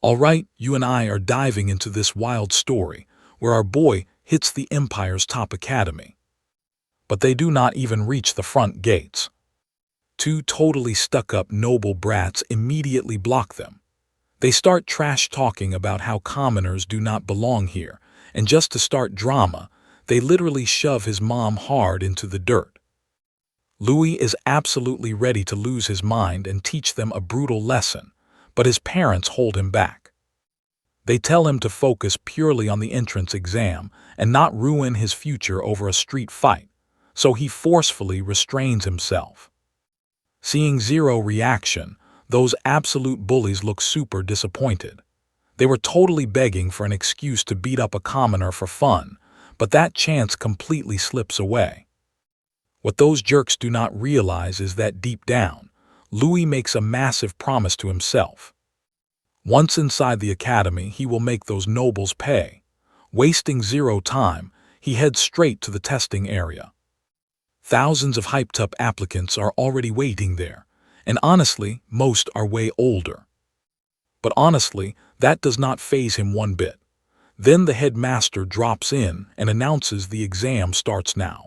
All right, you and I are diving into this wild story where our boy hits the Empire's top academy. But they do not even reach the front gates. Two totally stuck-up noble brats immediately block them. They start trash-talking about how commoners do not belong here, and just to start drama, they literally shove his mom hard into the dirt. Louis is absolutely ready to lose his mind and teach them a brutal lesson, but his parents hold him back. They tell him to focus purely on the entrance exam and not ruin his future over a street fight, so he forcefully restrains himself. Seeing zero reaction, those absolute bullies look super disappointed. They were totally begging for an excuse to beat up a commoner for fun, but that chance completely slips away. What those jerks do not realize is that deep down, Louis makes a massive promise to himself. Once inside the academy, he will make those nobles pay. Wasting zero time, he heads straight to the testing area. Thousands of hyped-up applicants are already waiting there, and honestly, most are way older. But honestly, that does not faze him one bit. Then the headmaster drops in and announces the exam starts now.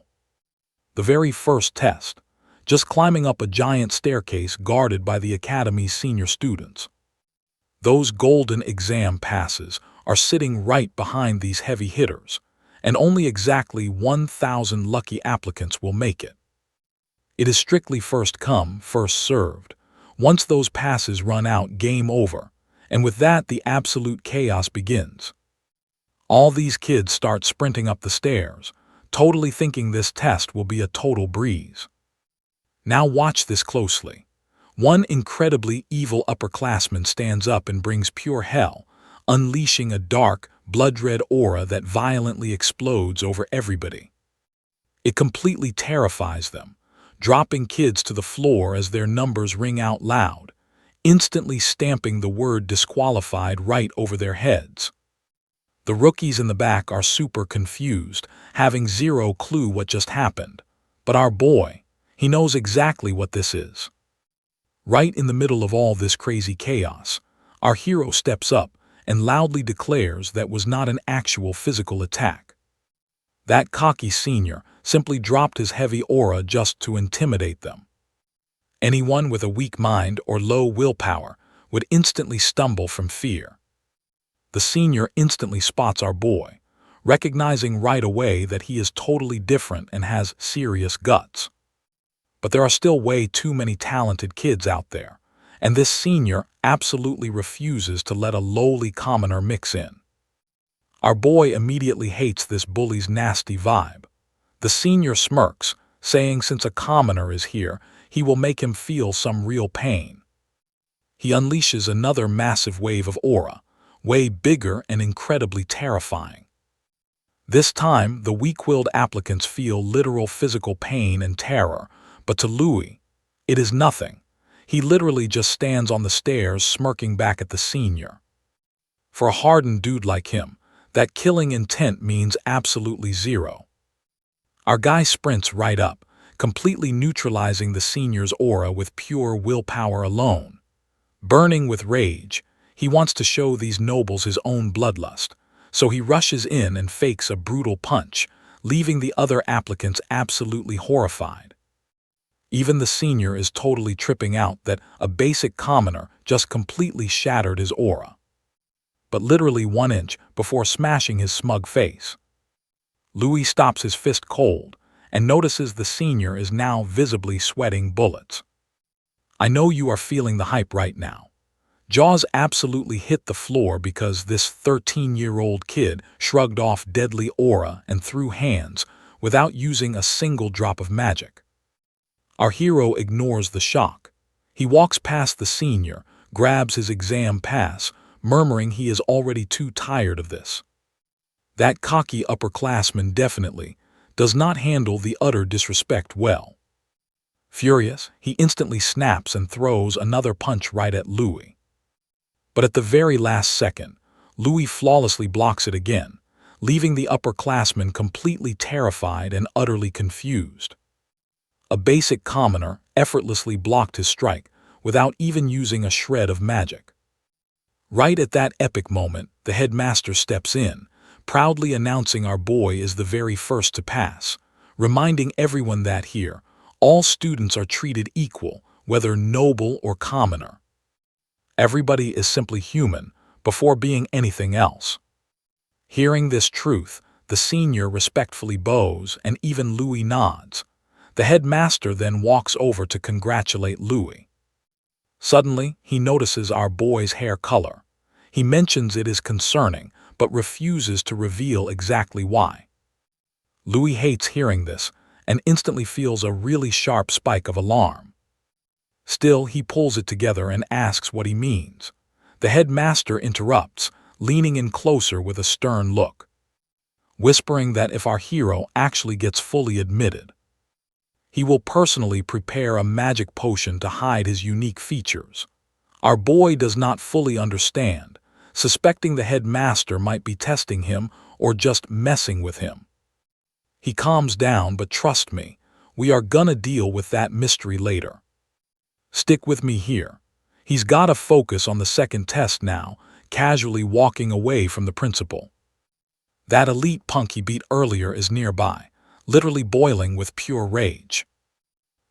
The very first test, just climbing up a giant staircase guarded by the academy's senior students. Those golden exam passes are sitting right behind these heavy hitters, and only exactly 1,000 lucky applicants will make it. It is strictly first come, first served. Once those passes run out, game over, and with that the absolute chaos begins. All these kids start sprinting up the stairs, totally thinking this test will be a total breeze. Now watch this closely. One incredibly evil upperclassman stands up and brings pure hell, unleashing a dark, blood-red aura that violently explodes over everybody. It completely terrifies them, dropping kids to the floor as their numbers ring out loud, instantly stamping the word disqualified right over their heads. The rookies in the back are super confused, having zero clue what just happened. But our boy, he knows exactly what this is. Right in the middle of all this crazy chaos, our hero steps up and loudly declares that was not an actual physical attack. That cocky senior simply dropped his heavy aura just to intimidate them. Anyone with a weak mind or low willpower would instantly stumble from fear. The senior instantly spots our boy, recognizing right away that he is totally different and has serious guts. But there are still way too many talented kids out there, and this senior absolutely refuses to let a lowly commoner mix in. Our boy immediately hates this bully's nasty vibe. The senior smirks, saying since a commoner is here, he will make him feel some real pain. He unleashes another massive wave of aura, way bigger and incredibly terrifying. This time, the weak-willed applicants feel literal physical pain and terror, but to Louis, it is nothing. He literally just stands on the stairs smirking back at the senior. For a hardened dude like him, that killing intent means absolutely zero. Our guy sprints right up, completely neutralizing the senior's aura with pure willpower alone. Burning with rage, he wants to show these nobles his own bloodlust, so he rushes in and fakes a brutal punch, leaving the other applicants absolutely horrified. Even the senior is totally tripping out that a basic commoner just completely shattered his aura. But literally 1 inch before smashing his smug face. Louis stops his fist cold and notices the senior is now visibly sweating bullets. I know you are feeling the hype right now. Jaws absolutely hit the floor because this 13-year-old kid shrugged off deadly aura and threw hands without using a single drop of magic. Our hero ignores the shock. He walks past the senior, grabs his exam pass, murmuring he is already too tired of this. That cocky upperclassman definitely does not handle the utter disrespect well. Furious, he instantly snaps and throws another punch right at Louis. But at the very last second, Louis flawlessly blocks it again, leaving the upperclassman completely terrified and utterly confused. A basic commoner effortlessly blocked his strike without even using a shred of magic. Right at that epic moment, the headmaster steps in, proudly announcing our boy is the very first to pass, reminding everyone that here, all students are treated equal, whether noble or commoner. Everybody is simply human, before being anything else. Hearing this truth, the senior respectfully bows and even Louis nods. The headmaster then walks over to congratulate Louis. Suddenly, he notices our boy's hair color. He mentions it is concerning, but refuses to reveal exactly why. Louis hates hearing this and instantly feels a really sharp spike of alarm. Still, he pulls it together and asks what he means. The headmaster interrupts, leaning in closer with a stern look, whispering that if our hero actually gets fully admitted, he will personally prepare a magic potion to hide his unique features. Our boy does not fully understand, suspecting the headmaster might be testing him or just messing with him. He calms down, but trust me, we are gonna deal with that mystery later. Stick with me here. He's gotta focus on the second test now, casually walking away from the principal. That elite punk he beat earlier is nearby, literally boiling with pure rage.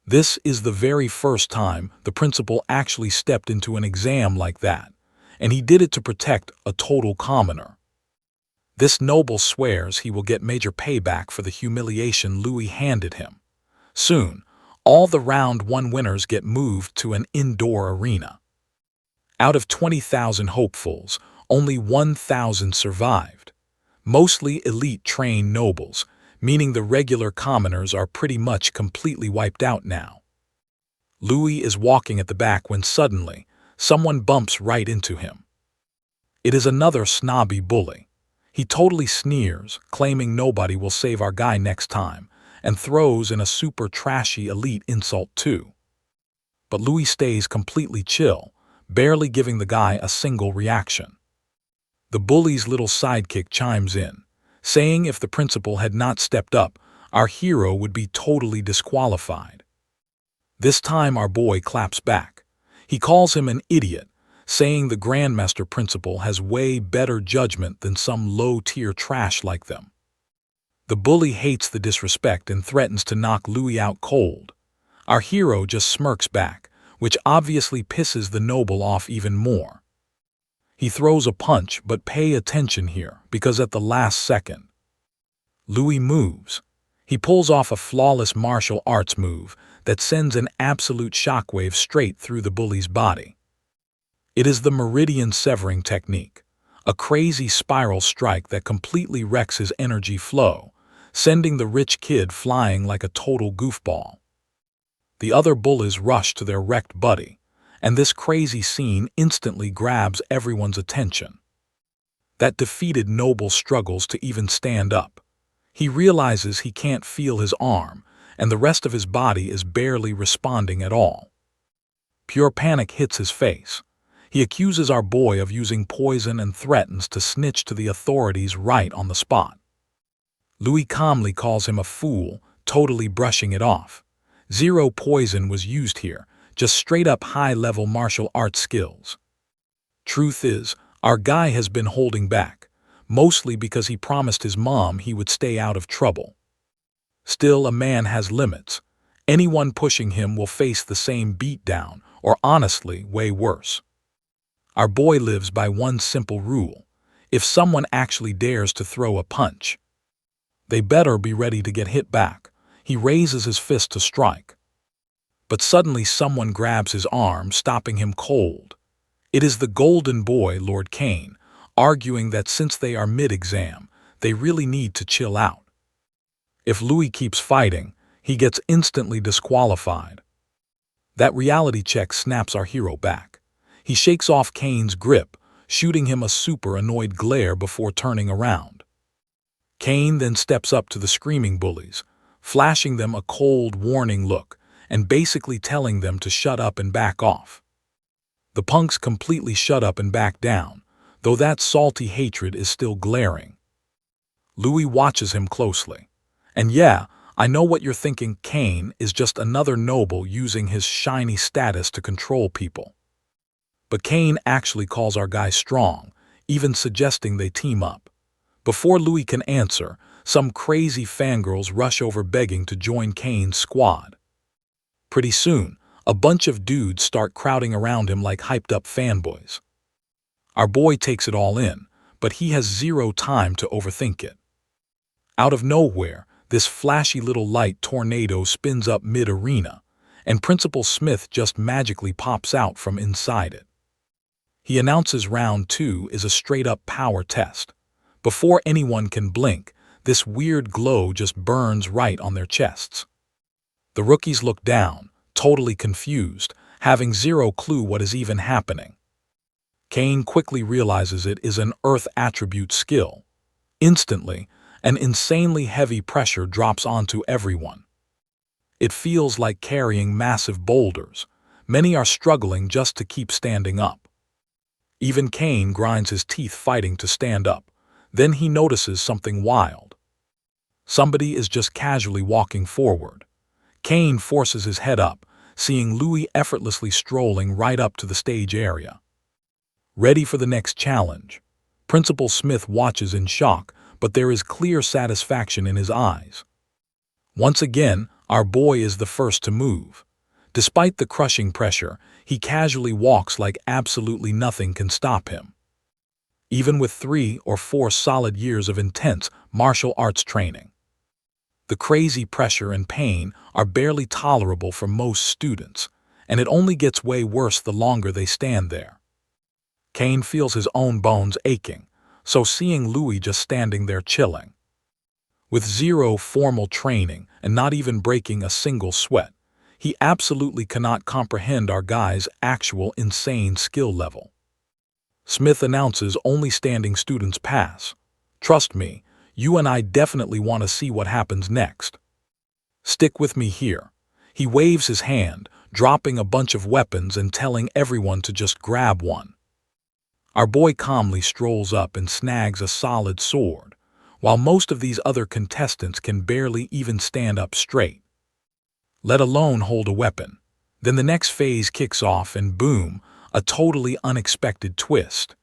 This is the very first time the principal actually stepped into an exam like that, and he did it to protect a total commoner. This noble swears he will get major payback for the humiliation Louis handed him. Soon, all the round one winners get moved to an indoor arena. Out of 20,000 hopefuls, only 1,000 survived. Mostly elite-trained nobles, meaning the regular commoners are pretty much completely wiped out now. Louis is walking at the back when suddenly, someone bumps right into him. It is another snobby bully. He totally sneers, claiming nobody will save our guy next time, and throws in a super trashy elite insult too. But Louis stays completely chill, barely giving the guy a single reaction. The bully's little sidekick chimes in, saying if the principal had not stepped up, our hero would be totally disqualified. This time our boy claps back. He calls him an idiot, saying the Grandmaster Principal has way better judgment than some low-tier trash like them. The bully hates the disrespect and threatens to knock Louis out cold. Our hero just smirks back, which obviously pisses the noble off even more. He throws a punch, but pay attention here, because at the last second, Louis moves. He pulls off a flawless martial arts move that sends an absolute shockwave straight through the bully's body. It is the meridian severing technique, a crazy spiral strike that completely wrecks his energy flow, sending the rich kid flying like a total goofball. The other bullies rush to their wrecked buddy, and this crazy scene instantly grabs everyone's attention. That defeated noble struggles to even stand up. He realizes he can't feel his arm, and the rest of his body is barely responding at all. Pure panic hits his face. He accuses our boy of using poison and threatens to snitch to the authorities right on the spot. Louis calmly calls him a fool, totally brushing it off. Zero poison was used here, just straight-up high-level martial arts skills. Truth is, our guy has been holding back, mostly because he promised his mom he would stay out of trouble. Still, a man has limits. Anyone pushing him will face the same beatdown, or honestly, way worse. Our boy lives by one simple rule. If someone actually dares to throw a punch, they better be ready to get hit back. He raises his fist to strike. But suddenly someone grabs his arm, stopping him cold. It is the golden boy, Lord Kane, arguing that since they are mid-exam, they really need to chill out. If Louis keeps fighting, he gets instantly disqualified. That reality check snaps our hero back. He shakes off Kane's grip, shooting him a super annoyed glare before turning around. Kane then steps up to the screaming bullies, flashing them a cold, warning look, and basically telling them to shut up and back off. The punks completely shut up and back down, though that salty hatred is still glaring. Louis watches him closely. And yeah, I know what you're thinking, Kane is just another noble using his shiny status to control people. But Kane actually calls our guy strong, even suggesting they team up. Before Louis can answer, some crazy fangirls rush over begging to join Kane's squad. Pretty soon, a bunch of dudes start crowding around him like hyped-up fanboys. Our boy takes it all in, but he has zero time to overthink it. Out of nowhere, this flashy little light tornado spins up mid-arena, and Principal Smith just magically pops out from inside it. He announces round 2 is a straight-up power test. Before anyone can blink, this weird glow just burns right on their chests. The rookies look down, totally confused, having zero clue what is even happening. Kane quickly realizes it is an Earth attribute skill. Instantly, an insanely heavy pressure drops onto everyone. It feels like carrying massive boulders. Many are struggling just to keep standing up. Even Kane grinds his teeth fighting to stand up. Then he notices something wild. Somebody is just casually walking forward. Kane forces his head up, seeing Louis effortlessly strolling right up to the stage area. Ready for the next challenge. Principal Smith watches in shock, but there is clear satisfaction in his eyes. Once again, our boy is the first to move. Despite the crushing pressure, he casually walks like absolutely nothing can stop him. Even with 3 or 4 solid years of intense martial arts training. The crazy pressure and pain are barely tolerable for most students, and it only gets way worse the longer they stand there. Kane feels his own bones aching, so seeing Louis just standing there chilling. With zero formal training and not even breaking a single sweat, he absolutely cannot comprehend our guy's actual insane skill level. Smith announces only standing students pass. Trust me, you and I definitely want to see what happens next. Stick with me here. He waves his hand, dropping a bunch of weapons and telling everyone to just grab one. Our boy calmly strolls up and snags a solid sword, while most of these other contestants can barely even stand up straight, let alone hold a weapon. Then the next phase kicks off and boom, a totally unexpected twist.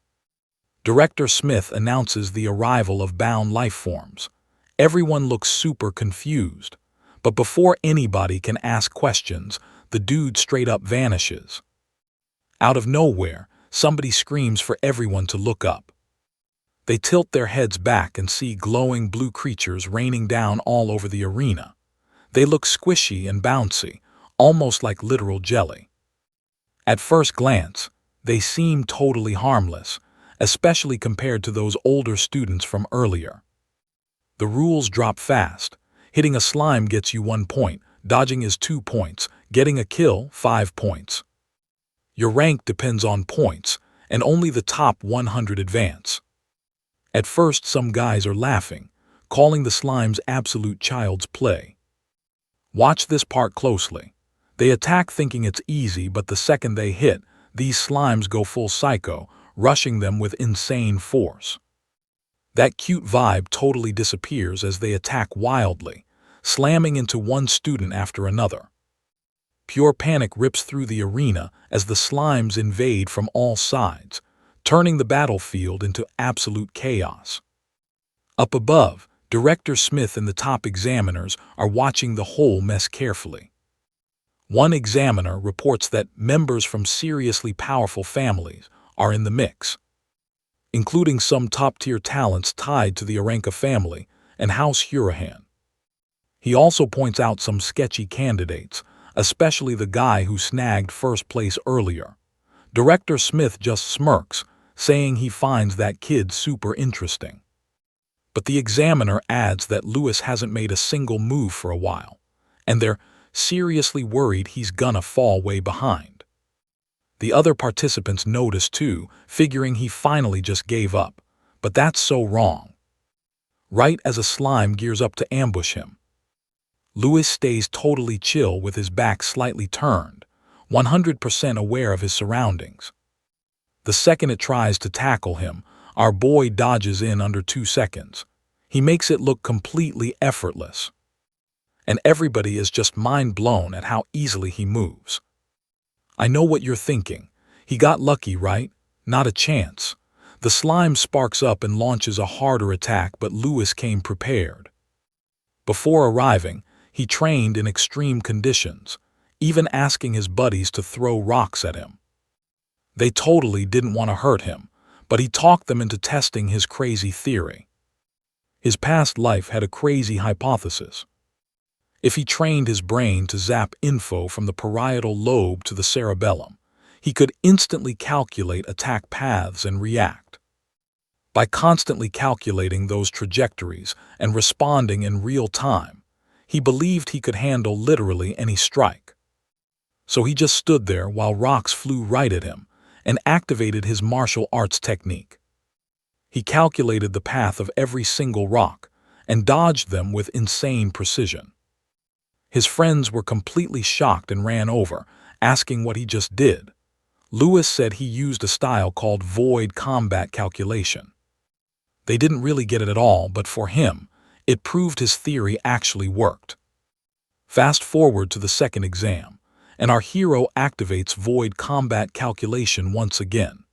Director Smith announces the arrival of bound life forms. Everyone looks super confused, but before anybody can ask questions, the dude straight up vanishes. Out of nowhere, somebody screams for everyone to look up. They tilt their heads back and see glowing blue creatures raining down all over the arena. They look squishy and bouncy, almost like literal jelly. At first glance, they seem totally harmless, especially compared to those older students from earlier. The rules drop fast. Hitting a slime gets you 1 point, dodging is 2 points, getting a kill 5 points. Your rank depends on points, and only the top 100 advance. At first, some guys are laughing, calling the slimes absolute child's play. Watch this part closely. They attack thinking it's easy, but the second they hit, these slimes go full psycho, rushing them with insane force. That cute vibe totally disappears as they attack wildly, slamming into one student after another. Pure panic rips through the arena as the slimes invade from all sides, turning the battlefield into absolute chaos. Up above, Director Smith and the top examiners are watching the whole mess carefully. One examiner reports that members from seriously powerful families are in the mix, including some top-tier talents tied to the Aranka family and House Hurahan. He also points out some sketchy candidates, especially the guy who snagged first place earlier. Director Smith just smirks, saying he finds that kid super interesting. But the examiner adds that Louis hasn't made a single move for a while, and they're seriously worried he's gonna fall way behind. The other participants notice too, figuring he finally just gave up, but that's so wrong. Right as a slime gears up to ambush him, Louis stays totally chill with his back slightly turned, 100% aware of his surroundings. The second it tries to tackle him, our boy dodges in under 2 seconds. He makes it look completely effortless. And everybody is just mind blown at how easily he moves. I know what you're thinking. He got lucky, right? Not a chance. The slime sparks up and launches a harder attack, but Lewis came prepared. Before arriving, he trained in extreme conditions, even asking his buddies to throw rocks at him. They totally didn't want to hurt him, but he talked them into testing his crazy theory. His past life had a crazy hypothesis. If he trained his brain to zap info from the parietal lobe to the cerebellum, he could instantly calculate attack paths and react. By constantly calculating those trajectories and responding in real time, he believed he could handle literally any strike. So he just stood there while rocks flew right at him and activated his martial arts technique. He calculated the path of every single rock and dodged them with insane precision. His friends were completely shocked and ran over, asking what he just did. Lewis said he used a style called void combat calculation. They didn't really get it at all, but for him, it proved his theory actually worked. Fast forward to the second exam, and our hero activates void combat calculation once again.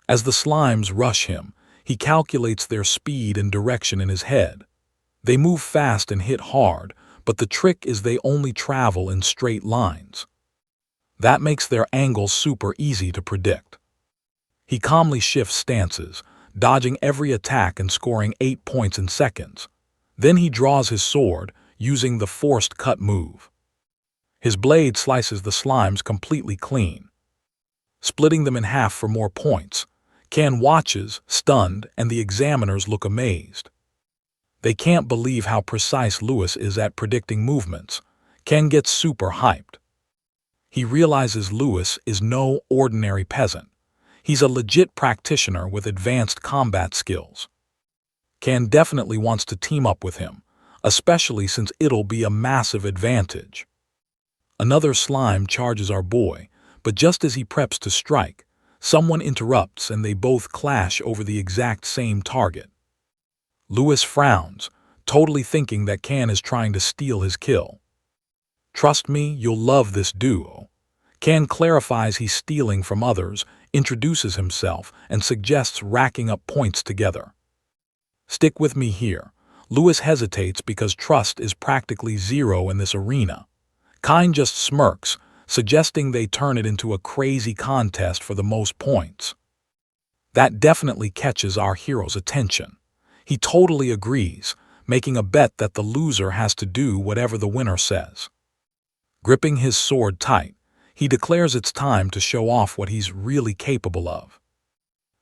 As the slimes rush him, he calculates their speed and direction in his head. They move fast and hit hard, but the trick is they only travel in straight lines. That makes their angles super easy to predict. He calmly shifts stances, dodging every attack and scoring 8 points in seconds. Then he draws his sword, using the forced cut move. His blade slices the slimes completely clean, splitting them in half for more points. Can watches, stunned, and the examiners look amazed. They can't believe how precise Lewis is at predicting movements. Ken gets super hyped. He realizes Lewis is no ordinary peasant. He's a legit practitioner with advanced combat skills. Ken definitely wants to team up with him, especially since it'll be a massive advantage. Another slime charges our boy, but just as he preps to strike, someone interrupts and they both clash over the exact same target. Lewis frowns, totally thinking that Ken is trying to steal his kill. Trust me, you'll love this duo. Ken clarifies he's stealing from others, introduces himself, and suggests racking up points together. Stick with me here. Lewis hesitates because trust is practically zero in this arena. Kine just smirks, suggesting they turn it into a crazy contest for the most points. That definitely catches our hero's attention. He totally agrees, making a bet that the loser has to do whatever the winner says. Gripping his sword tight, he declares it's time to show off what he's really capable of.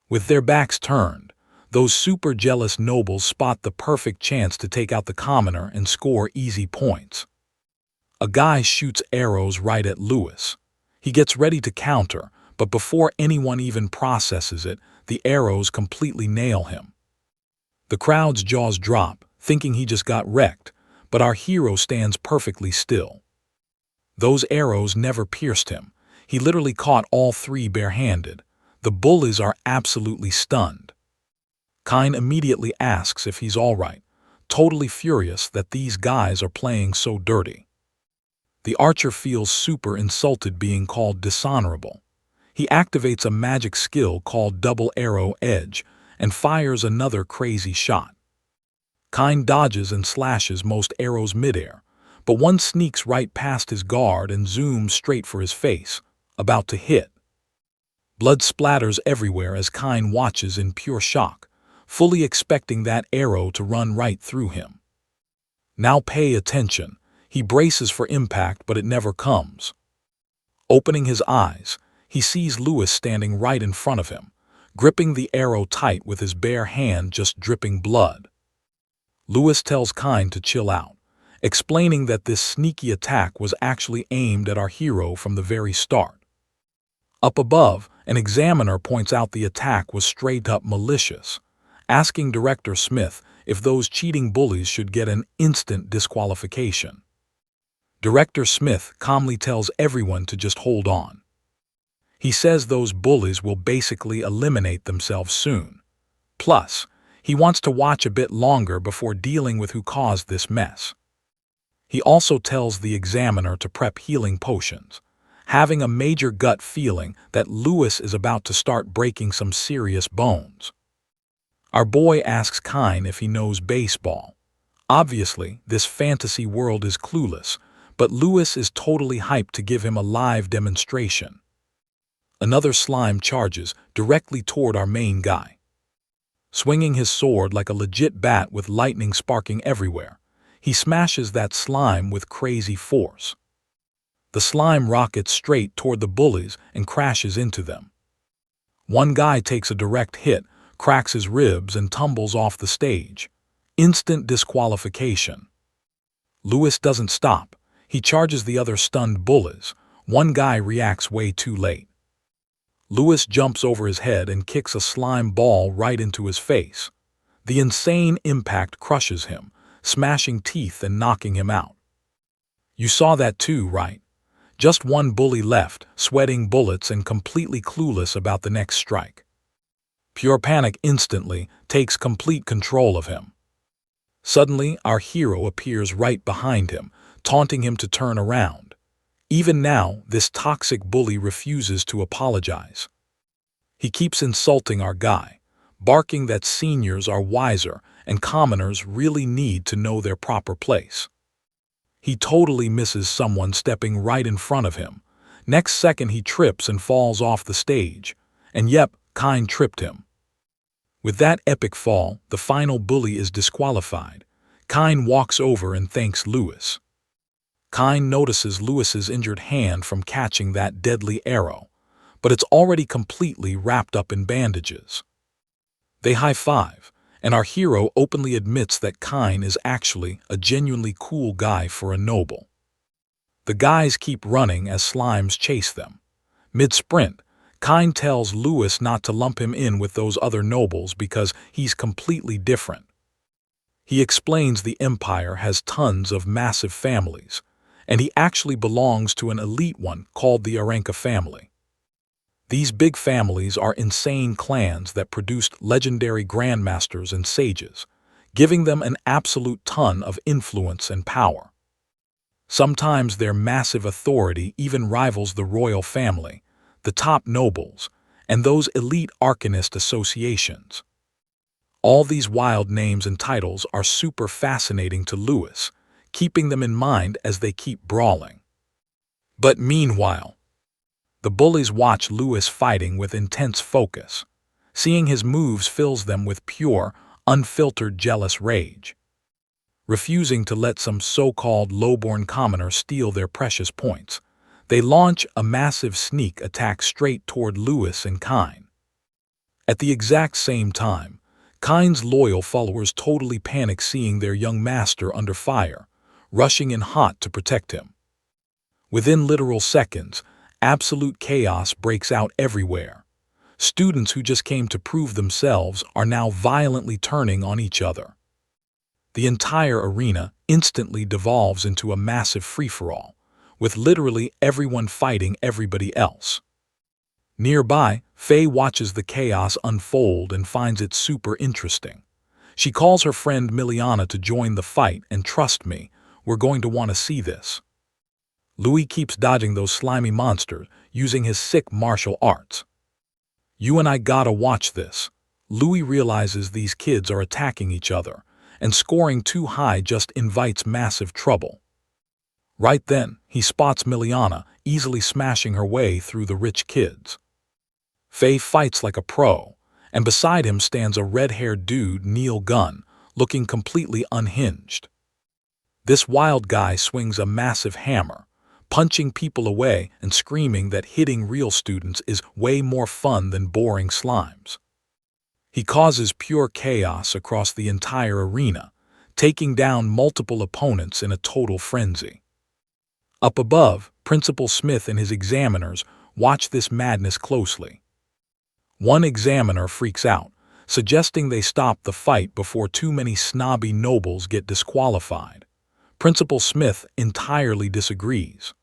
With their backs turned, those super jealous nobles spot the perfect chance to take out the commoner and score easy points. A guy shoots arrows right at Lewis. He gets ready to counter, but before anyone even processes it, the arrows completely nail him. The crowd's jaws drop, thinking he just got wrecked, but our hero stands perfectly still. Those arrows never pierced him. He literally caught all three barehanded. The bullies are absolutely stunned. Kine immediately asks if he's all right, totally furious that these guys are playing so dirty. The archer feels super insulted being called dishonorable. He activates a magic skill called Double Arrow Edge and fires another crazy shot. Kine dodges and slashes most arrows midair, but one sneaks right past his guard and zooms straight for his face, about to hit. Blood splatters everywhere as Kine watches in pure shock, fully expecting that arrow to run right through him. Now pay attention. He braces for impact, but it never comes. Opening his eyes, he sees Lewis standing right in front of him, gripping the arrow tight with his bare hand just dripping blood. Lewis tells Kine to chill out, explaining that this sneaky attack was actually aimed at our hero from the very start. Up above, an examiner points out the attack was straight-up malicious, asking Director Smith if those cheating bullies should get an instant disqualification. Director Smith calmly tells everyone to just hold on. He says those bullies will basically eliminate themselves soon. Plus, he wants to watch a bit longer before dealing with who caused this mess. He also tells the examiner to prep healing potions, having a major gut feeling that Lewis is about to start breaking some serious bones. Our boy asks Kine if he knows baseball. Obviously, this fantasy world is clueless, but Lewis is totally hyped to give him a live demonstration. Another slime charges directly toward our main guy. Swinging his sword like a legit bat with lightning sparking everywhere, he smashes that slime with crazy force. The slime rockets straight toward the bullies and crashes into them. One guy takes a direct hit, cracks his ribs, and tumbles off the stage. Instant disqualification. Lewis doesn't stop. He charges the other stunned bullies. One guy reacts way too late. Lewis jumps over his head and kicks a slime ball right into his face. The insane impact crushes him, smashing teeth and knocking him out. You saw that too, right? Just one bully left, sweating bullets and completely clueless about the next strike. Pure panic instantly takes complete control of him. Suddenly, our hero appears right behind him, taunting him to turn around. Even now, this toxic bully refuses to apologize. He keeps insulting our guy, barking that seniors are wiser and commoners really need to know their proper place. He totally misses someone stepping right in front of him. Next second he trips and falls off the stage. And yep, Kine tripped him. With that epic fall, the final bully is disqualified. Kine walks over and thanks Lewis. Kine notices Lewis's injured hand from catching that deadly arrow, but it's already completely wrapped up in bandages. They high-five, and our hero openly admits that Kine is actually a genuinely cool guy for a noble. The guys keep running as slimes chase them. Mid-sprint, Kine tells Lewis not to lump him in with those other nobles because he's completely different. He explains the Empire has tons of massive families, and he actually belongs to an elite one called the Aranka family. These big families are insane clans that produced legendary grandmasters and sages, giving them an absolute ton of influence and power. Sometimes their massive authority even rivals the royal family, the top nobles, and those elite arcanist associations. All these wild names and titles are super fascinating to Lewis, keeping them in mind as they keep brawling. But meanwhile, the bullies watch Lewis fighting with intense focus. Seeing his moves fills them with pure, unfiltered jealous rage. Refusing to let some so-called low-born commoner steal their precious points, they launch a massive sneak attack straight toward Lewis and Kine. At the exact same time, Kine's loyal followers totally panic seeing their young master under fire, rushing in hot to protect him. Within literal seconds, absolute chaos breaks out everywhere. Students who just came to prove themselves are now violently turning on each other. The entire arena instantly devolves into a massive free-for-all, with literally everyone fighting everybody else. Nearby, Faye watches the chaos unfold and finds it super interesting. She calls her friend Miliana to join the fight, and trust me, we're going to want to see this. Louis keeps dodging those slimy monsters using his sick martial arts. You and I gotta watch this. Louis realizes these kids are attacking each other, and scoring too high just invites massive trouble. Right then, he spots Miliana easily smashing her way through the rich kids. Faye fights like a pro, and beside him stands a red-haired dude, Neil Gunn, looking completely unhinged. This wild guy swings a massive hammer, punching people away and screaming that hitting real students is way more fun than boring slimes. He causes pure chaos across the entire arena, taking down multiple opponents in a total frenzy. Up above, Principal Smith and his examiners watch this madness closely. One examiner freaks out, suggesting they stop the fight before too many snobby nobles get disqualified. Principal Smith entirely disagrees.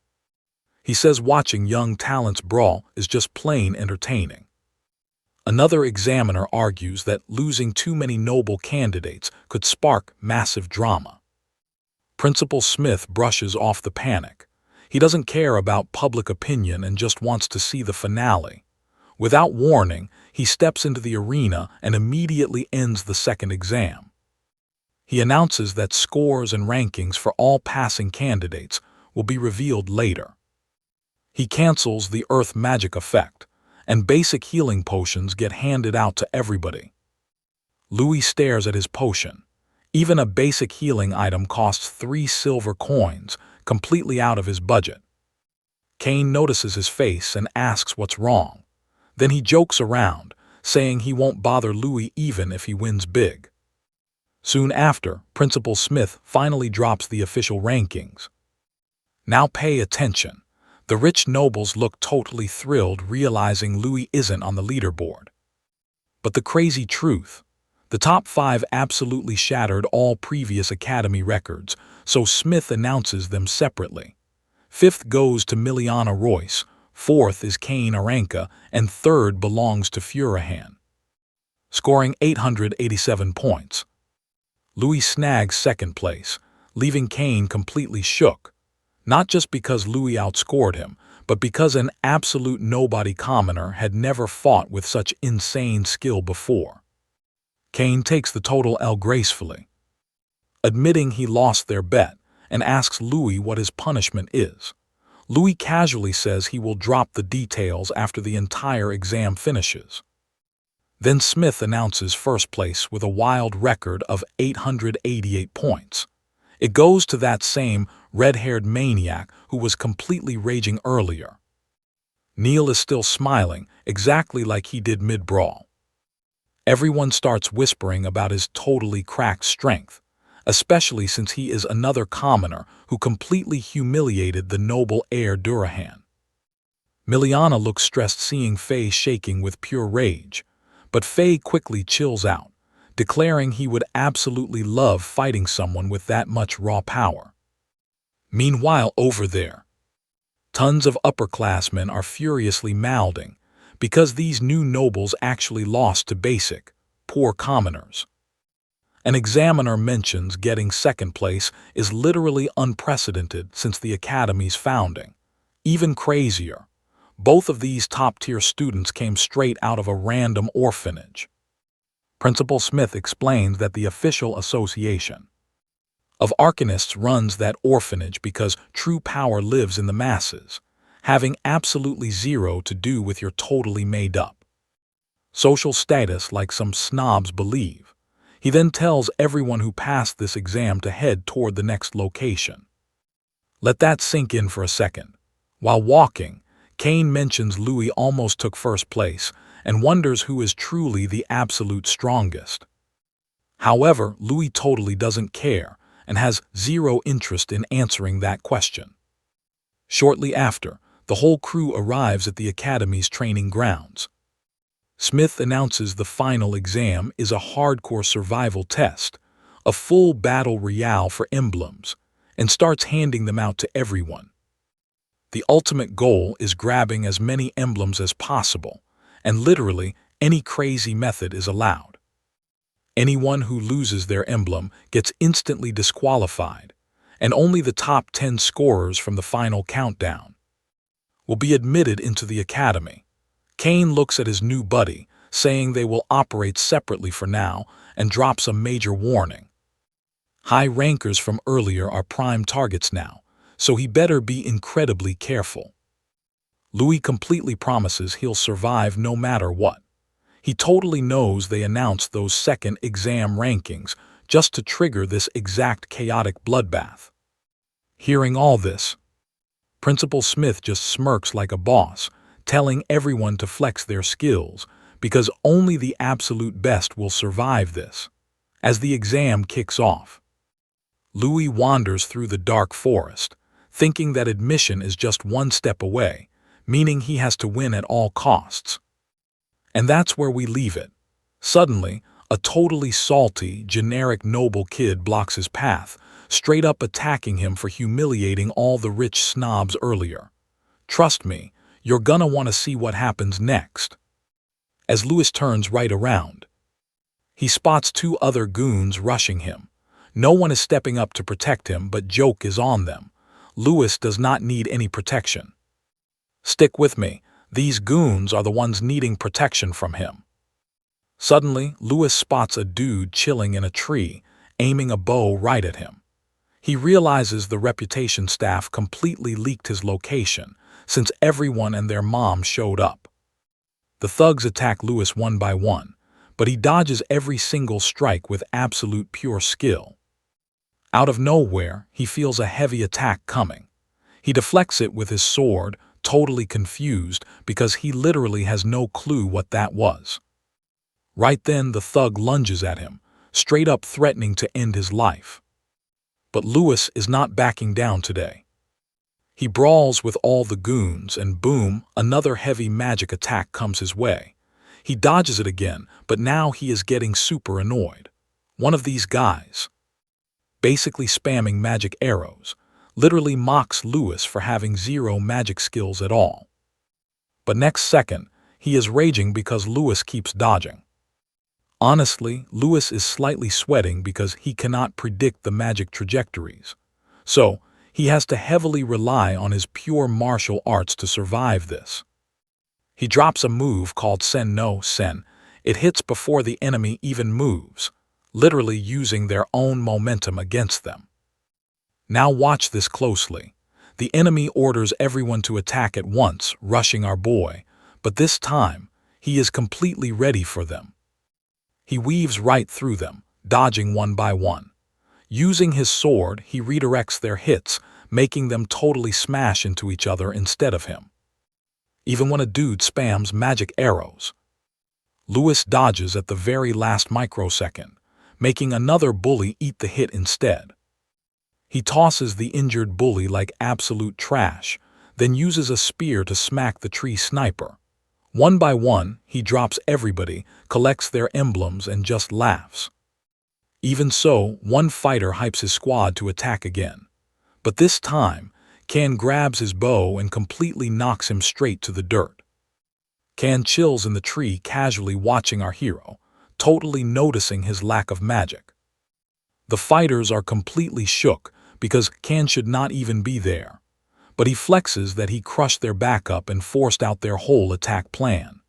He says watching young talents brawl is just plain entertaining. Another examiner argues that losing too many noble candidates could spark massive drama. Principal Smith brushes off the panic. He doesn't care about public opinion and just wants to see the finale. Without warning, he steps into the arena and immediately ends the second exam. He announces that scores and rankings for all passing candidates will be revealed later. He cancels the earth magic effect, and basic healing potions get handed out to everybody. Louis stares at his potion. Even a basic healing item costs 3 silver coins, completely out of his budget. Kane notices his face and asks what's wrong. Then he jokes around, saying he won't bother Louis even if he wins big. Soon after, Principal Smith finally drops the official rankings. Now pay attention. The rich nobles look totally thrilled realizing Louis isn't on the leaderboard. But the crazy truth, the top 5 absolutely shattered all previous academy records, so Smith announces them separately. 5th goes to Miliana Royce, 4th is Kane Aranka, and 3rd belongs to Furahan, scoring 887 points. Louis snags 2nd place, leaving Kane completely shook, not just because Louis outscored him, but because an absolute nobody commoner had never fought with such insane skill before. Kane takes the total L gracefully, admitting he lost their bet, and asks Louis what his punishment is. Louis casually says he will drop the details after the entire exam finishes. Then Smith announces 1st place with a wild record of 888 points. It goes to that same red-haired maniac who was completely raging earlier. Neil is still smiling, exactly like he did mid-brawl. Everyone starts whispering about his totally cracked strength, especially since he is another commoner who completely humiliated the noble heir Durahan. Miliana looks stressed seeing Faye shaking with pure rage, but Faye quickly chills out, declaring he would absolutely love fighting someone with that much raw power. Meanwhile, over there, tons of upperclassmen are furiously mouthing because these new nobles actually lost to basic, poor commoners. An examiner mentions getting 2nd place is literally unprecedented since the Academy's founding. Even crazier, both of these top-tier students came straight out of a random orphanage. Principal Smith explains that the official association of arcanists runs that orphanage because true power lives in the masses, having absolutely zero to do with your totally made-up social status like some snobs believe. He then tells everyone who passed this exam to head toward the next location. Let that sink in for a second. While walking, Kane mentions Louis almost took 1st place and wonders who is truly the absolute strongest. However, Louis totally doesn't care and has zero interest in answering that question. Shortly after, the whole crew arrives at the Academy's training grounds. Smith announces the final exam is a hardcore survival test, a full battle royale for emblems, and starts handing them out to everyone. The ultimate goal is grabbing as many emblems as possible, and literally any crazy method is allowed. Anyone who loses their emblem gets instantly disqualified, and only the top 10 scorers from the final countdown will be admitted into the Academy. Kane looks at his new buddy, saying they will operate separately for now, and drops a major warning. High rankers from earlier are prime targets now, so he better be incredibly careful. Louis completely promises he'll survive no matter what. He totally knows they announced those 2nd exam rankings just to trigger this exact chaotic bloodbath. Hearing all this, Principal Smith just smirks like a boss, telling everyone to flex their skills because only the absolute best will survive this. As the exam kicks off, Louis wanders through the dark forest, thinking that admission is just one step away, meaning he has to win at all costs. And that's where we leave it. Suddenly, a totally salty, generic noble kid blocks his path, straight up attacking him for humiliating all the rich snobs earlier. Trust me, you're gonna want to see what happens next. As Louis turns right around, he spots 2 other goons rushing him. No one is stepping up to protect him, but joke is on them. Lewis does not need any protection. Stick with me, these goons are the ones needing protection from him. Suddenly, Lewis spots a dude chilling in a tree, aiming a bow right at him. He realizes the reputation staff completely leaked his location, since everyone and their mom showed up. The thugs attack Lewis one by one, but he dodges every single strike with absolute pure skill. Out of nowhere, he feels a heavy attack coming. He deflects it with his sword, totally confused because he literally has no clue what that was. Right then, the thug lunges at him, straight up threatening to end his life. But Lewis is not backing down today. He brawls with all the goons, and boom, another heavy magic attack comes his way. He dodges it again, but now he is getting super annoyed. One of these guys, basically spamming magic arrows, literally mocks Lewis for having zero magic skills at all. But next second, he is raging because Lewis keeps dodging. Honestly, Lewis is slightly sweating because he cannot predict the magic trajectories. So, he has to heavily rely on his pure martial arts to survive this. He drops a move called Sen no Sen. It hits before the enemy even moves, literally using their own momentum against them. Now watch this closely. The enemy orders everyone to attack at once, rushing our boy, but this time, he is completely ready for them. He weaves right through them, dodging one by one. Using his sword, he redirects their hits, making them totally smash into each other instead of him. Even when a dude spams magic arrows, Lewis dodges at the very last microsecond, making another bully eat the hit instead. He tosses the injured bully like absolute trash, then uses a spear to smack the tree sniper. One by one, he drops everybody, collects their emblems, and just laughs. Even so, one fighter hypes his squad to attack again. But this time, Kan grabs his bow and completely knocks him straight to the dirt. Kan chills in the tree, casually watching our hero, totally noticing his lack of magic. The fighters are completely shook because Kan should not even be there, but he flexes that he crushed their backup and forced out their whole attack plan.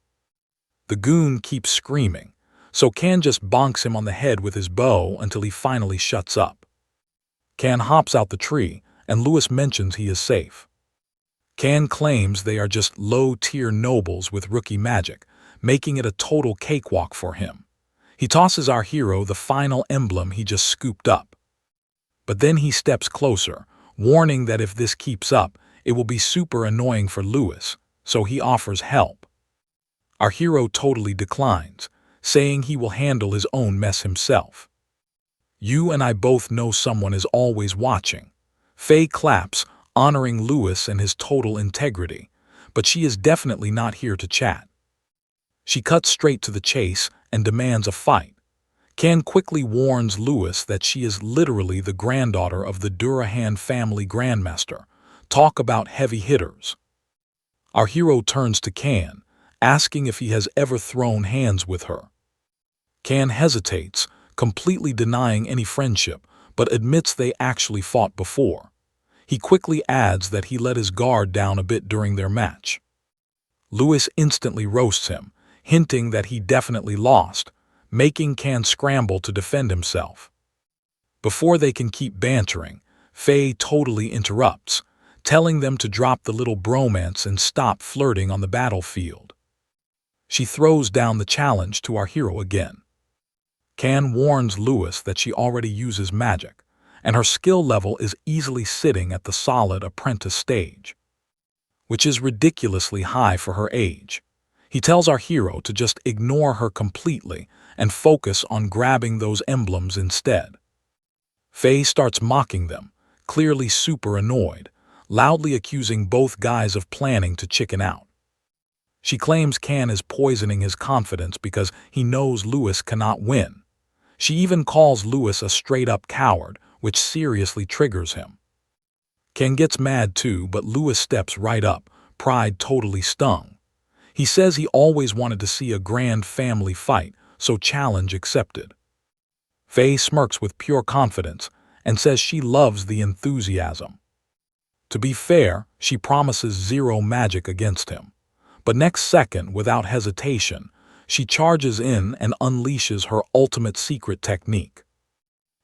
The goon keeps screaming, so Kan just bonks him on the head with his bow until he finally shuts up. Kan hops out the tree, and Lewis mentions he is safe. Kan claims they are just low-tier nobles with rookie magic, making it a total cakewalk for him. He tosses our hero the final emblem he just scooped up. But then he steps closer, warning that if this keeps up, it will be super annoying for Lewis, so he offers help. Our hero totally declines, saying he will handle his own mess himself. You and I both know someone is always watching. Faye claps, honoring Lewis and his total integrity, but she is definitely not here to chat. She cuts straight to the chase and demands a fight. Kan quickly warns Lewis that she is literally the granddaughter of the Durahan family grandmaster. Talk about heavy hitters. Our hero turns to Kan, asking if he has ever thrown hands with her. Kan hesitates, completely denying any friendship, but admits they actually fought before. He quickly adds that he let his guard down a bit during their match. Lewis instantly roasts him, hinting that he definitely lost, making Kan scramble to defend himself. Before they can keep bantering, Faye totally interrupts, telling them to drop the little bromance and stop flirting on the battlefield. She throws down the challenge to our hero again. Kan warns Lewis that she already uses magic, and her skill level is easily sitting at the solid apprentice stage, which is ridiculously high for her age. He tells our hero to just ignore her completely and focus on grabbing those emblems instead. Faye starts mocking them, clearly super annoyed, loudly accusing both guys of planning to chicken out. She claims Kan is poisoning his confidence because he knows Lewis cannot win. She even calls Lewis a straight-up coward, which seriously triggers him. Kan gets mad too, but Lewis steps right up, pride totally stung. He says he always wanted to see a grand family fight, so challenge accepted. Faye smirks with pure confidence and says she loves the enthusiasm. To be fair, she promises zero magic against him. But next second, without hesitation, she charges in and unleashes her ultimate secret technique.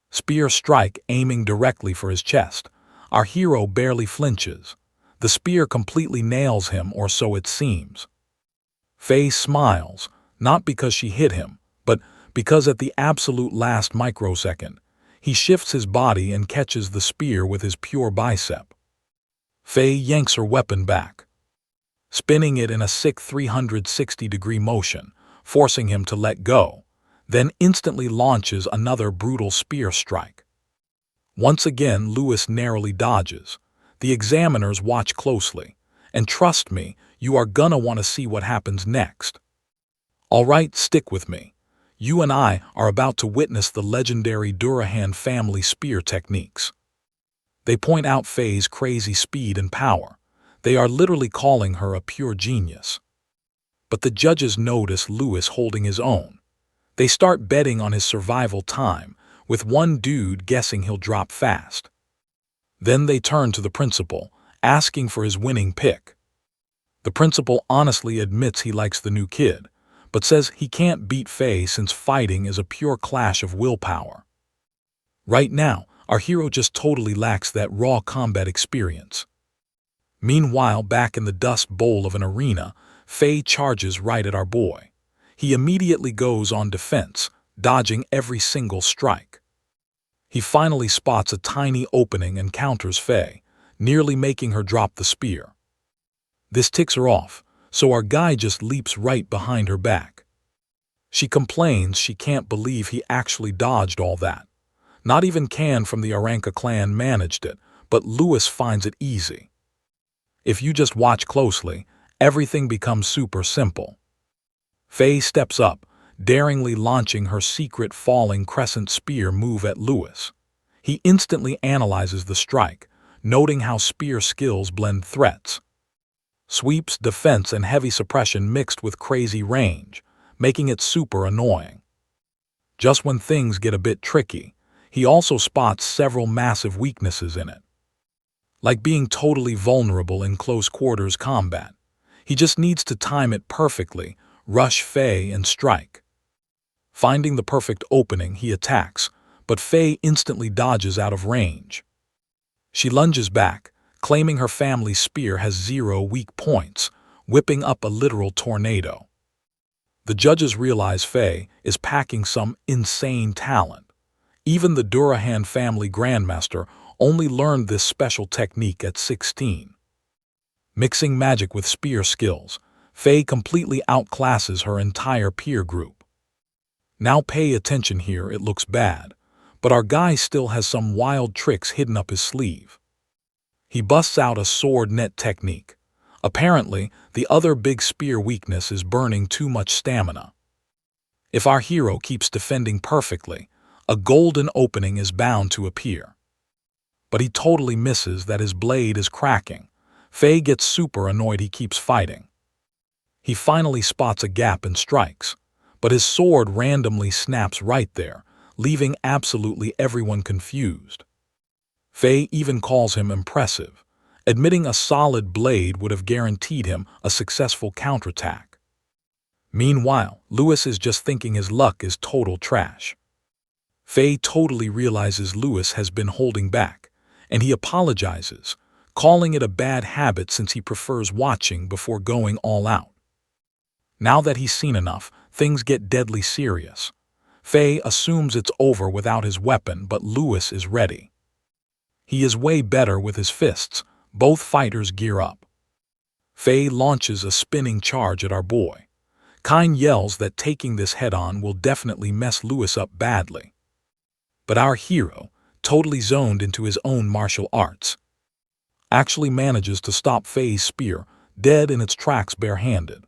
Spear strike, aiming directly for his chest. Our hero barely flinches. The spear completely nails him, or so it seems. Faye smiles, not because she hit him, but because at the absolute last microsecond, he shifts his body and catches the spear with his pure bicep. Faye yanks her weapon back, spinning it in a sick 360-degree motion, forcing him to let go, then instantly launches another brutal spear strike. Once again, Lewis narrowly dodges. The examiners watch closely, and trust me, you are gonna want to see what happens next. All right, stick with me. You and I are about to witness the legendary Durahan family spear techniques. They point out Faye's crazy speed and power. They are literally calling her a pure genius. But the judges notice Lewis holding his own. They start betting on his survival time, with one dude guessing he'll drop fast. Then they turn to the principal, asking for his winning pick. The principal honestly admits he likes the new kid, but says he can't beat Faye since fighting is a pure clash of willpower. Right now, our hero just totally lacks that raw combat experience. Meanwhile, back in the dust bowl of an arena, Faye charges right at our boy. He immediately goes on defense, dodging every single strike. He finally spots a tiny opening and counters Faye, nearly making her drop the spear. This ticks her off, so our guy just leaps right behind her back. She complains she can't believe he actually dodged all that. Not even Can from the Aranka clan managed it, but Lewis finds it easy. If you just watch closely, everything becomes super simple. Faye steps up, daringly launching her secret falling crescent spear move at Lewis. He instantly analyzes the strike, noting how spear skills blend threats. Sweeps, defense, and heavy suppression mixed with crazy range, making it super annoying. Just when things get a bit tricky, he also spots several massive weaknesses in it. Like being totally vulnerable in close quarters combat. He just needs to time it perfectly, rush Faye and strike. Finding the perfect opening, he attacks, but Faye instantly dodges out of range. She lunges back, claiming her family's spear has 0 weak points, whipping up a literal tornado. The judges realize Faye is packing some insane talent. Even the Durahan family grandmaster only learned this special technique at 16. Mixing magic with spear skills, Faye completely outclasses her entire peer group. Now pay attention here, it looks bad, but our guy still has some wild tricks hidden up his sleeve. He busts out a sword net technique. Apparently, the other big spear weakness is burning too much stamina. If our hero keeps defending perfectly, a golden opening is bound to appear. But he totally misses that his blade is cracking. Faye gets super annoyed he keeps fighting. He finally spots a gap and strikes, but his sword randomly snaps right there, leaving absolutely everyone confused. Faye even calls him impressive, admitting a solid blade would have guaranteed him a successful counterattack. Meanwhile, Lewis is just thinking his luck is total trash. Faye totally realizes Lewis has been holding back, and he apologizes, calling it a bad habit since he prefers watching before going all out. Now that he's seen enough, things get deadly serious. Faye assumes it's over without his weapon, but Lewis is ready. He is way better with his fists. Both fighters gear up. Faye launches a spinning charge at our boy. Kine yells that taking this head-on will definitely mess Lewis up badly. But our hero, totally zoned into his own martial arts, actually manages to stop Faye's spear dead in its tracks barehanded.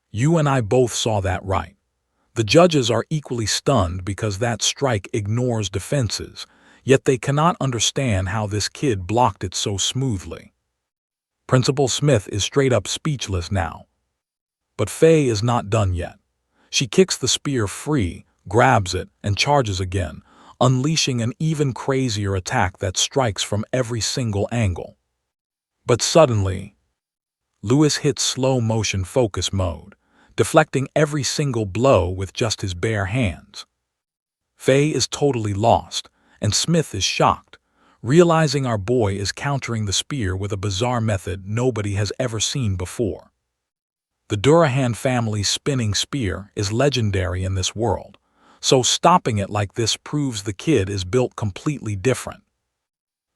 You and I both saw that right. The judges are equally stunned because that strike ignores defenses, yet they cannot understand how this kid blocked it so smoothly. Principal Smith is straight up speechless now. But Faye is not done yet. She kicks the spear free, grabs it, and charges again, unleashing an even crazier attack that strikes from every single angle. But suddenly, Lewis hits slow-motion focus mode, deflecting every single blow with just his bare hands. Faye is totally lost, and Smith is shocked, realizing our boy is countering the spear with a bizarre method nobody has ever seen before. The Durahan family's spinning spear is legendary in this world, so stopping it like this proves the kid is built completely different.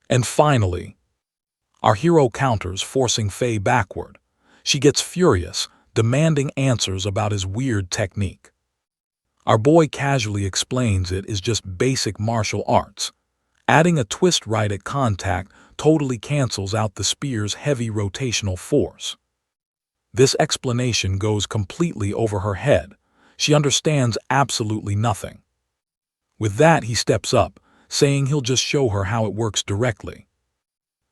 And finally, our hero counters, forcing Faye backward. She gets furious, demanding answers about his weird technique. Our boy casually explains it is just basic martial arts. Adding a twist right at contact totally cancels out the spear's heavy rotational force. This explanation goes completely over her head. She understands absolutely nothing. With that, he steps up, saying he'll just show her how it works directly.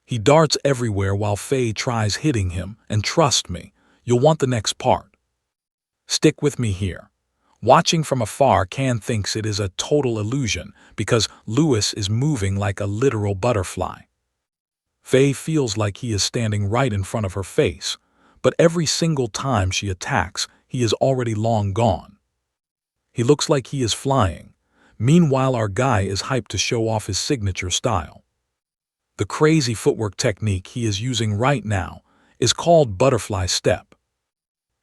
He darts everywhere while Faye tries hitting him, and trust me, you'll want the next part. Stick with me here. Watching from afar, Can thinks it is a total illusion because Lewis is moving like a literal butterfly. Faye feels like he is standing right in front of her face, but every single time she attacks, he is already long gone. He looks like he is flying. Meanwhile, our guy is hyped to show off his signature style. The crazy footwork technique he is using right now is called butterfly step.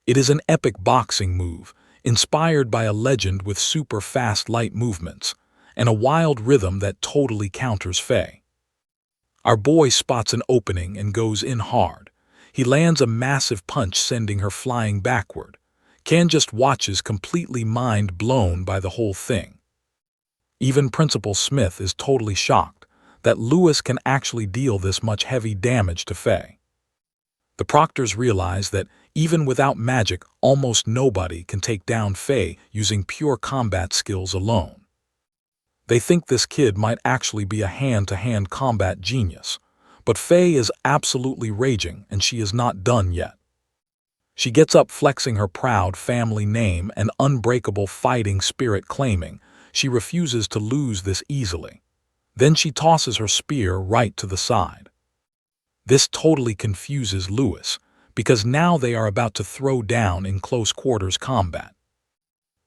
It is an epic boxing move, inspired by a legend with super fast light movements and a wild rhythm that totally counters Faye. Our boy spots an opening and goes in hard. He lands a massive punch, sending her flying backward. Can just watches, completely mind blown by the whole thing. Even Principal Smith is totally shocked that Lewis can actually deal this much heavy damage to Faye. The proctors realize that even without magic, almost nobody can take down Faye using pure combat skills alone. They think this kid might actually be a hand-to-hand combat genius, but Faye is absolutely raging, and she is not done yet. She gets up, flexing her proud family name and unbreakable fighting spirit, claiming she refuses to lose this easily. Then she tosses her spear right to the side. This totally confuses Lewis, because now they are about to throw down in close quarters combat.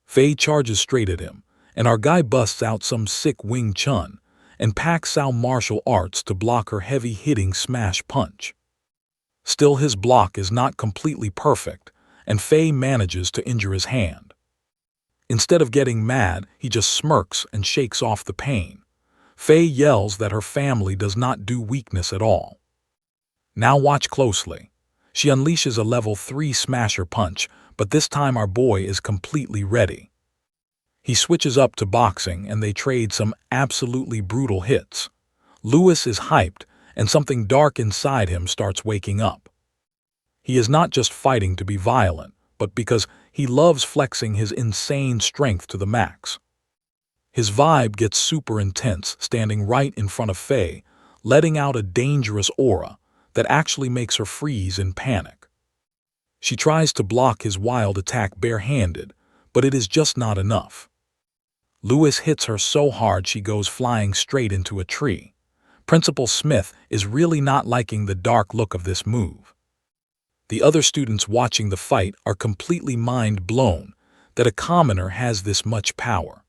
Faye charges straight at him, and our guy busts out some sick Wing Chun and Pak Sao martial arts to block her heavy-hitting smash punch. Still, his block is not completely perfect, and Faye manages to injure his hand. Instead of getting mad, he just smirks and shakes off the pain. Faye yells that her family does not do weakness at all. Now watch closely. She unleashes a level 3 smasher punch, but this time our boy is completely ready. He switches up to boxing, and they trade some absolutely brutal hits. Lewis is hyped, and something dark inside him starts waking up. He is not just fighting to be violent, but because he loves flexing his insane strength to the max. His vibe gets super intense, standing right in front of Faye, letting out a dangerous aura that actually makes her freeze in panic. She tries to block his wild attack barehanded, but it is just not enough. Lewis hits her so hard she goes flying straight into a tree. Principal Smith is really not liking the dark look of this move. The other students watching the fight are completely mind blown that a commoner has this much power.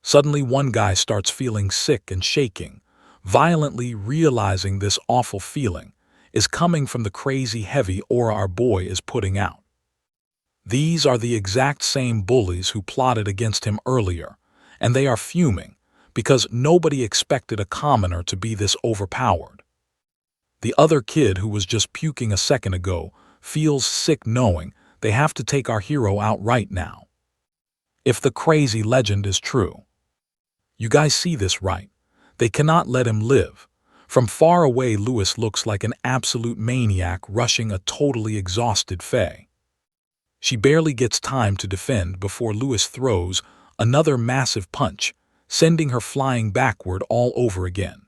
Suddenly, one guy starts feeling sick and shaking, violently, realizing this awful feeling is coming from the crazy heavy aura our boy is putting out. These are the exact same bullies who plotted against him earlier, and they are fuming because nobody expected a commoner to be this overpowered. The other kid, who was just puking a second ago, feels sick knowing they have to take our hero out right now. If the crazy legend is true. You guys see this, right? They cannot let him live. From far away, Lewis looks like an absolute maniac rushing a totally exhausted Faye. She barely gets time to defend before Lewis throws another massive punch, sending her flying backward all over again.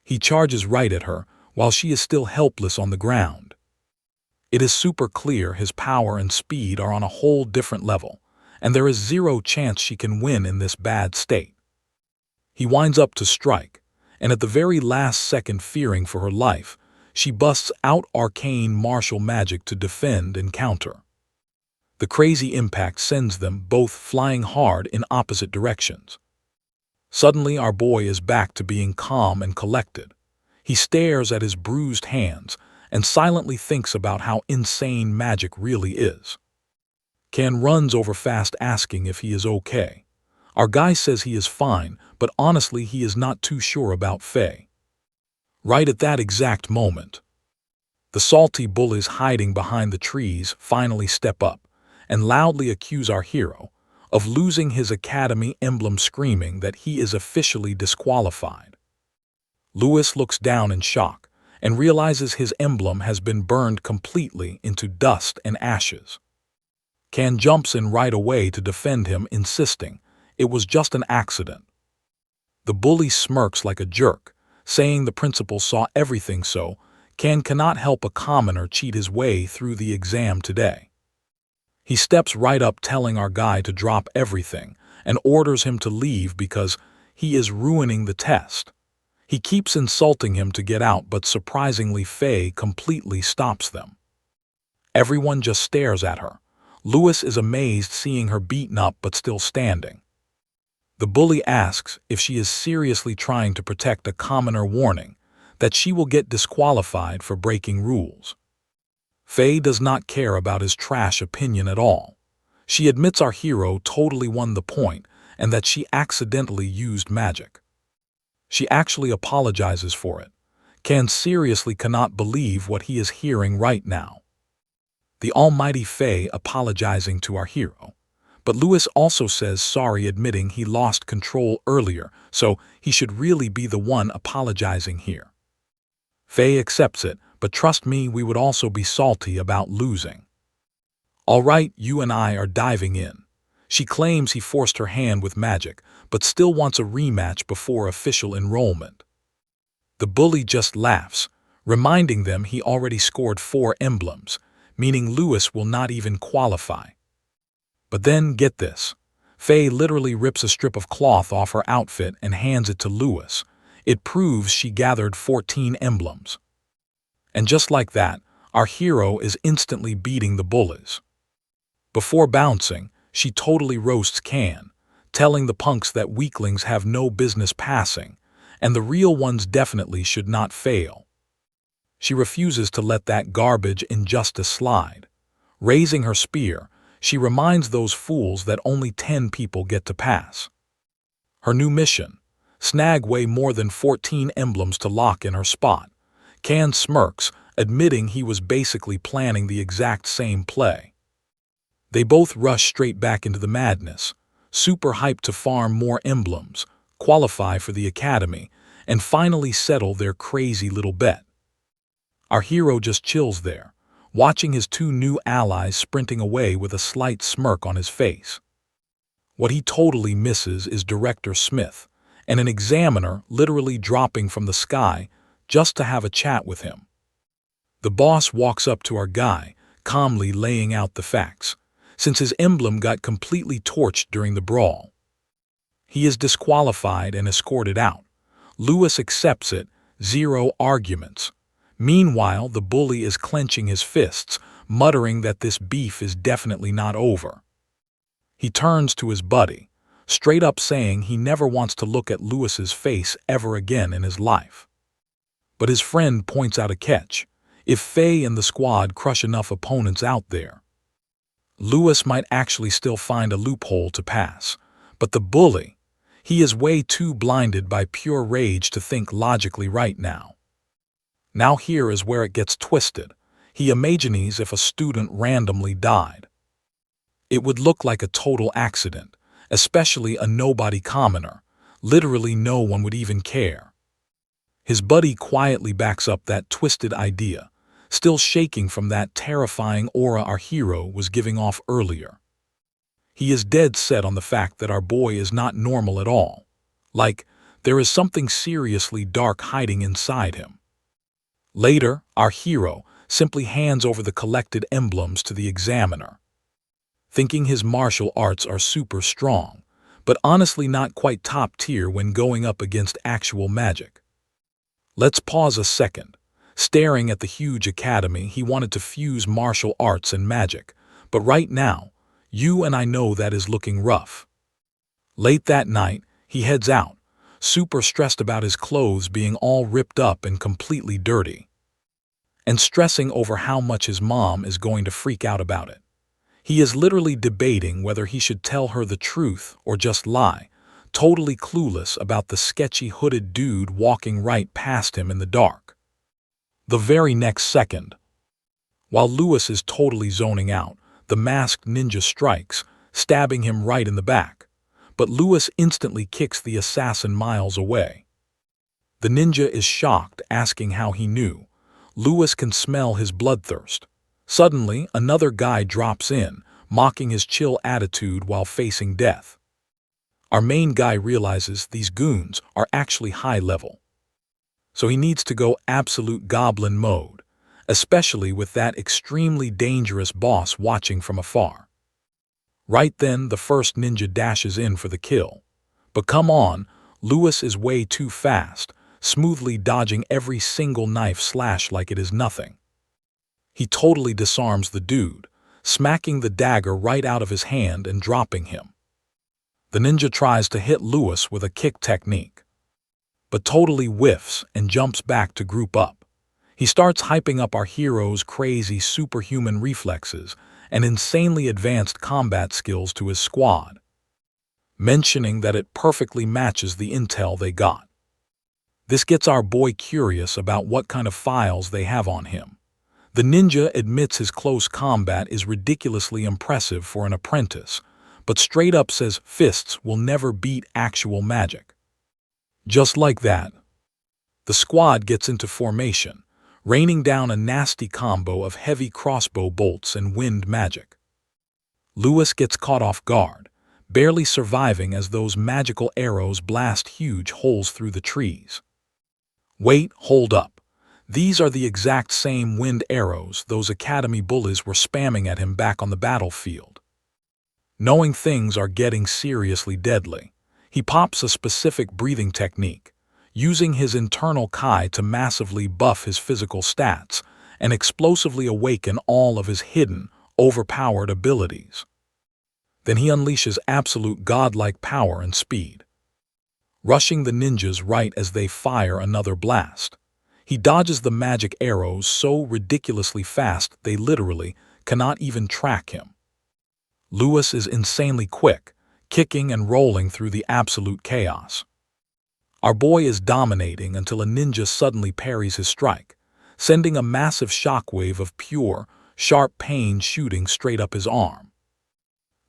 He charges right at her while she is still helpless on the ground. It is super clear his power and speed are on a whole different level, and there is zero chance she can win in this bad state. He winds up to strike, and at the very last second, fearing for her life, she busts out arcane martial magic to defend and counter. The crazy impact sends them both flying hard in opposite directions. Suddenly, our boy is back to being calm and collected. He stares at his bruised hands and silently thinks about how insane magic really is. Can runs over fast asking if he is okay. Our guy says he is fine, but honestly he is not too sure about Faye. Right at that exact moment, the salty bullies hiding behind the trees finally step up and loudly accuse our hero of losing his academy emblem, screaming that he is officially disqualified. Lewis looks down in shock and realizes his emblem has been burned completely into dust and ashes. Can jumps in right away to defend him, insisting it was just an accident. The bully smirks like a jerk, saying the principal saw everything, so Can cannot help a commoner cheat his way through the exam today. He steps right up, telling our guy to drop everything and orders him to leave because he is ruining the test. He keeps insulting him to get out, but surprisingly Faye completely stops them. Everyone just stares at her. Lewis is amazed seeing her beaten up but still standing. The bully asks if she is seriously trying to protect a commoner, warning that she will get disqualified for breaking rules. Faye does not care about his trash opinion at all. She admits our hero totally won the point and that she accidentally used magic. She actually apologizes for it. Can seriously cannot believe what he is hearing right now. The almighty Faye apologizing to our hero. But Lewis also says sorry, admitting he lost control earlier, so he should really be the one apologizing here. Faye accepts it, but trust me, we would also be salty about losing. All right, you and I are diving in. She claims he forced her hand with magic, but still wants a rematch before official enrollment. The bully just laughs, reminding them he already scored 4 emblems, meaning Lewis will not even qualify. But then, get this, Faye literally rips a strip of cloth off her outfit and hands it to Lewis. It proves she gathered 14 emblems. And just like that, our hero is instantly beating the bullies. Before bouncing, she totally roasts Can, telling the punks that weaklings have no business passing, and the real ones definitely should not fail. She refuses to let that garbage injustice slide. Raising her spear, she reminds those fools that only 10 people get to pass. Her new mission: snag way more than 14 emblems to lock in her spot. Can smirks, admitting he was basically planning the exact same play. They both rush straight back into the madness, super hyped to farm more emblems, qualify for the academy, and finally settle their crazy little bet. Our hero just chills there, watching his 2 new allies sprinting away with a slight smirk on his face. What he totally misses is Director Smith, and an examiner literally dropping from the sky just to have a chat with him. The boss walks up to our guy, calmly laying out the facts, since his emblem got completely torched during the brawl. He is disqualified and escorted out. Lewis accepts it, 0 arguments. Meanwhile, the bully is clenching his fists, muttering that this beef is definitely not over. He turns to his buddy, straight up saying he never wants to look at Lewis's face ever again in his life. But his friend points out a catch: if Faye and the squad crush enough opponents out there, Lewis might actually still find a loophole to pass. But the bully, he is way too blinded by pure rage to think logically right now. Now here is where it gets twisted. He imagines if a student randomly died, it would look like a total accident, especially a nobody commoner. Literally no one would even care. His buddy quietly backs up that twisted idea, still shaking from that terrifying aura our hero was giving off earlier. He is dead set on the fact that our boy is not normal at all. Like, there is something seriously dark hiding inside him. Later, our hero simply hands over the collected emblems to the examiner, thinking his martial arts are super strong, but honestly not quite top tier when going up against actual magic. Let's pause a second. Staring at the huge academy, he wanted to fuse martial arts and magic. But right now, you and I know that is looking rough. Late that night, he heads out, super stressed about his clothes being all ripped up and completely dirty, and stressing over how much his mom is going to freak out about it. He is literally debating whether he should tell her the truth or just lie, totally clueless about the sketchy hooded dude walking right past him in the dark. The very next second, while Lewis is totally zoning out, the masked ninja strikes, stabbing him right in the back. But Lewis instantly kicks the assassin miles away. The ninja is shocked, asking how he knew. Lewis can smell his bloodthirst. Suddenly, another guy drops in, mocking his chill attitude while facing death. Our main guy realizes these goons are actually high level, so he needs to go absolute goblin mode, especially with that extremely dangerous boss watching from afar. Right then, the first ninja dashes in for the kill. But come on, Lewis is way too fast, smoothly dodging every single knife slash like it is nothing. He totally disarms the dude, smacking the dagger right out of his hand and dropping him. The ninja tries to hit Lewis with a kick technique, but totally whiffs and jumps back to group up. He starts hyping up our hero's crazy superhuman reflexes and insanely advanced combat skills to his squad, mentioning that it perfectly matches the intel they got. This gets our boy curious about what kind of files they have on him. The ninja admits his close combat is ridiculously impressive for an apprentice, but straight up says fists will never beat actual magic. Just like that, the squad gets into formation, raining down a nasty combo of heavy crossbow bolts and wind magic. Lewis gets caught off guard, barely surviving as those magical arrows blast huge holes through the trees. Wait, hold up. These are the exact same wind arrows those academy bullies were spamming at him back on the battlefield. Knowing things are getting seriously deadly, he pops a specific breathing technique, using his internal Kai to massively buff his physical stats and explosively awaken all of his hidden, overpowered abilities. Then he unleashes absolute godlike power and speed, rushing the ninjas right as they fire another blast. He dodges the magic arrows so ridiculously fast they literally cannot even track him. Lewis is insanely quick, kicking and rolling through the absolute chaos. Our boy is dominating until a ninja suddenly parries his strike, sending a massive shockwave of pure, sharp pain shooting straight up his arm.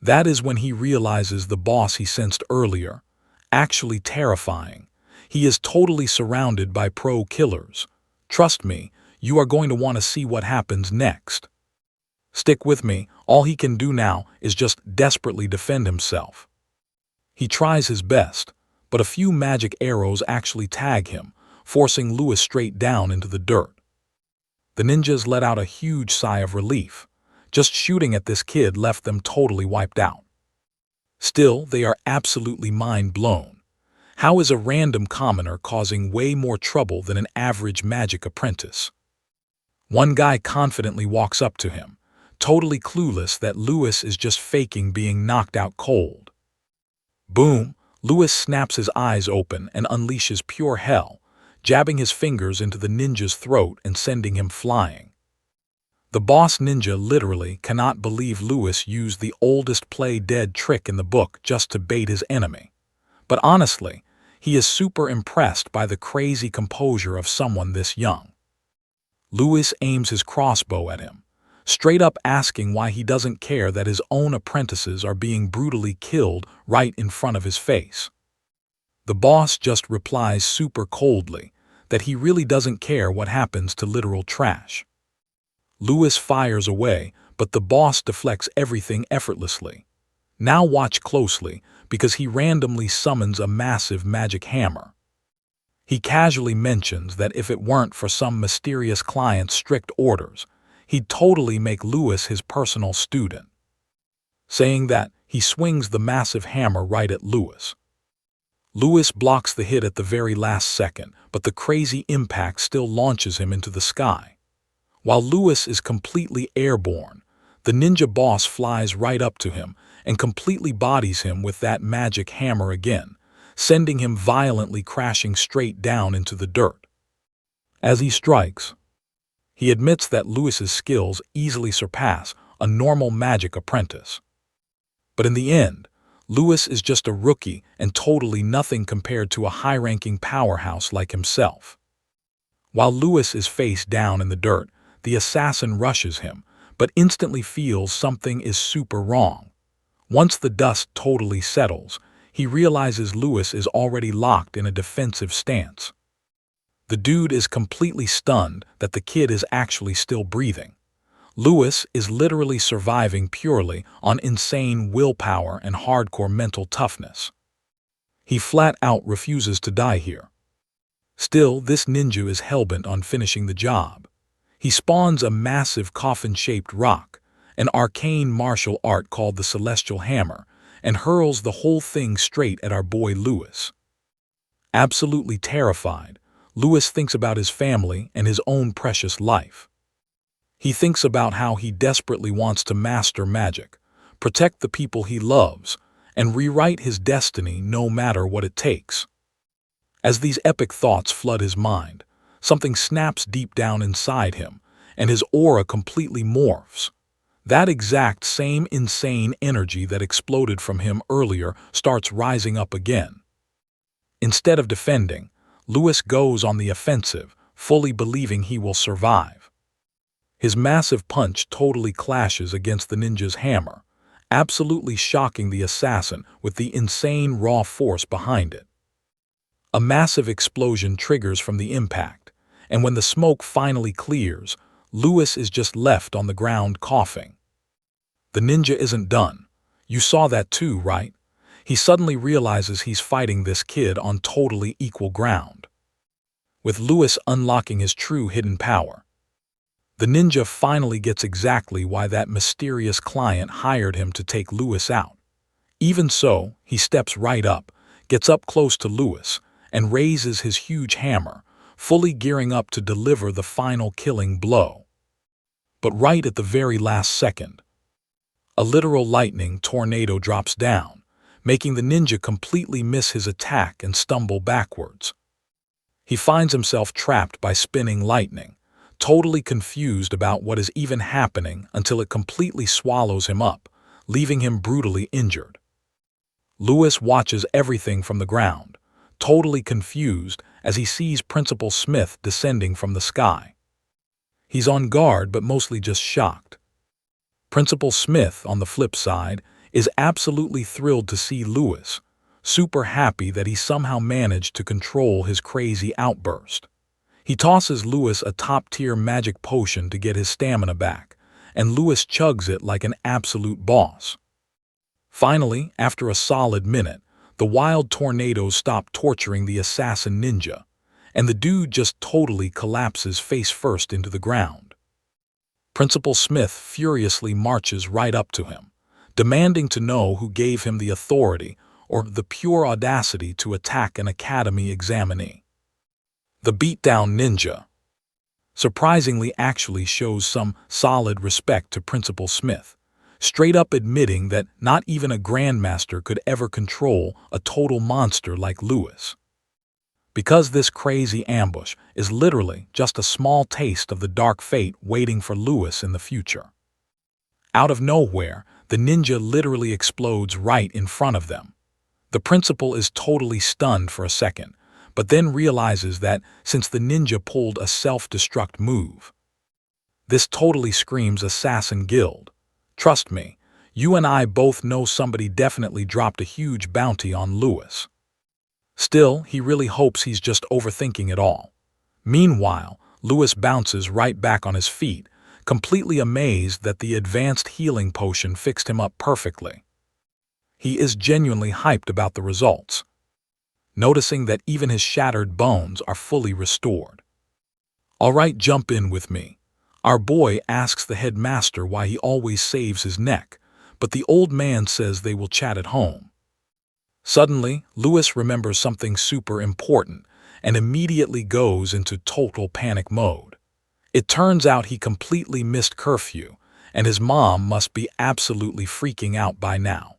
That is when he realizes the boss he sensed earlier, actually terrifying. He is totally surrounded by pro killers. Trust me, you are going to want to see what happens next. Stick with me, all he can do now is just desperately defend himself. He tries his best, but a few magic arrows actually tag him, forcing Lewis straight down into the dirt. The ninjas let out a huge sigh of relief. Just shooting at this kid left them totally wiped out. Still, they are absolutely mind-blown. How is a random commoner causing way more trouble than an average magic apprentice? One guy confidently walks up to him, totally clueless that Lewis is just faking being knocked out cold. Boom! Lewis snaps his eyes open and unleashes pure hell, jabbing his fingers into the ninja's throat and sending him flying. The boss ninja literally cannot believe Lewis used the oldest play-dead trick in the book just to bait his enemy. But honestly, he is super impressed by the crazy composure of someone this young. Lewis aims his crossbow at him, straight up asking why he doesn't care that his own apprentices are being brutally killed right in front of his face. The boss just replies super coldly that he really doesn't care what happens to literal trash. Lewis fires away, but the boss deflects everything effortlessly. Now watch closely, because he randomly summons a massive magic hammer. He casually mentions that if it weren't for some mysterious client's strict orders, he'd totally make Lewis his personal student, saying that he swings the massive hammer right at Lewis. Lewis blocks the hit at the very last second, but the crazy impact still launches him into the sky. While Lewis is completely airborne, the ninja boss flies right up to him and completely bodies him with that magic hammer again, sending him violently crashing straight down into the dirt. As he strikes, he admits that Lewis's skills easily surpass a normal magic apprentice. But in the end, Lewis is just a rookie and totally nothing compared to a high-ranking powerhouse like himself. While Lewis is face down in the dirt, the assassin rushes him, but instantly feels something is super wrong. Once the dust totally settles, he realizes Lewis is already locked in a defensive stance. The dude is completely stunned that the kid is actually still breathing. Lewis is literally surviving purely on insane willpower and hardcore mental toughness. He flat out refuses to die here. Still, this ninja is hellbent on finishing the job. He spawns a massive coffin-shaped rock, an arcane martial art called the Celestial Hammer, and hurls the whole thing straight at our boy Lewis. Absolutely terrified, Lewis thinks about his family and his own precious life. He thinks about how he desperately wants to master magic, protect the people he loves, and rewrite his destiny no matter what it takes. As these epic thoughts flood his mind, something snaps deep down inside him, and his aura completely morphs. That exact same insane energy that exploded from him earlier starts rising up again. Instead of defending, Lewis goes on the offensive, fully believing he will survive. His massive punch totally clashes against the ninja's hammer, absolutely shocking the assassin with the insane raw force behind it. A massive explosion triggers from the impact, and when the smoke finally clears, Lewis is just left on the ground coughing. The ninja isn't done. You saw that too, right? He suddenly realizes he's fighting this kid on totally equal ground. With Lewis unlocking his true hidden power, the ninja finally gets exactly why that mysterious client hired him to take Lewis out. Even so, he steps right up, gets up close to Lewis, and raises his huge hammer, fully gearing up to deliver the final killing blow. But right at the very last second, a literal lightning tornado drops down, making the ninja completely miss his attack and stumble backwards. He finds himself trapped by spinning lightning, totally confused about what is even happening until it completely swallows him up, leaving him brutally injured. Lewis watches everything from the ground, totally confused as he sees Principal Smith descending from the sky. He's on guard but mostly just shocked. Principal Smith, on the flip side, is absolutely thrilled to see Lewis, super happy that he somehow managed to control his crazy outburst. He tosses Lewis a top-tier magic potion to get his stamina back, and Lewis chugs it like an absolute boss. Finally, after a solid minute, the wild tornadoes stop torturing the assassin ninja, and the dude just totally collapses face first into the ground. Principal Smith furiously marches right up to him, demanding to know who gave him the authority or the pure audacity to attack an academy examinee. The beatdown ninja surprisingly actually shows some solid respect to Principal Smith, straight up admitting that not even a grandmaster could ever control a total monster like Lewis. Because this crazy ambush is literally just a small taste of the dark fate waiting for Lewis in the future. Out of nowhere, the ninja literally explodes right in front of them. The principal is totally stunned for a second, but then realizes that since the ninja pulled a self-destruct move, this totally screams Assassin Guild. Trust me, you and I both know somebody definitely dropped a huge bounty on Lewis. Still, he really hopes he's just overthinking it all. Meanwhile, Lewis bounces right back on his feet, completely amazed that the advanced healing potion fixed him up perfectly. He is genuinely hyped about the results, noticing that even his shattered bones are fully restored. "All right, jump in with me." Our boy asks the headmaster why he always saves his neck, but the old man says they will chat at home. Suddenly, Lewis remembers something super important and immediately goes into total panic mode. It turns out he completely missed curfew, and his mom must be absolutely freaking out by now.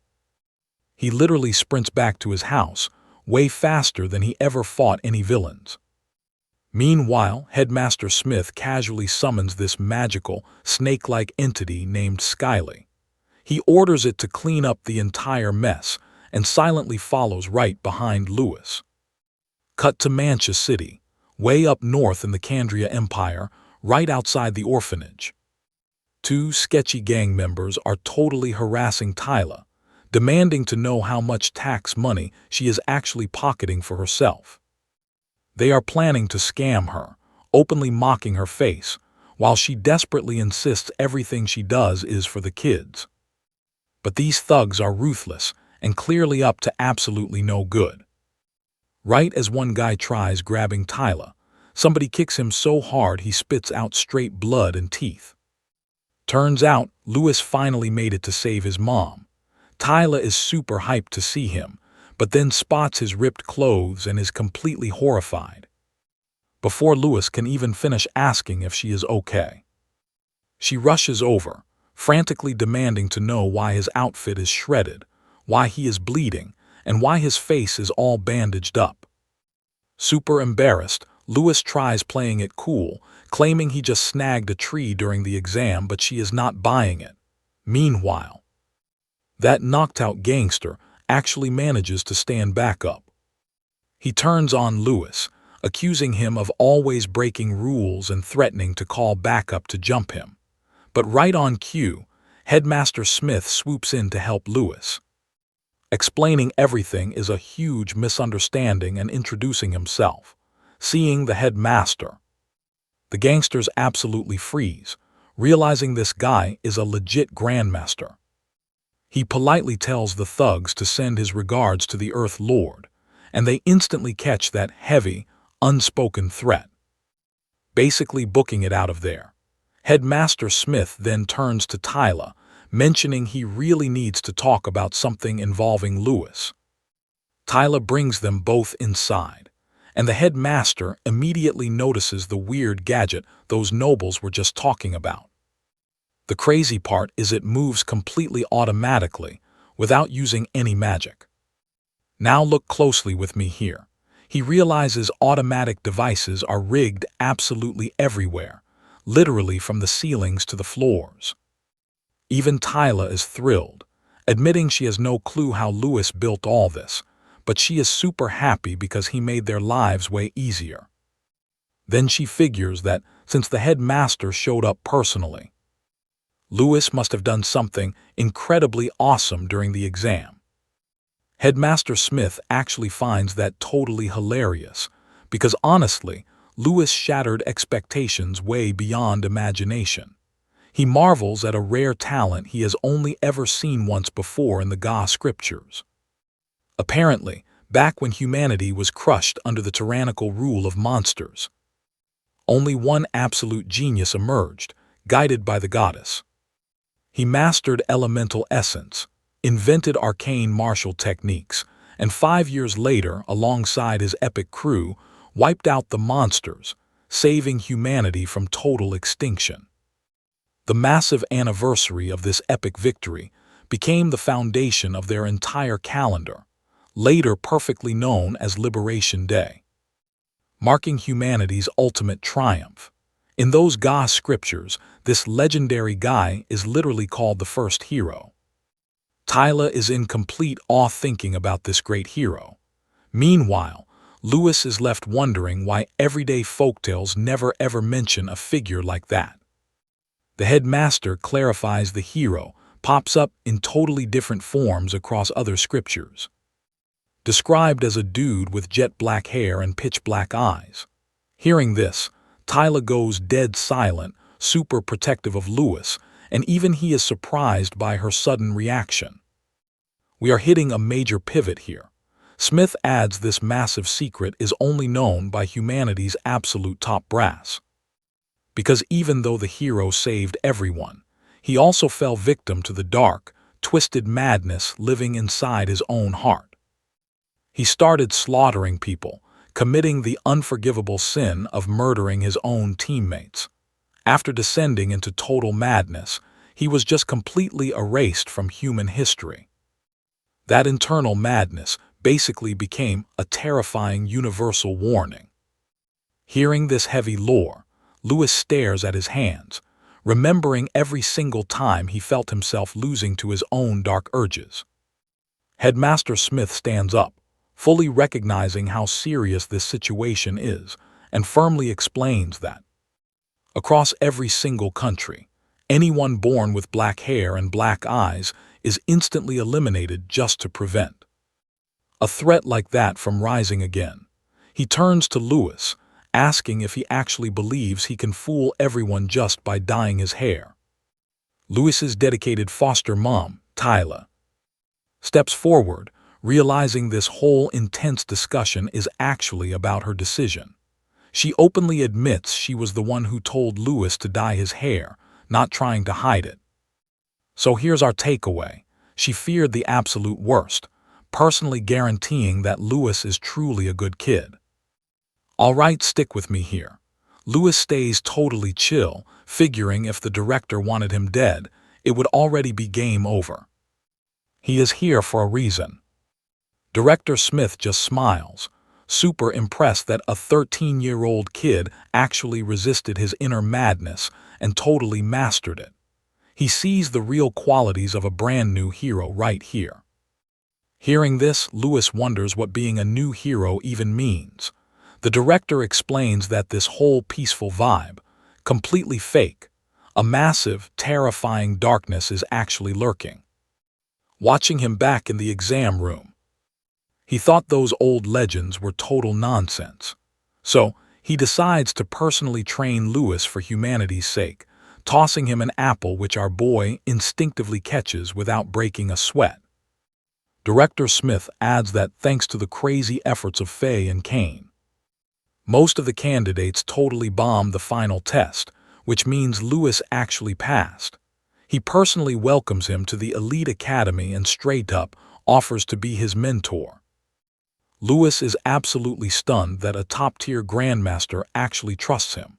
He literally sprints back to his house, way faster than he ever fought any villains. Meanwhile, Headmaster Smith casually summons this magical, snake-like entity named Skyly. He orders it to clean up the entire mess and silently follows right behind Lewis. Cut to Manhwa City, way up north in the Kandria Empire, right outside the orphanage. Two sketchy gang members are totally harassing Tyla, demanding to know how much tax money she is actually pocketing for herself. They are planning to scam her, openly mocking her face, while she desperately insists everything she does is for the kids. But these thugs are ruthless and clearly up to absolutely no good. Right as one guy tries grabbing Tyla, somebody kicks him so hard he spits out straight blood and teeth. Turns out, Lewis finally made it to save his mom. Tyla is super hyped to see him, but then spots his ripped clothes and is completely horrified. Before Lewis can even finish asking if she is okay, she rushes over, frantically demanding to know why his outfit is shredded, why he is bleeding, and why his face is all bandaged up. Super embarrassed, Lewis tries playing it cool, claiming he just snagged a tree during the exam, but she is not buying it. Meanwhile, that knocked-out gangster actually manages to stand back up. He turns on Lewis, accusing him of always breaking rules and threatening to call backup to jump him. But right on cue, Headmaster Smith swoops in to help Lewis. Explaining everything is a huge misunderstanding and introducing himself. Seeing the headmaster, the gangsters absolutely freeze, realizing this guy is a legit grandmaster. He politely tells the thugs to send his regards to the Earth Lord, and they instantly catch that heavy, unspoken threat, basically booking it out of there. Headmaster Smith then turns to Tyla, mentioning he really needs to talk about something involving Lewis. Tyla brings them both inside, and the headmaster immediately notices the weird gadget those nobles were just talking about. The crazy part is it moves completely automatically, without using any magic. Now look closely with me here. He realizes automatic devices are rigged absolutely everywhere, literally from the ceilings to the floors. Even Tyla is thrilled, admitting she has no clue how Lewis built all this, but she is super happy because he made their lives way easier. Then she figures that since the headmaster showed up personally, Lewis must have done something incredibly awesome during the exam. Headmaster Smith actually finds that totally hilarious, because honestly, Lewis shattered expectations way beyond imagination. He marvels at a rare talent he has only ever seen once before in the Ga scriptures. Apparently, back when humanity was crushed under the tyrannical rule of monsters, only one absolute genius emerged, guided by the goddess. He mastered elemental essence, invented arcane martial techniques, and 5 years later, alongside his epic crew, wiped out the monsters, saving humanity from total extinction. The massive anniversary of this epic victory became the foundation of their entire calendar, later perfectly known as Liberation Day, marking humanity's ultimate triumph. In those Ga scriptures, this legendary guy is literally called the first hero. Tyla is in complete awe thinking about this great hero. Meanwhile, Lewis is left wondering why everyday folktales never ever mention a figure like that. The headmaster clarifies the hero pops up in totally different forms across other scriptures, described as a dude with jet black hair and pitch black eyes. Hearing this, Tyla goes dead silent, super protective of Lewis, and even he is surprised by her sudden reaction. We are hitting a major pivot here. Smith adds this massive secret is only known by humanity's absolute top brass. Because even though the hero saved everyone, he also fell victim to the dark, twisted madness living inside his own heart. He started slaughtering people, committing the unforgivable sin of murdering his own teammates. After descending into total madness, he was just completely erased from human history. That internal madness basically became a terrifying universal warning. Hearing this heavy lore, Lewis stares at his hands, remembering every single time he felt himself losing to his own dark urges. Headmaster Smith stands up, fully recognizing how serious this situation is, and firmly explains that across every single country, anyone born with black hair and black eyes is instantly eliminated just to prevent a threat like that from rising again. He turns to Lewis, asking if he actually believes he can fool everyone just by dyeing his hair. Lewis's dedicated foster mom, Tyla, steps forward, realizing this whole intense discussion is actually about her decision. She openly admits she was the one who told Lewis to dye his hair, not trying to hide it. So here's our takeaway. She feared the absolute worst, personally guaranteeing that Lewis is truly a good kid. All right, stick with me here. Lewis stays totally chill, figuring if the director wanted him dead, it would already be game over. He is here for a reason. Director Smith just smiles, super impressed that a 13-year-old kid actually resisted his inner madness and totally mastered it. He sees the real qualities of a brand new hero right here. Hearing this, Lewis wonders what being a new hero even means. The director explains that this whole peaceful vibe, completely fake, a massive, terrifying darkness is actually lurking. Watching him back in the exam room, he thought those old legends were total nonsense. So, he decides to personally train Lewis for humanity's sake, tossing him an apple which our boy instinctively catches without breaking a sweat. Director Smith adds that thanks to the crazy efforts of Faye and Kane, most of the candidates totally bombed the final test, which means Lewis actually passed. He personally welcomes him to the elite academy and straight up offers to be his mentor. Lewis is absolutely stunned that a top-tier grandmaster actually trusts him.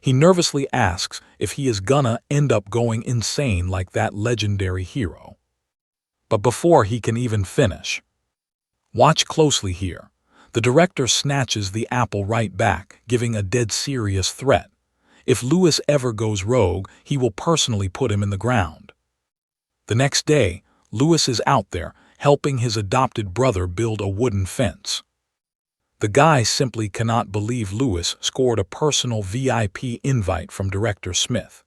He nervously asks if he is gonna end up going insane like that legendary hero. But before he can even finish, watch closely here. The director snatches the apple right back, giving a dead serious threat. If Lewis ever goes rogue, he will personally put him in the ground. The next day, Lewis is out there, helping his adopted brother build a wooden fence. The guy simply cannot believe Lewis scored a personal VIP invite from Director Smith.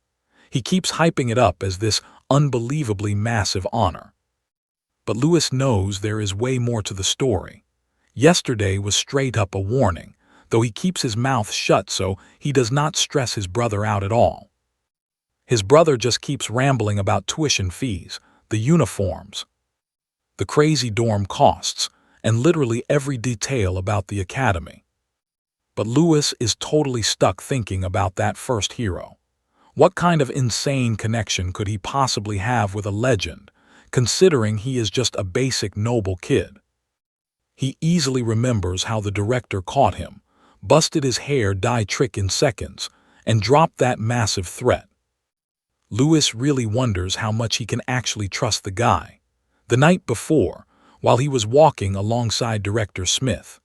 He keeps hyping it up as this unbelievably massive honor. But Lewis knows there is way more to the story. Yesterday was straight up a warning, though he keeps his mouth shut so he does not stress his brother out at all. His brother just keeps rambling about tuition fees, the uniforms, the crazy dorm costs, and literally every detail about the academy. But Lewis is totally stuck thinking about that first hero. What kind of insane connection could he possibly have with a legend, considering he is just a basic noble kid? He easily remembers how the director caught him, busted his hair dye trick in seconds, and dropped that massive threat. Lewis really wonders how much he can actually trust the guy. The night before, while he was walking alongside Director Smith,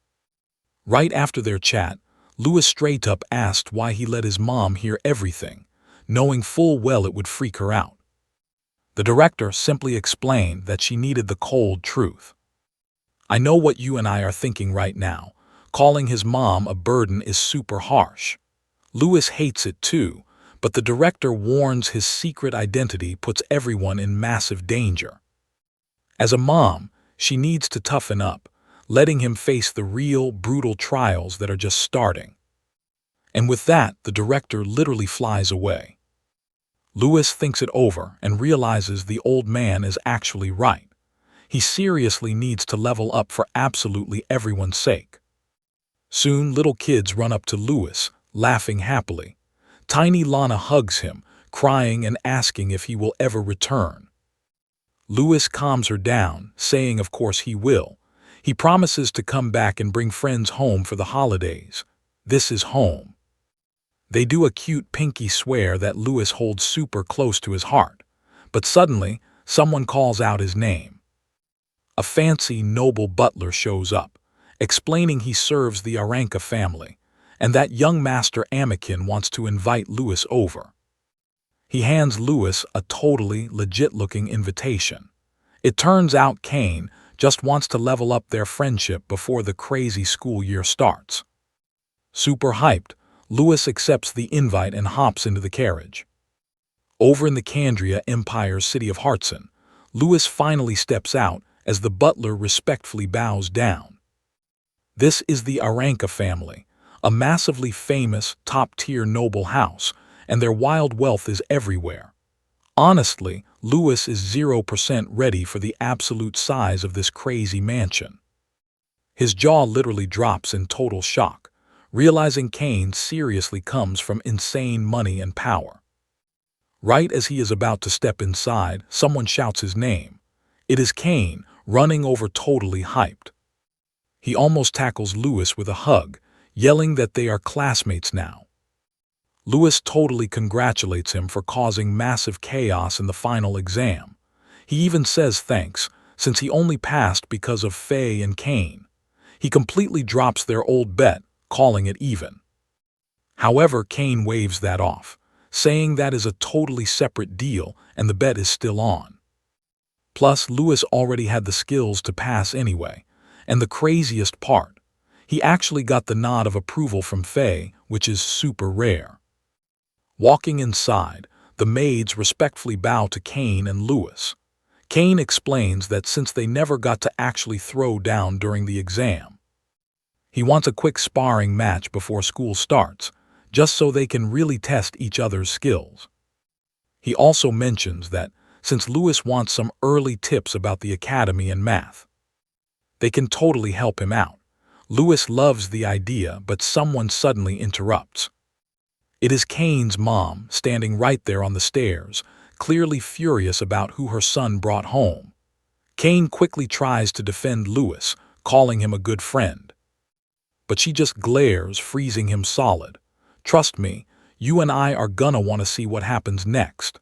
right after their chat, Lewis straight up asked why he let his mom hear everything, knowing full well it would freak her out. The director simply explained that she needed the cold truth. I know what you and I are thinking right now. Calling his mom a burden is super harsh. Lewis hates it too, but the director warns his secret identity puts everyone in massive danger. As a mom, she needs to toughen up, letting him face the real, brutal trials that are just starting. And with that, the director literally flies away. Lewis thinks it over and realizes the old man is actually right. He seriously needs to level up for absolutely everyone's sake. Soon, little kids run up to Lewis, laughing happily. Tiny Lana hugs him, crying and asking if he will ever return. Lewis calms her down, saying of course he will. He promises to come back and bring friends home for the holidays. This is home. They do a cute pinky swear that Louis holds super close to his heart, but suddenly someone calls out his name. A fancy, noble butler shows up, explaining he serves the Aranka family, and that young Master Anakin wants to invite Louis over. He hands Louis a totally legit-looking invitation. It turns out Kane just wants to level up their friendship before the crazy school year starts. Super hyped, Louis accepts the invite and hops into the carriage. Over in the Candria Empire's city of Hartson, Louis finally steps out as the butler respectfully bows down. This is the Aranka family, a massively famous, top-tier noble house, and their wild wealth is everywhere. Honestly, Louis is 0% ready for the absolute size of this crazy mansion. His jaw literally drops in total shock, realizing Kane seriously comes from insane money and power. Right as he is about to step inside, someone shouts his name. It is Kane, running over totally hyped. He almost tackles Louis with a hug, yelling that they are classmates now. Louis totally congratulates him for causing massive chaos in the final exam. He even says thanks, since he only passed because of Faye and Kane. He completely drops their old bet, calling it even. However, Kane waves that off, saying that is a totally separate deal and the bet is still on. Plus, Louis already had the skills to pass anyway, and the craziest part, he actually got the nod of approval from Faye, which is super rare. Walking inside, the maids respectfully bow to Kane and Louis. Kane explains that since they never got to actually throw down during the exam, he wants a quick sparring match before school starts, just so they can really test each other's skills. He also mentions that since Louis wants some early tips about the academy and math, they can totally help him out. Louis loves the idea, but someone suddenly interrupts. It is Kane's mom, standing right there on the stairs, clearly furious about who her son brought home. Kane quickly tries to defend Louis, calling him a good friend. But she just glares, freezing him solid. Trust me, you and I are gonna want to see what happens next.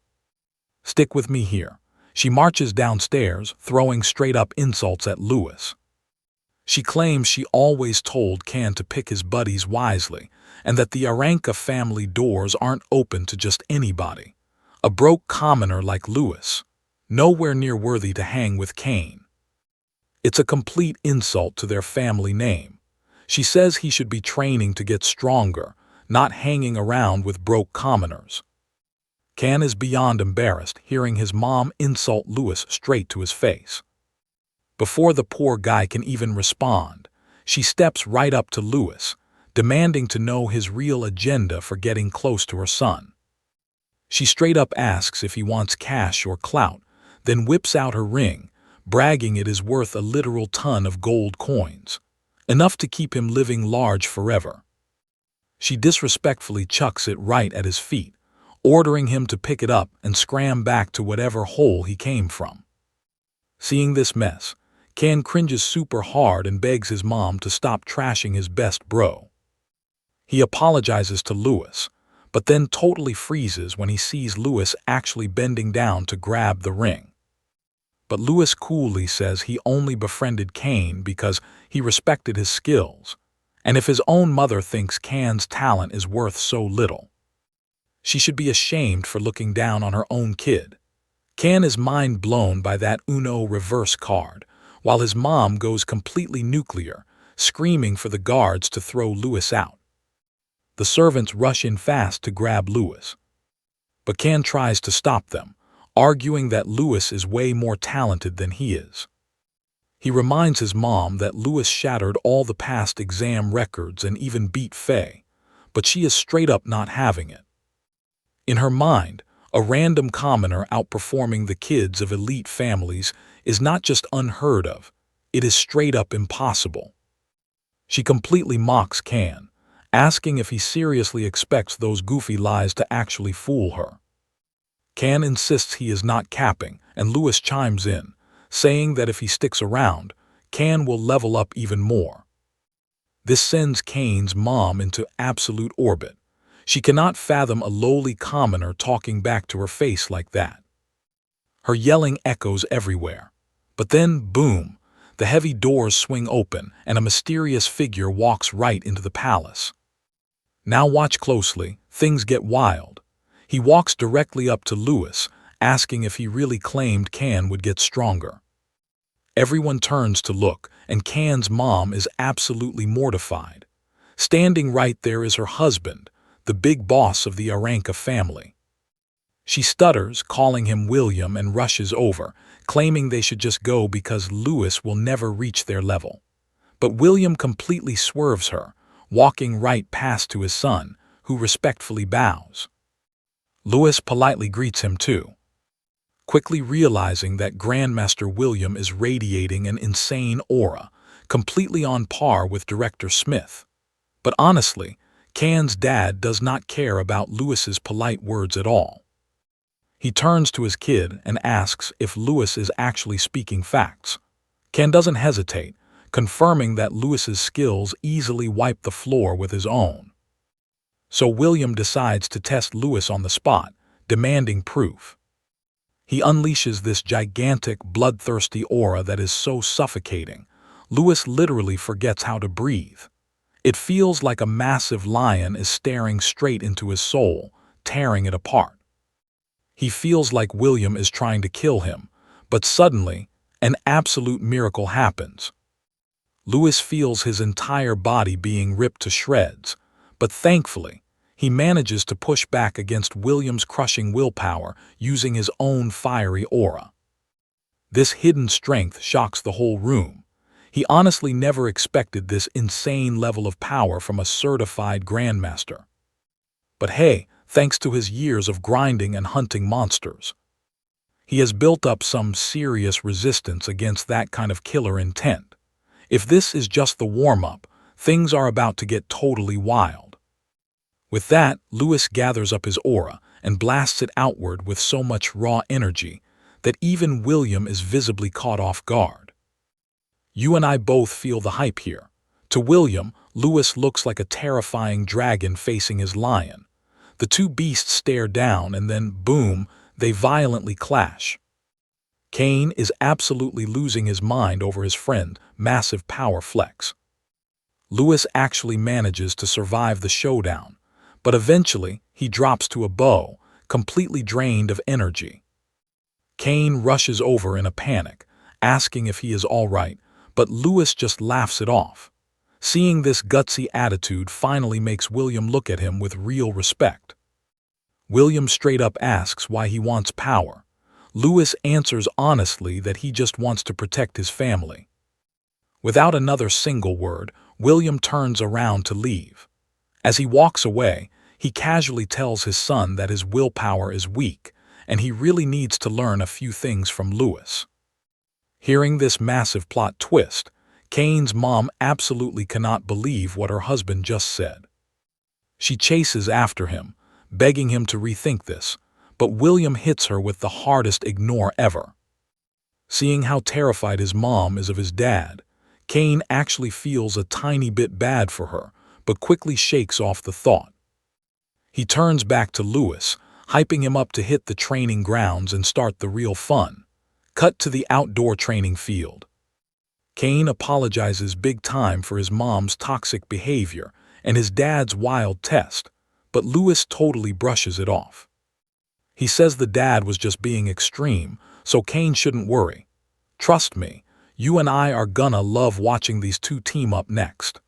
Stick with me here. She marches downstairs, throwing straight-up insults at Louis. She claims she always told Can to pick his buddies wisely, and that the Aranka family doors aren't open to just anybody. A broke commoner like Louis, nowhere near worthy to hang with Kane. It's a complete insult to their family name. She says he should be training to get stronger, not hanging around with broke commoners. Can is beyond embarrassed hearing his mom insult Louis straight to his face. Before the poor guy can even respond, she steps right up to Louis, demanding to know his real agenda for getting close to her son. She straight up asks if he wants cash or clout, then whips out her ring, bragging it is worth a literal ton of gold coins, enough to keep him living large forever. She disrespectfully chucks it right at his feet, ordering him to pick it up and scram back to whatever hole he came from. Seeing this mess, Can cringes super hard and begs his mom to stop trashing his best bro. He apologizes to Louis, but then totally freezes when he sees Louis actually bending down to grab the ring. But Louis coolly says he only befriended Kane because he respected his skills, and if his own mother thinks Can's talent is worth so little, she should be ashamed for looking down on her own kid. Can is mind blown by that Uno reverse card, while his mom goes completely nuclear, screaming for the guards to throw Louis out. The servants rush in fast to grab Louis, but Can tries to stop them, arguing that Louis is way more talented than he is. He reminds his mom that Louis shattered all the past exam records and even beat Faye, but she is straight up not having it. In her mind, a random commoner outperforming the kids of elite families is not just unheard of, it is straight up impossible. She completely mocks Can, asking if he seriously expects those goofy lies to actually fool her. Can insists he is not capping, and Louis chimes in, saying that if he sticks around, Can will level up even more. This sends Kane's mom into absolute orbit. She cannot fathom a lowly commoner talking back to her face like that. Her yelling echoes everywhere. But then, boom, the heavy doors swing open and a mysterious figure walks right into the palace. Now watch closely, things get wild. He walks directly up to Louis, asking if he really claimed Can would get stronger. Everyone turns to look, and Can's mom is absolutely mortified. Standing right there is her husband, the big boss of the Aranka family. She stutters, calling him William, and rushes over, claiming they should just go because Louis will never reach their level. But William completely swerves her, walking right past to his son, who respectfully bows. Louis politely greets him too, quickly realizing that Grandmaster William is radiating an insane aura, completely on par with Director Smith. But honestly, Can's dad does not care about Louis's polite words at all. He turns to his kid and asks if Louis is actually speaking facts. Can doesn't hesitate, confirming that Louis's skills easily wipe the floor with his own. So William decides to test Louis on the spot, demanding proof. He unleashes this gigantic, bloodthirsty aura that is so suffocating, Louis literally forgets how to breathe. It feels like a massive lion is staring straight into his soul, tearing it apart. He feels like William is trying to kill him, but suddenly, an absolute miracle happens. Louis feels his entire body being ripped to shreds, but thankfully, he manages to push back against William's crushing willpower using his own fiery aura. This hidden strength shocks the whole room. He honestly never expected this insane level of power from a certified grandmaster. But hey, thanks to his years of grinding and hunting monsters, he has built up some serious resistance against that kind of killer intent. If this is just the warm-up, things are about to get totally wild. With that, Louis gathers up his aura and blasts it outward with so much raw energy that even William is visibly caught off guard. You and I both feel the hype here. To William, Louis looks like a terrifying dragon facing his lion. The two beasts stare down and then, boom, they violently clash. Kane is absolutely losing his mind over his friend's massive power flex. Louis actually manages to survive the showdown, but eventually he drops to a bow, completely drained of energy. Kane rushes over in a panic, asking if he is all right, but Louis just laughs it off. Seeing this gutsy attitude finally makes William look at him with real respect. William straight up asks why he wants power. Louis answers honestly that he just wants to protect his family. Without another single word, William turns around to leave. As he walks away, he casually tells his son that his willpower is weak, and he really needs to learn a few things from Louis. Hearing this massive plot twist, Kane's mom absolutely cannot believe what her husband just said. She chases after him, begging him to rethink this, but William hits her with the hardest ignore ever. Seeing how terrified his mom is of his dad, Kane actually feels a tiny bit bad for her, but quickly shakes off the thought. He turns back to Louis, hyping him up to hit the training grounds and start the real fun. Cut to the outdoor training field. Kane apologizes big time for his mom's toxic behavior and his dad's wild test, but Louis totally brushes it off. He says the dad was just being extreme, so Kane shouldn't worry. Trust me, you and I are gonna love watching these two team up next.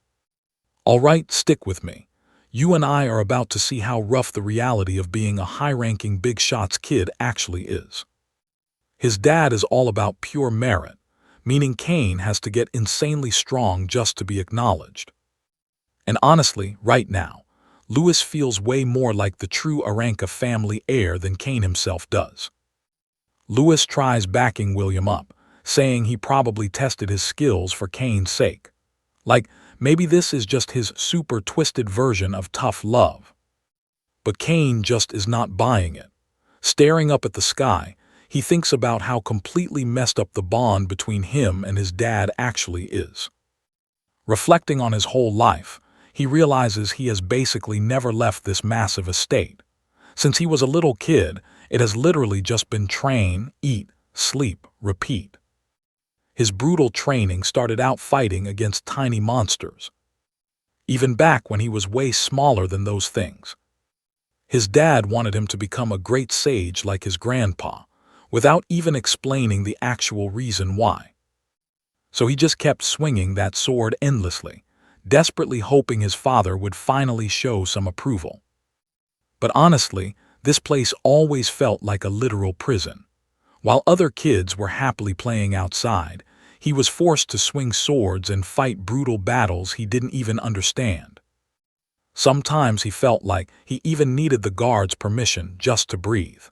Alright, stick with me. You and I are about to see how rough the reality of being a high-ranking Big Shots kid actually is. His dad is all about pure merit, meaning Kane has to get insanely strong just to be acknowledged. And honestly, right now, Louis feels way more like the true Aranka family heir than Kane himself does. Louis tries backing William up, saying he probably tested his skills for Kane's sake. Like, maybe this is just his super twisted version of tough love. But Kane just is not buying it. Staring up at the sky, he thinks about how completely messed up the bond between him and his dad actually is. Reflecting on his whole life, he realizes he has basically never left this massive estate. Since he was a little kid, it has literally just been train, eat, sleep, repeat. His brutal training started out fighting against tiny monsters, even back when he was way smaller than those things. His dad wanted him to become a great sage like his grandpa, without even explaining the actual reason why. So he just kept swinging that sword endlessly, desperately hoping his father would finally show some approval. But honestly, this place always felt like a literal prison. While other kids were happily playing outside, he was forced to swing swords and fight brutal battles he didn't even understand. Sometimes he felt like he even needed the guards' permission just to breathe.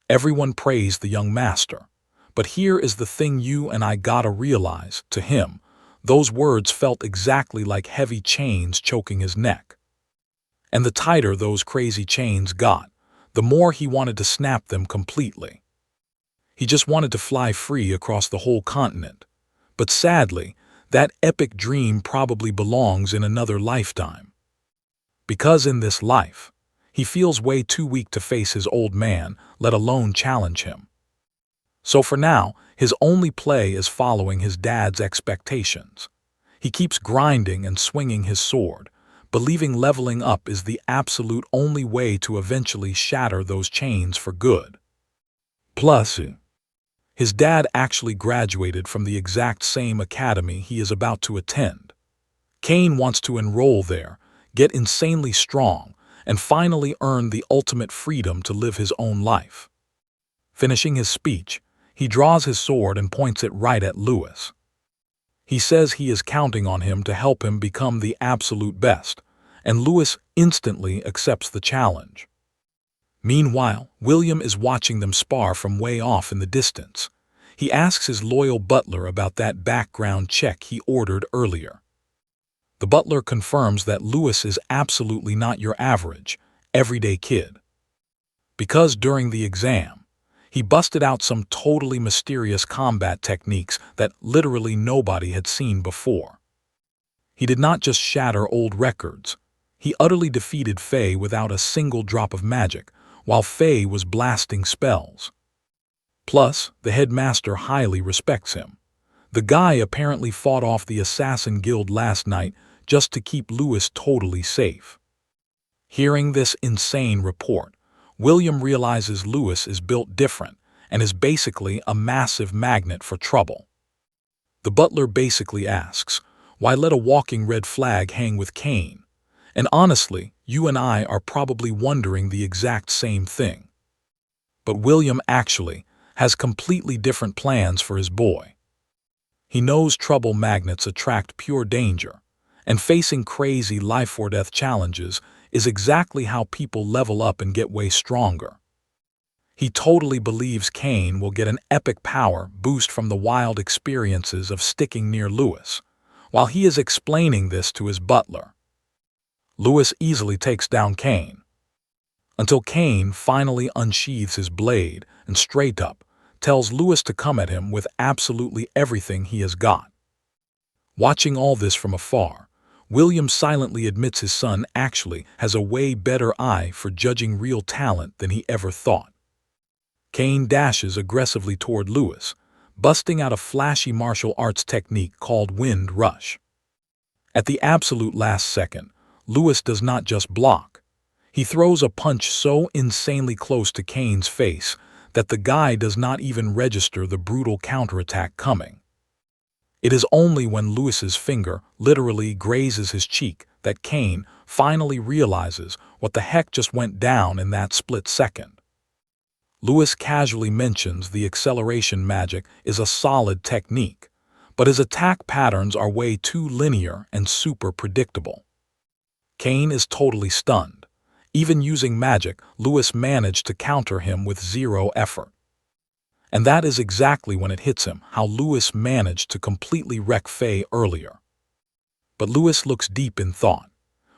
Everyone praised the young master, but here is the thing you and I gotta realize, to him, those words felt exactly like heavy chains choking his neck. And the tighter those crazy chains got, the more he wanted to snap them completely. He just wanted to fly free across the whole continent. But sadly, that epic dream probably belongs in another lifetime. Because in this life, he feels way too weak to face his old man, let alone challenge him. So for now, his only play is following his dad's expectations. He keeps grinding and swinging his sword, believing leveling up is the absolute only way to eventually shatter those chains for good. Plus, his dad actually graduated from the exact same academy he is about to attend. Cain wants to enroll there, get insanely strong, and finally earn the ultimate freedom to live his own life. Finishing his speech, he draws his sword and points it right at Lewis. He says he is counting on him to help him become the absolute best, and Lewis instantly accepts the challenge. Meanwhile, William is watching them spar from way off in the distance. He asks his loyal butler about that background check he ordered earlier. The butler confirms that Lewis is absolutely not your average, everyday kid. Because during the exam, he busted out some totally mysterious combat techniques that literally nobody had seen before. He did not just shatter old records. He utterly defeated Faye without a single drop of magic, while Faye was blasting spells. Plus, the headmaster highly respects him. The guy apparently fought off the assassin guild last night just to keep Lewis totally safe. Hearing this insane report, William realizes Lewis is built different and is basically a massive magnet for trouble. The butler basically asks, why let a walking red flag hang with Cain? And honestly, you and I are probably wondering the exact same thing. But William actually has completely different plans for his boy. He knows trouble magnets attract pure danger, and facing crazy life-or-death challenges is exactly how people level up and get way stronger. He totally believes Cain will get an epic power boost from the wild experiences of sticking near Lewis, while he is explaining this to his butler. Lewis easily takes down Cain, until Cain finally unsheathes his blade and straight up tells Lewis to come at him with absolutely everything he has got. Watching all this from afar, William silently admits his son actually has a way better eye for judging real talent than he ever thought. Cain dashes aggressively toward Lewis, busting out a flashy martial arts technique called Wind Rush. At the absolute last second, Lewis does not just block. He throws a punch so insanely close to Cain's face that the guy does not even register the brutal counterattack coming. It is only when Lewis's finger literally grazes his cheek that Cain finally realizes what the heck just went down in that split second. Lewis casually mentions the acceleration magic is a solid technique, but his attack patterns are way too linear and super predictable. Cain is totally stunned. Even using magic, Lewis managed to counter him with zero effort. And that is exactly when it hits him how Lewis managed to completely wreck Faye earlier. But Lewis looks deep in thought.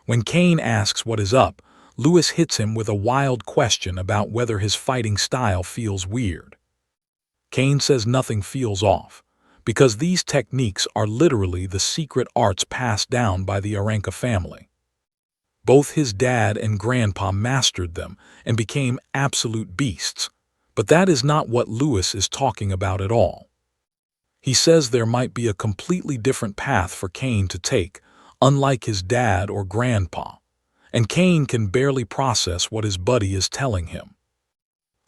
When Cain asks what is up, Lewis hits him with a wild question about whether his fighting style feels weird. Kane says nothing feels off, because these techniques are literally the secret arts passed down by the Aranka family. Both his dad and grandpa mastered them and became absolute beasts, but that is not what Lewis is talking about at all. He says there might be a completely different path for Kane to take, unlike his dad or grandpa, and Kane can barely process what his buddy is telling him.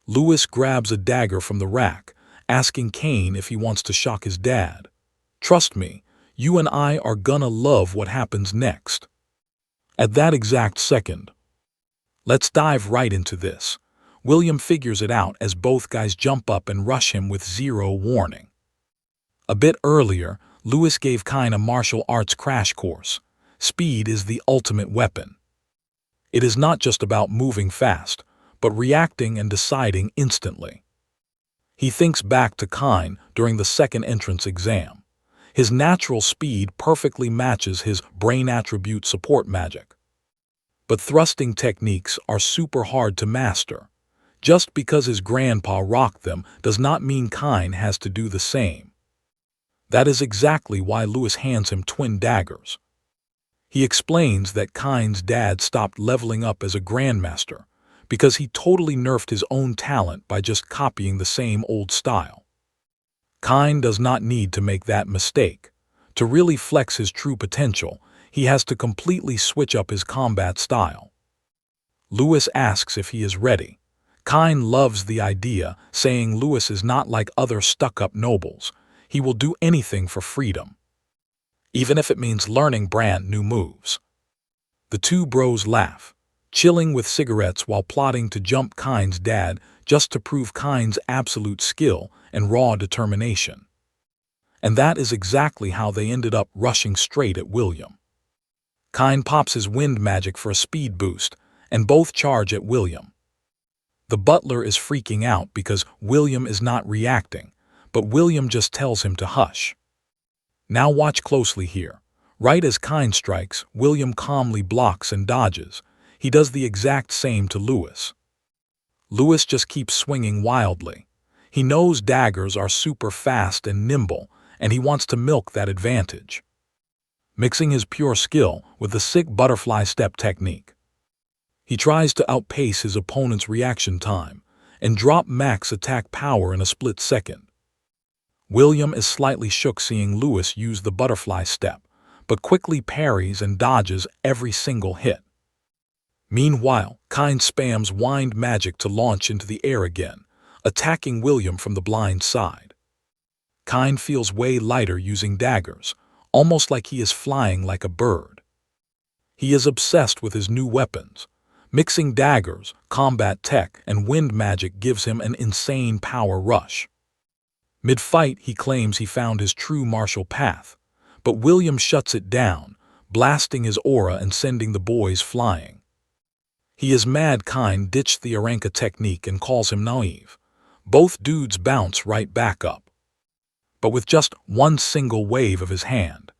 Lewis grabs a dagger from the rack, asking Kane if he wants to shock his dad. "Trust me, you and I are gonna love what happens next." At that exact second, let's dive right into this. William figures it out as both guys jump up and rush him with zero warning. A bit earlier, Lewis gave Kane a martial arts crash course. Speed is the ultimate weapon. It is not just about moving fast, but reacting and deciding instantly. He thinks back to Kane during the second entrance exam. His natural speed perfectly matches his brain attribute support magic. But thrusting techniques are super hard to master. Just because his grandpa rocked them does not mean Kane has to do the same. That is exactly why Lewis hands him twin daggers. He explains that Kane's dad stopped leveling up as a grandmaster because he totally nerfed his own talent by just copying the same old style. Kane does not need to make that mistake. To really flex his true potential, he has to completely switch up his combat style. Lewis asks if he is ready. Kane loves the idea, saying Lewis is not like other stuck-up nobles. He will do anything for freedom, even if it means learning brand new moves. The two bros laugh, chilling with cigarettes while plotting to jump Kane's dad just to prove Kane's absolute skill and raw determination. And that is exactly how they ended up rushing straight at William. Kane pops his wind magic for a speed boost, and both charge at William. The butler is freaking out because William is not reacting, but William just tells him to hush. Now watch closely here. Right as Kane strikes, William calmly blocks and dodges. He does the exact same to Lewis. Lewis just keeps swinging wildly. He knows daggers are super fast and nimble, and he wants to milk that advantage, mixing his pure skill with the sick butterfly step technique. He tries to outpace his opponent's reaction time and drop max attack power in a split second. William is slightly shook seeing Lewis use the butterfly step, but quickly parries and dodges every single hit. Meanwhile, Kane spams wind magic to launch into the air again, attacking William from the blind side. Kane feels way lighter using daggers, almost like he is flying like a bird. He is obsessed with his new weapons. Mixing daggers, combat tech, and wind magic gives him an insane power rush. Mid-fight, he claims he found his true martial path, but William shuts it down, blasting his aura and sending the boys flying. He is mad Kane ditched the Aranka technique and calls him naive. Both dudes bounce right back up, but with just one single wave of his hand.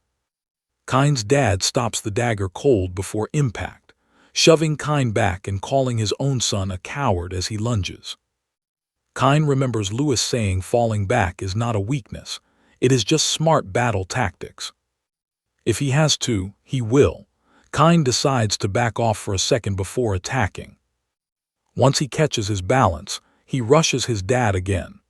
Kane's dad stops the dagger cold before impact, shoving Kane back and calling his own son a coward as he lunges. Kane remembers Lewis saying falling back is not a weakness, it is just smart battle tactics. If he has to, he will. Kane decides to back off for a second before attacking. Once he catches his balance, he rushes his dad again.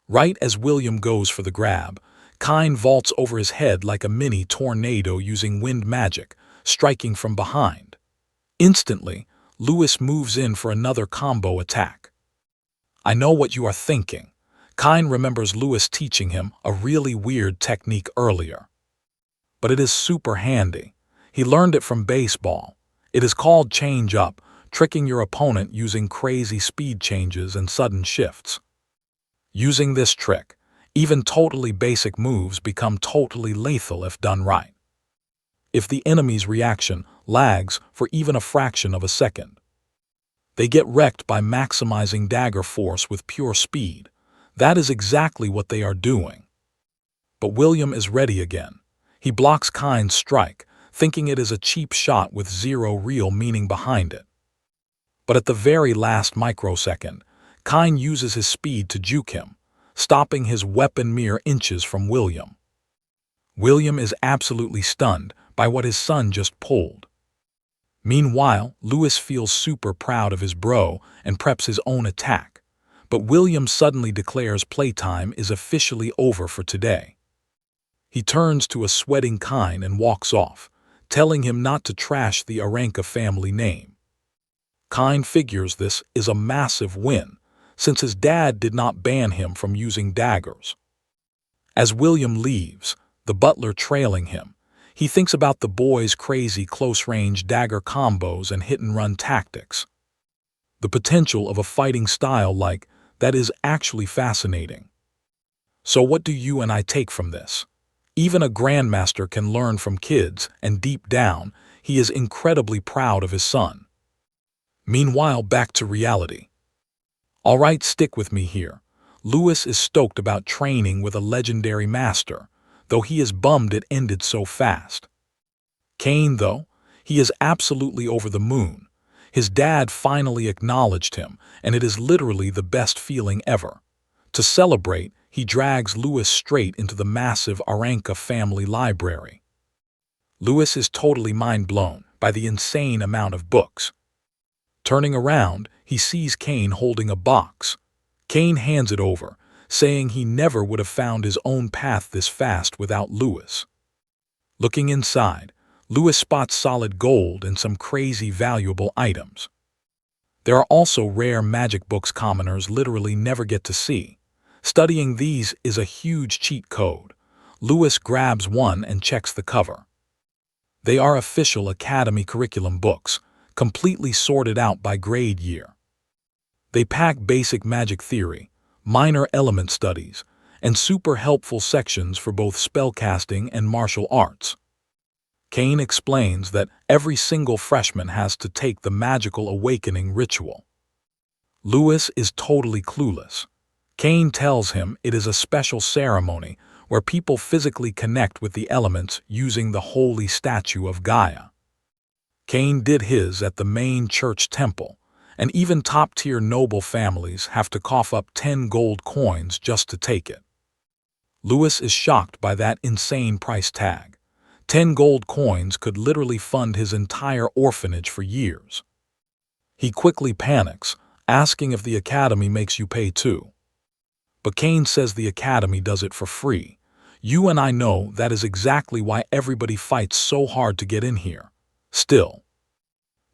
Right as William goes for the grab, Kane vaults over his head like a mini tornado using wind magic, striking from behind. Instantly, Lewis moves in for another combo attack. I know what you are thinking. Kane remembers Lewis teaching him a really weird technique earlier. But it is super handy. He learned it from baseball. It is called change-up, tricking your opponent using crazy speed changes and sudden shifts. Using this trick, even totally basic moves become totally lethal if done right. If the enemy's reaction lags for even a fraction of a second, they get wrecked by maximizing dagger force with pure speed. That is exactly what they are doing. But William is ready again. He blocks Kane's strike, thinking it is a cheap shot with zero real meaning behind it. But at the very last microsecond, Kane uses his speed to juke him, stopping his weapon mere inches from William. William is absolutely stunned by what his son just pulled. Meanwhile, Lewis feels super proud of his bro and preps his own attack, but William suddenly declares playtime is officially over for today. He turns to a sweating Kine and walks off, telling him not to trash the Aranka family name. Kine figures this is a massive win, since his dad did not ban him from using daggers. As William leaves, the butler trailing him, he thinks about the boy's crazy close-range dagger combos and hit-and-run tactics. The potential of a fighting style like that is actually fascinating. So what do you and I take from this? Even a grandmaster can learn from kids, and deep down, he is incredibly proud of his son. Meanwhile, back to reality. All right, stick with me here. Lewis is stoked about training with a legendary master, though he is bummed it ended so fast. Kane, though, he is absolutely over the moon. His dad finally acknowledged him, and it is literally the best feeling ever. To celebrate, he drags Lewis straight into the massive Aranka family library. Lewis is totally mind-blown by the insane amount of books. Turning around, he sees Kane holding a box. Kane hands it over, saying he never would have found his own path this fast without Lewis. Looking inside, Lewis spots solid gold and some crazy valuable items. There are also rare magic books commoners literally never get to see. Studying these is a huge cheat code. Lewis grabs one and checks the cover. They are official Academy curriculum books, completely sorted out by grade year. They pack basic magic theory, minor element studies, and super helpful sections for both spellcasting and martial arts. Kane explains that every single freshman has to take the magical awakening ritual. Lewis is totally clueless. Kane tells him it is a special ceremony where people physically connect with the elements using the holy statue of Gaia. Kane did his at the main church temple, and even top-tier noble families have to cough up 10 gold coins just to take it. Lewis is shocked by that insane price tag. 10 gold coins could literally fund his entire orphanage for years. He quickly panics, asking if the academy makes you pay too. But Kane says the academy does it for free. You and I know that is exactly why everybody fights so hard to get in here. Still,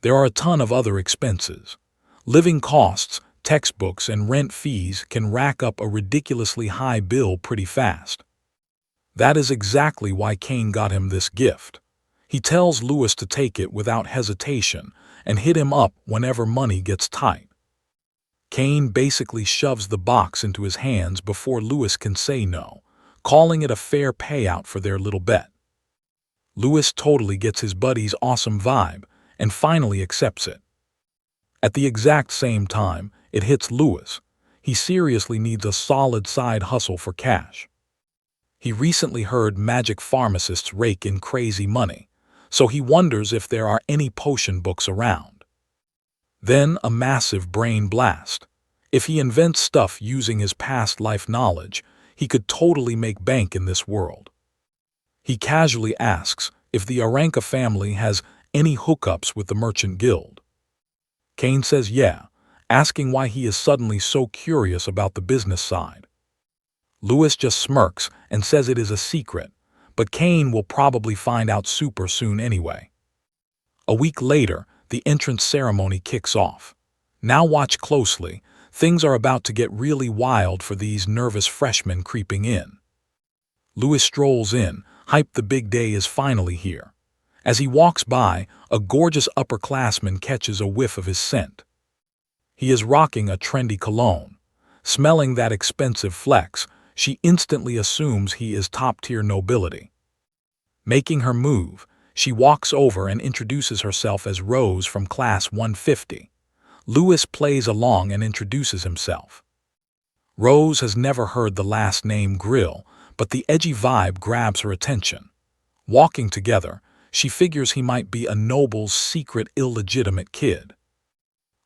there are a ton of other expenses. Living costs, textbooks, and rent fees can rack up a ridiculously high bill pretty fast. That is exactly why Kane got him this gift. He tells Lewis to take it without hesitation and hit him up whenever money gets tight. Kane basically shoves the box into his hands before Lewis can say no, calling it a fair payout for their little bet. Lewis totally gets his buddy's awesome vibe and finally accepts it. At the exact same time, it hits Lewis. He seriously needs a solid side hustle for cash. He recently heard magic pharmacists rake in crazy money, so he wonders if there are any potion books around. Then a massive brain blast. If he invents stuff using his past life knowledge, he could totally make bank in this world. He casually asks if the Aranka family has any hookups with the Merchant Guild. Kane says yeah, asking why he is suddenly so curious about the business side. Lewis just smirks and says it is a secret, but Kane will probably find out super soon anyway. A week later, the entrance ceremony kicks off. Now watch closely, things are about to get really wild for these nervous freshmen creeping in. Lewis strolls in, hyped the big day is finally here. As he walks by, a gorgeous upperclassman catches a whiff of his scent. He is rocking a trendy cologne. Smelling that expensive flex, she instantly assumes he is top-tier nobility. Making her move, she walks over and introduces herself as Rose from class 150. Lewis plays along and introduces himself. Rose has never heard the last name Grill, but the edgy vibe grabs her attention. Walking together, she figures he might be a noble's secret illegitimate kid.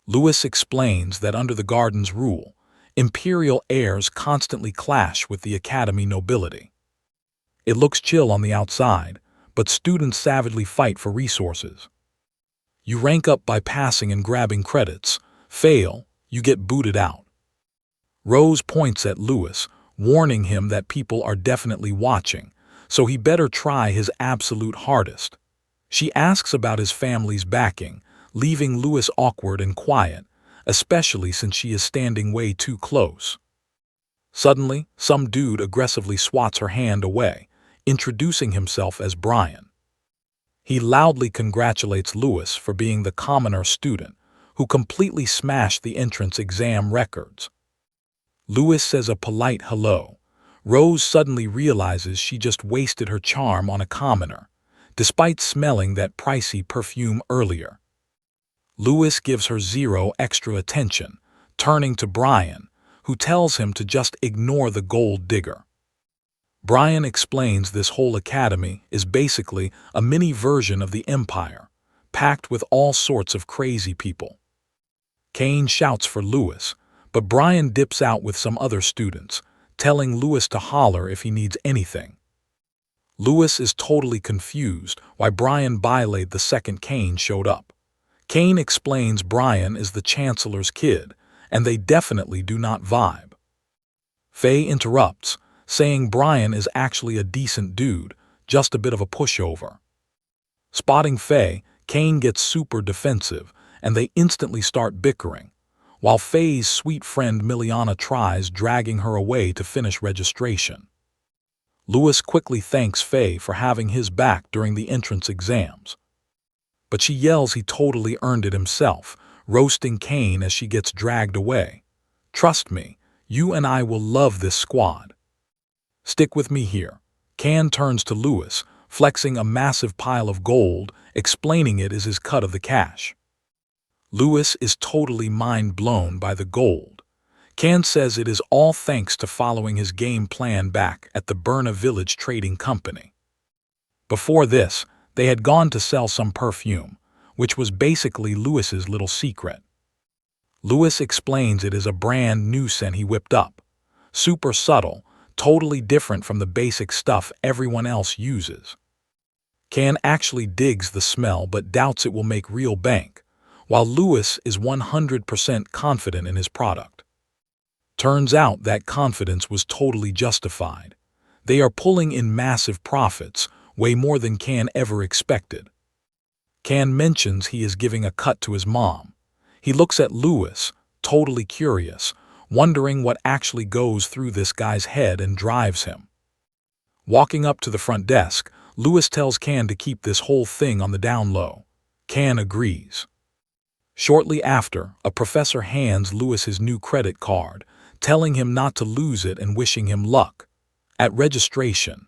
Lewis explains that under the garden's rule, Imperial heirs constantly clash with the academy nobility. It looks chill on the outside, but students savagely fight for resources. You rank up by passing and grabbing credits. Fail, you get booted out. Rose points at Lewis, warning him that people are definitely watching, so he better try his absolute hardest. She asks about his family's backing, leaving Lewis awkward and quiet, especially since she is standing way too close. Suddenly, some dude aggressively swats her hand away, introducing himself as Brian. He loudly congratulates Lewis for being the commoner student who completely smashed the entrance exam records. Lewis says a polite hello. Rose suddenly realizes she just wasted her charm on a commoner, despite smelling that pricey perfume earlier. Lewis gives her zero extra attention, turning to Brian, who tells him to just ignore the gold digger. Brian explains this whole academy is basically a mini version of the Empire, packed with all sorts of crazy people. Kane shouts for Lewis, but Brian dips out with some other students, telling Lewis to holler if he needs anything. Lewis is totally confused why Brian bailated the second Kane showed up. Kane explains Brian is the Chancellor's kid, and they definitely do not vibe. Faye interrupts, saying Brian is actually a decent dude, just a bit of a pushover. Spotting Faye, Kane gets super defensive, and they instantly start bickering, while Faye's sweet friend Miliana tries dragging her away to finish registration. Lewis quickly thanks Faye for having his back during the entrance exams. But she yells he totally earned it himself, roasting Kane as she gets dragged away. Trust me, you and I will love this squad. Stick with me here. Kane turns to Lewis, flexing a massive pile of gold, explaining it is his cut of the cash. Lewis is totally mind-blown by the gold. Kane says it is all thanks to following his game plan back at the Burna Village Trading Company. Before this, they had gone to sell some perfume, which was basically Lewis's little secret. Lewis explains it is a brand new scent he whipped up. Super subtle, totally different from the basic stuff everyone else uses. Kane actually digs the smell but doubts it will make real bank, while Lewis is 100% confident in his product. Turns out that confidence was totally justified. They are pulling in massive profits, way more than Kane ever expected. Kane mentions he is giving a cut to his mom. He looks at Lewis, totally curious, wondering what actually goes through this guy's head and drives him. Walking up to the front desk, Lewis tells Kane to keep this whole thing on the down low. Kane agrees. Shortly after, a professor hands Lewis his new credit card, telling him not to lose it and wishing him luck. At registration,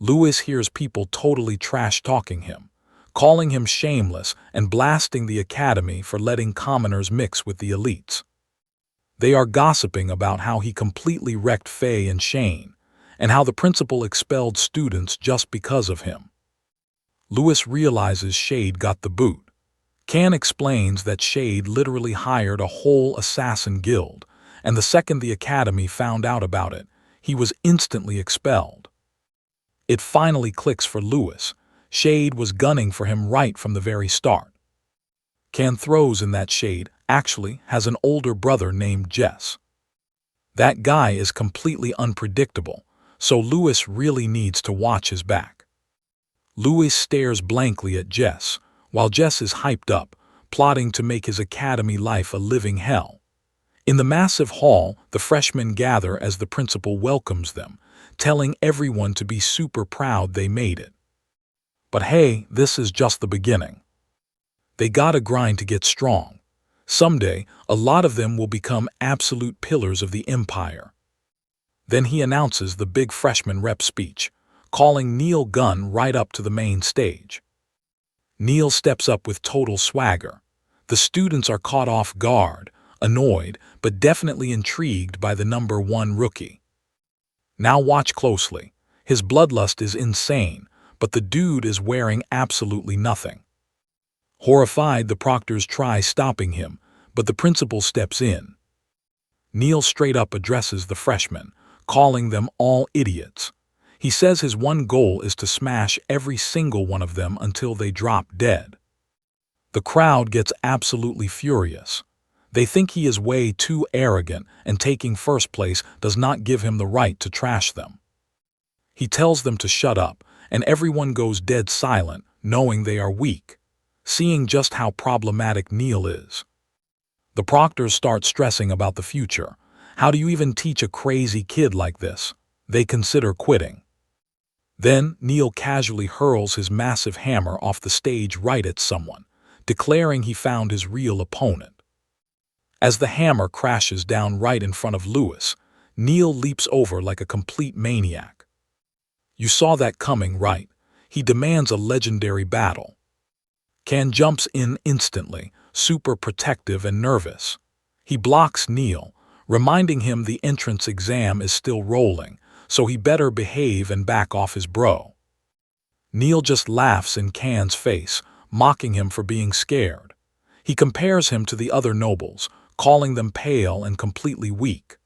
Lewis hears people totally trash-talking him, calling him shameless and blasting the academy for letting commoners mix with the elites. They are gossiping about how he completely wrecked Faye and Shane, and how the principal expelled students just because of him. Lewis realizes Shade got the boot. Kane explains that Shade literally hired a whole assassin guild, and the second the academy found out about it, he was instantly expelled. It finally clicks for Lewis. Shade was gunning for him right from the very start. Kane throws in that Shade actually has an older brother named Jess. That guy is completely unpredictable, so Lewis really needs to watch his back. Lewis stares blankly at Jess, while Jess is hyped up, plotting to make his academy life a living hell. In the massive hall, the freshmen gather as the principal welcomes them, telling everyone to be super proud they made it. But hey, this is just the beginning. They gotta grind to get strong. Someday, a lot of them will become absolute pillars of the empire. Then he announces the big freshman rep speech, calling Neil Gunn right up to the main stage. Neil steps up with total swagger. The students are caught off guard, annoyed, but definitely intrigued by the #1 rookie. Now watch closely. His bloodlust is insane, but the dude is wearing absolutely nothing. Horrified, the proctors try stopping him, but the principal steps in. Neil straight up addresses the freshmen, calling them all idiots. He says his one goal is to smash every single one of them until they drop dead. The crowd gets absolutely furious. They think he is way too arrogant, and taking first place does not give him the right to trash them. He tells them to shut up, and everyone goes dead silent, knowing they are weak, seeing just how problematic Neil is. The proctors start stressing about the future. How do you even teach a crazy kid like this? They consider quitting. Then Neil casually hurls his massive hammer off the stage right at someone, declaring he found his real opponent. As the hammer crashes down right in front of Lewis, Neil leaps over like a complete maniac. You saw that coming, right? He demands a legendary battle. Can jumps in instantly, super protective and nervous. He blocks Neil, reminding him the entrance exam is still rolling, so he better behave and back off his bro. Neil just laughs in Can's face, mocking him for being scared. He compares him to the other nobles, calling them pale and completely weak.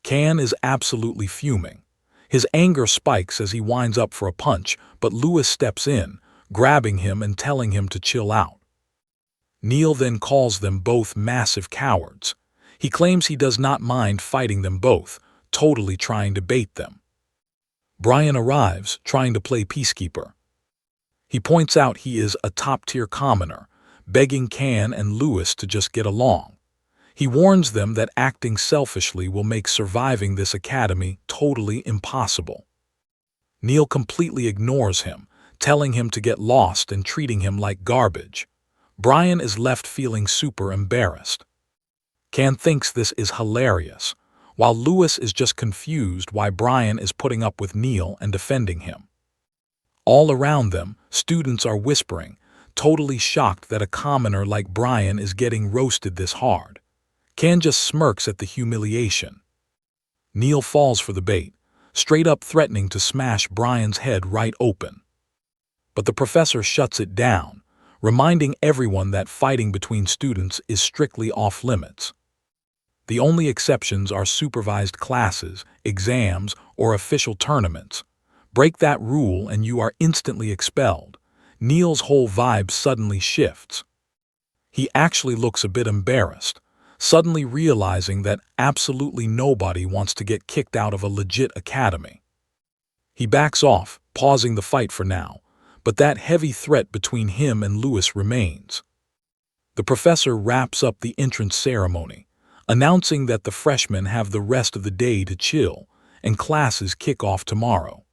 Can is absolutely fuming. His anger spikes as he winds up for a punch, but Lewis steps in, grabbing him and telling him to chill out. Neil then calls them both massive cowards. He claims he does not mind fighting them both, totally trying to bait them. Brian arrives, trying to play peacekeeper. He points out he is a top-tier commoner, begging Can and Lewis to just get along. He warns them that acting selfishly will make surviving this academy totally impossible. Neil completely ignores him, telling him to get lost and treating him like garbage. Brian is left feeling super embarrassed. Can thinks this is hilarious, while Lewis is just confused why Brian is putting up with Neil and defending him. All around them, students are whispering, totally shocked that a commoner like Brian is getting roasted this hard. Can just smirks at the humiliation. Neil falls for the bait, straight up threatening to smash Brian's head right open. But the professor shuts it down, reminding everyone that fighting between students is strictly off-limits. The only exceptions are supervised classes, exams, or official tournaments. Break that rule and you are instantly expelled. Neil's whole vibe suddenly shifts. He actually looks a bit embarrassed, suddenly realizing that absolutely nobody wants to get kicked out of a legit academy. He backs off, pausing the fight for now, but that heavy threat between him and Lewis remains. The professor wraps up the entrance ceremony, announcing that the freshmen have the rest of the day to chill, and classes kick off tomorrow.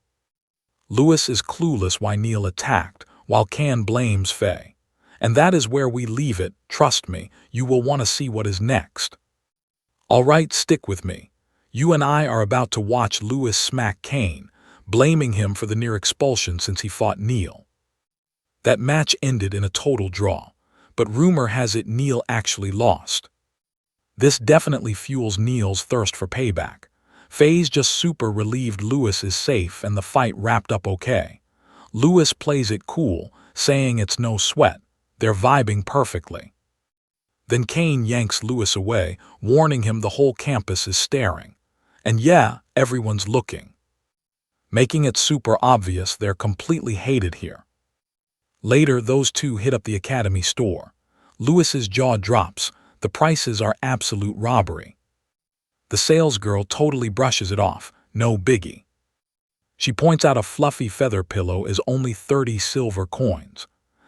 Lewis is clueless why Neil attacked, while Can blames Faye. And that is where we leave it. Trust me, you will want to see what is next. All right, stick with me. You and I are about to watch Lewis smack Kane, blaming him for the near expulsion since he fought Neil. That match ended in a total draw, but rumor has it Neil actually lost. This definitely fuels Neil's thirst for payback. Faye's just super relieved Lewis is safe and the fight wrapped up okay. Lewis plays it cool, saying it's no sweat. They're vibing perfectly. Then Kane yanks Lewis away, warning him the whole campus is staring. And yeah, everyone's looking, making it super obvious they're completely hated here. Later, those two hit up the academy store. Lewis's jaw drops. The prices are absolute robbery. The salesgirl totally brushes it off, no biggie. She points out a fluffy feather pillow is only 30 silver coins.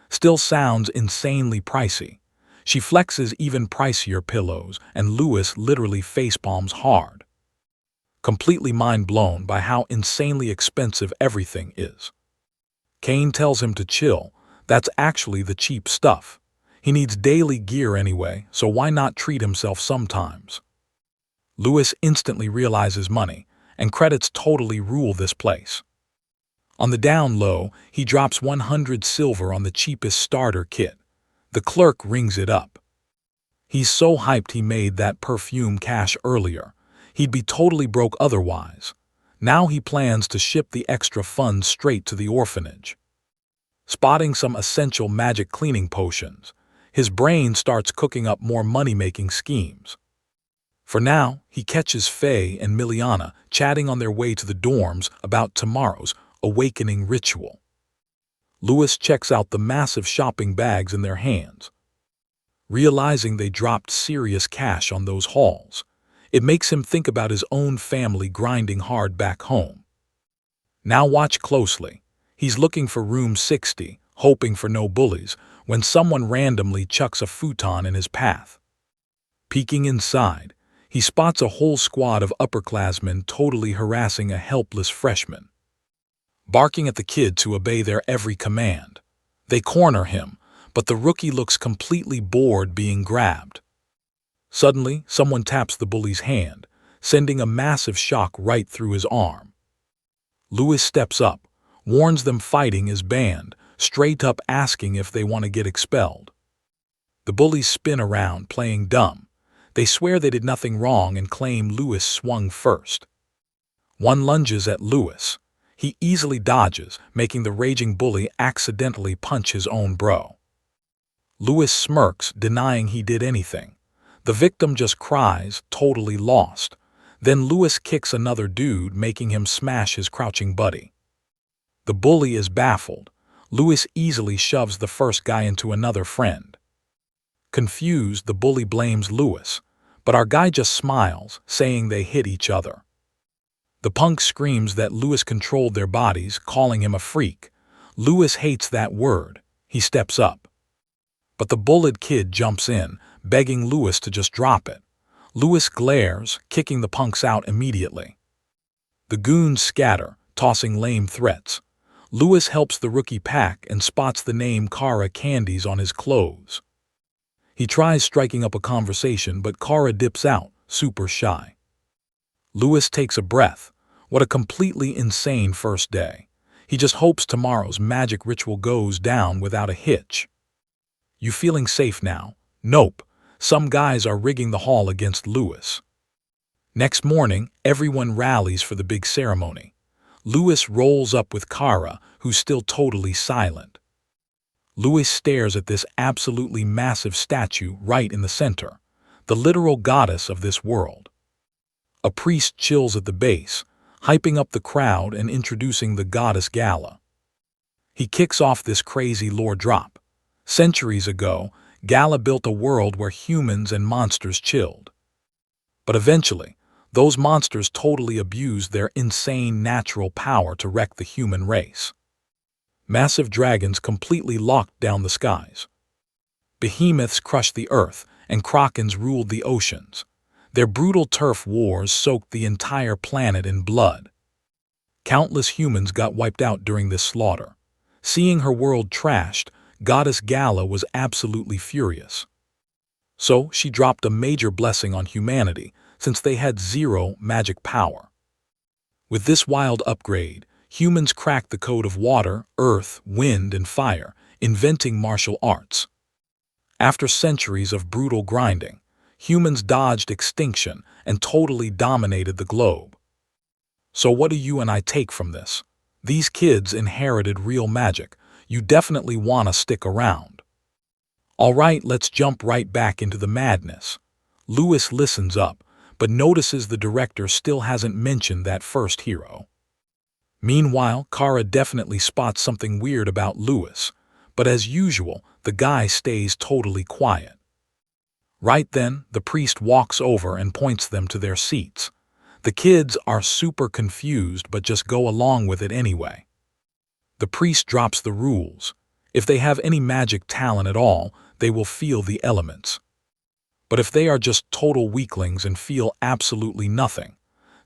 Still sounds insanely pricey. She flexes even pricier pillows, and Lewis literally facepalms hard, completely mind-blown by how insanely expensive everything is. Kane tells him to chill. That's actually the cheap stuff. He needs daily gear anyway, so why not treat himself sometimes? Lewis instantly realizes money, and credits totally rule this place. On the down low, he drops 100 silver on the cheapest starter kit. The clerk rings it up. He's so hyped he made that perfume cash earlier. He'd be totally broke otherwise. Now he plans to ship the extra funds straight to the orphanage. Spotting some essential magic cleaning potions, his brain starts cooking up more money-making schemes. For now, he catches Faye and Miliana chatting on their way to the dorms about tomorrow's awakening ritual. Louis checks out the massive shopping bags in their hands. Realizing they dropped serious cash on those hauls, it makes him think about his own family grinding hard back home. Now watch closely. He's looking for room 60, hoping for no bullies, when someone randomly chucks a futon in his path. Peeking inside, he spots a whole squad of upperclassmen totally harassing a helpless freshman. Barking at the kid to obey their every command. They corner him, but the rookie looks completely bored being grabbed. Suddenly, someone taps the bully's hand, sending a massive shock right through his arm. Louis steps up, warns them fighting is banned, straight up asking if they want to get expelled. The bullies spin around, playing dumb. They swear they did nothing wrong and claim Louis swung first. One lunges at Louis. He easily dodges, making the raging bully accidentally punch his own bro. Louis smirks, denying he did anything. The victim just cries, totally lost. Then Louis kicks another dude, making him smash his crouching buddy. The bully is baffled. Louis easily shoves the first guy into another friend. Confused, the bully blames Louis, but our guy just smiles, saying they hit each other. The punk screams that Louis controlled their bodies, calling him a freak. Louis hates that word. He steps up. But the bullied kid jumps in, begging Louis to just drop it. Louis glares, kicking the punks out immediately. The goons scatter, tossing lame threats. Louis helps the rookie pack and spots the name Kara Candies on his clothes. He tries striking up a conversation, but Kara dips out, super shy. Louis takes a breath. What a completely insane first day. He just hopes tomorrow's magic ritual goes down without a hitch. You feeling safe now? Nope. Some guys are rigging the hall against Louis. Next morning, everyone rallies for the big ceremony. Louis rolls up with Kara, who's still totally silent. Louis stares at this absolutely massive statue right in the center, the literal goddess of this world. A priest chills at the base, hyping up the crowd and introducing the goddess Gala. He kicks off this crazy lore drop. Centuries ago, Gala built a world where humans and monsters chilled. But eventually, those monsters totally abused their insane natural power to wreck the human race. Massive dragons completely locked down the skies. Behemoths crushed the earth, and krakens ruled the oceans. Their brutal turf wars soaked the entire planet in blood. Countless humans got wiped out during this slaughter. Seeing her world trashed, Goddess Gala was absolutely furious. So she dropped a major blessing on humanity, since they had zero magic power. With this wild upgrade, humans cracked the code of water, earth, wind, and fire, inventing martial arts. After centuries of brutal grinding, humans dodged extinction and totally dominated the globe. So what do you and I take from this? These kids inherited real magic. You definitely want to stick around. Alright, let's jump right back into the madness. Louis listens up, but notices the director still hasn't mentioned that first hero. Meanwhile, Kara definitely spots something weird about Louis, but as usual, the guy stays totally quiet. Right then, the priest walks over and points them to their seats. The kids are super confused but just go along with it anyway. The priest drops the rules. If they have any magic talent at all, they will feel the elements. But if they are just total weaklings and feel absolutely nothing,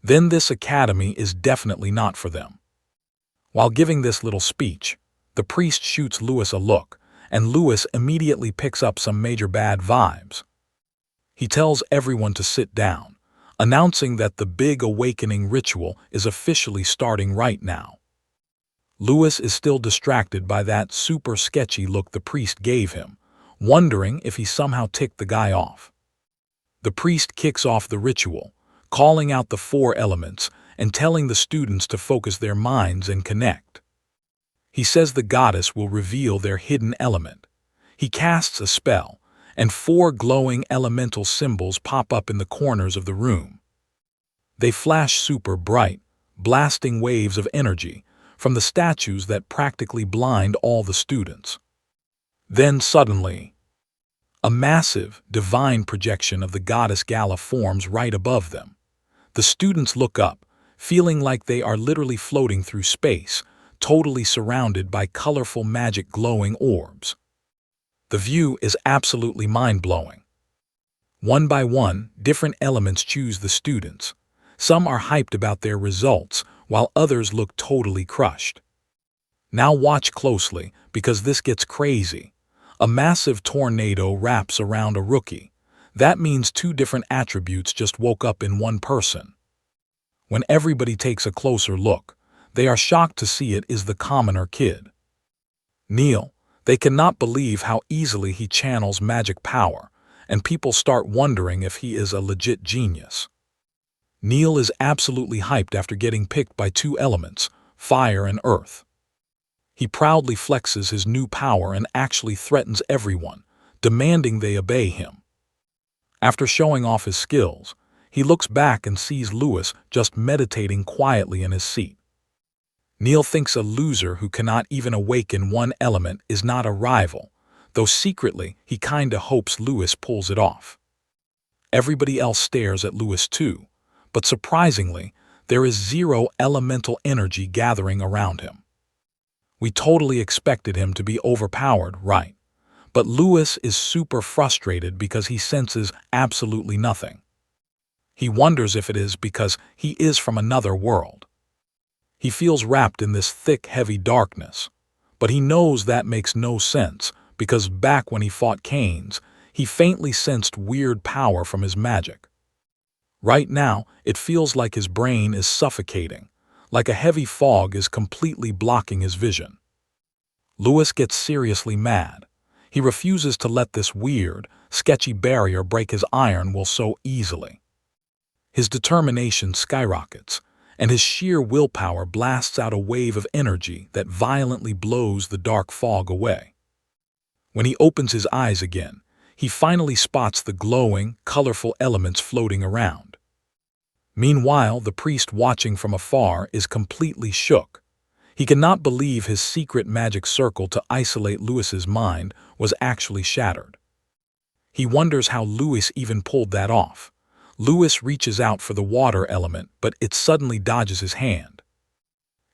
then this academy is definitely not for them. While giving this little speech, the priest shoots Louis a look, and Louis immediately picks up some major bad vibes. He tells everyone to sit down, announcing that the big awakening ritual is officially starting right now. Louis is still distracted by that super sketchy look the priest gave him, wondering if he somehow ticked the guy off. The priest kicks off the ritual, calling out the 4 elements and telling the students to focus their minds and connect. He says the goddess will reveal their hidden element. He casts a spell, and 4 glowing elemental symbols pop up in the corners of the room. They flash super bright, blasting waves of energy from the statues that practically blind all the students. Then suddenly, a massive, divine projection of the goddess Gala forms right above them. The students look up, feeling like they are literally floating through space, totally surrounded by colorful magic glowing orbs. The view is absolutely mind-blowing. One by one, different elements choose the students. Some are hyped about their results, while others look totally crushed. Now watch closely, because this gets crazy. A massive tornado wraps around a rookie. That means 2 different attributes just woke up in one person. When everybody takes a closer look, they are shocked to see it is the commoner kid. Neil. They cannot believe how easily he channels magic power, and people start wondering if he is a legit genius. Neil is absolutely hyped after getting picked by 2 elements, fire and earth. He proudly flexes his new power and actually threatens everyone, demanding they obey him. After showing off his skills, he looks back and sees Lewis just meditating quietly in his seat. Neil thinks a loser who cannot even awaken one element is not a rival, though secretly he kinda hopes Lewis pulls it off. Everybody else stares at Lewis too, but surprisingly, there is 0 elemental energy gathering around him. We totally expected him to be overpowered, right? But Lewis is super frustrated because he senses absolutely nothing. He wonders if it is because he is from another world. He feels wrapped in this thick, heavy darkness, but he knows that makes no sense because back when he fought Canes, he faintly sensed weird power from his magic. Right now, it feels like his brain is suffocating, like a heavy fog is completely blocking his vision. Lewis gets seriously mad. He refuses to let this weird, sketchy barrier break his iron will so easily. His determination skyrockets, and his sheer willpower blasts out a wave of energy that violently blows the dark fog away. When he opens his eyes again, he finally spots the glowing, colorful elements floating around. Meanwhile, the priest watching from afar is completely shook. He cannot believe his secret magic circle to isolate Lewis's mind was actually shattered. He wonders how Lewis even pulled that off. Lewis reaches out for the water element, but it suddenly dodges his hand.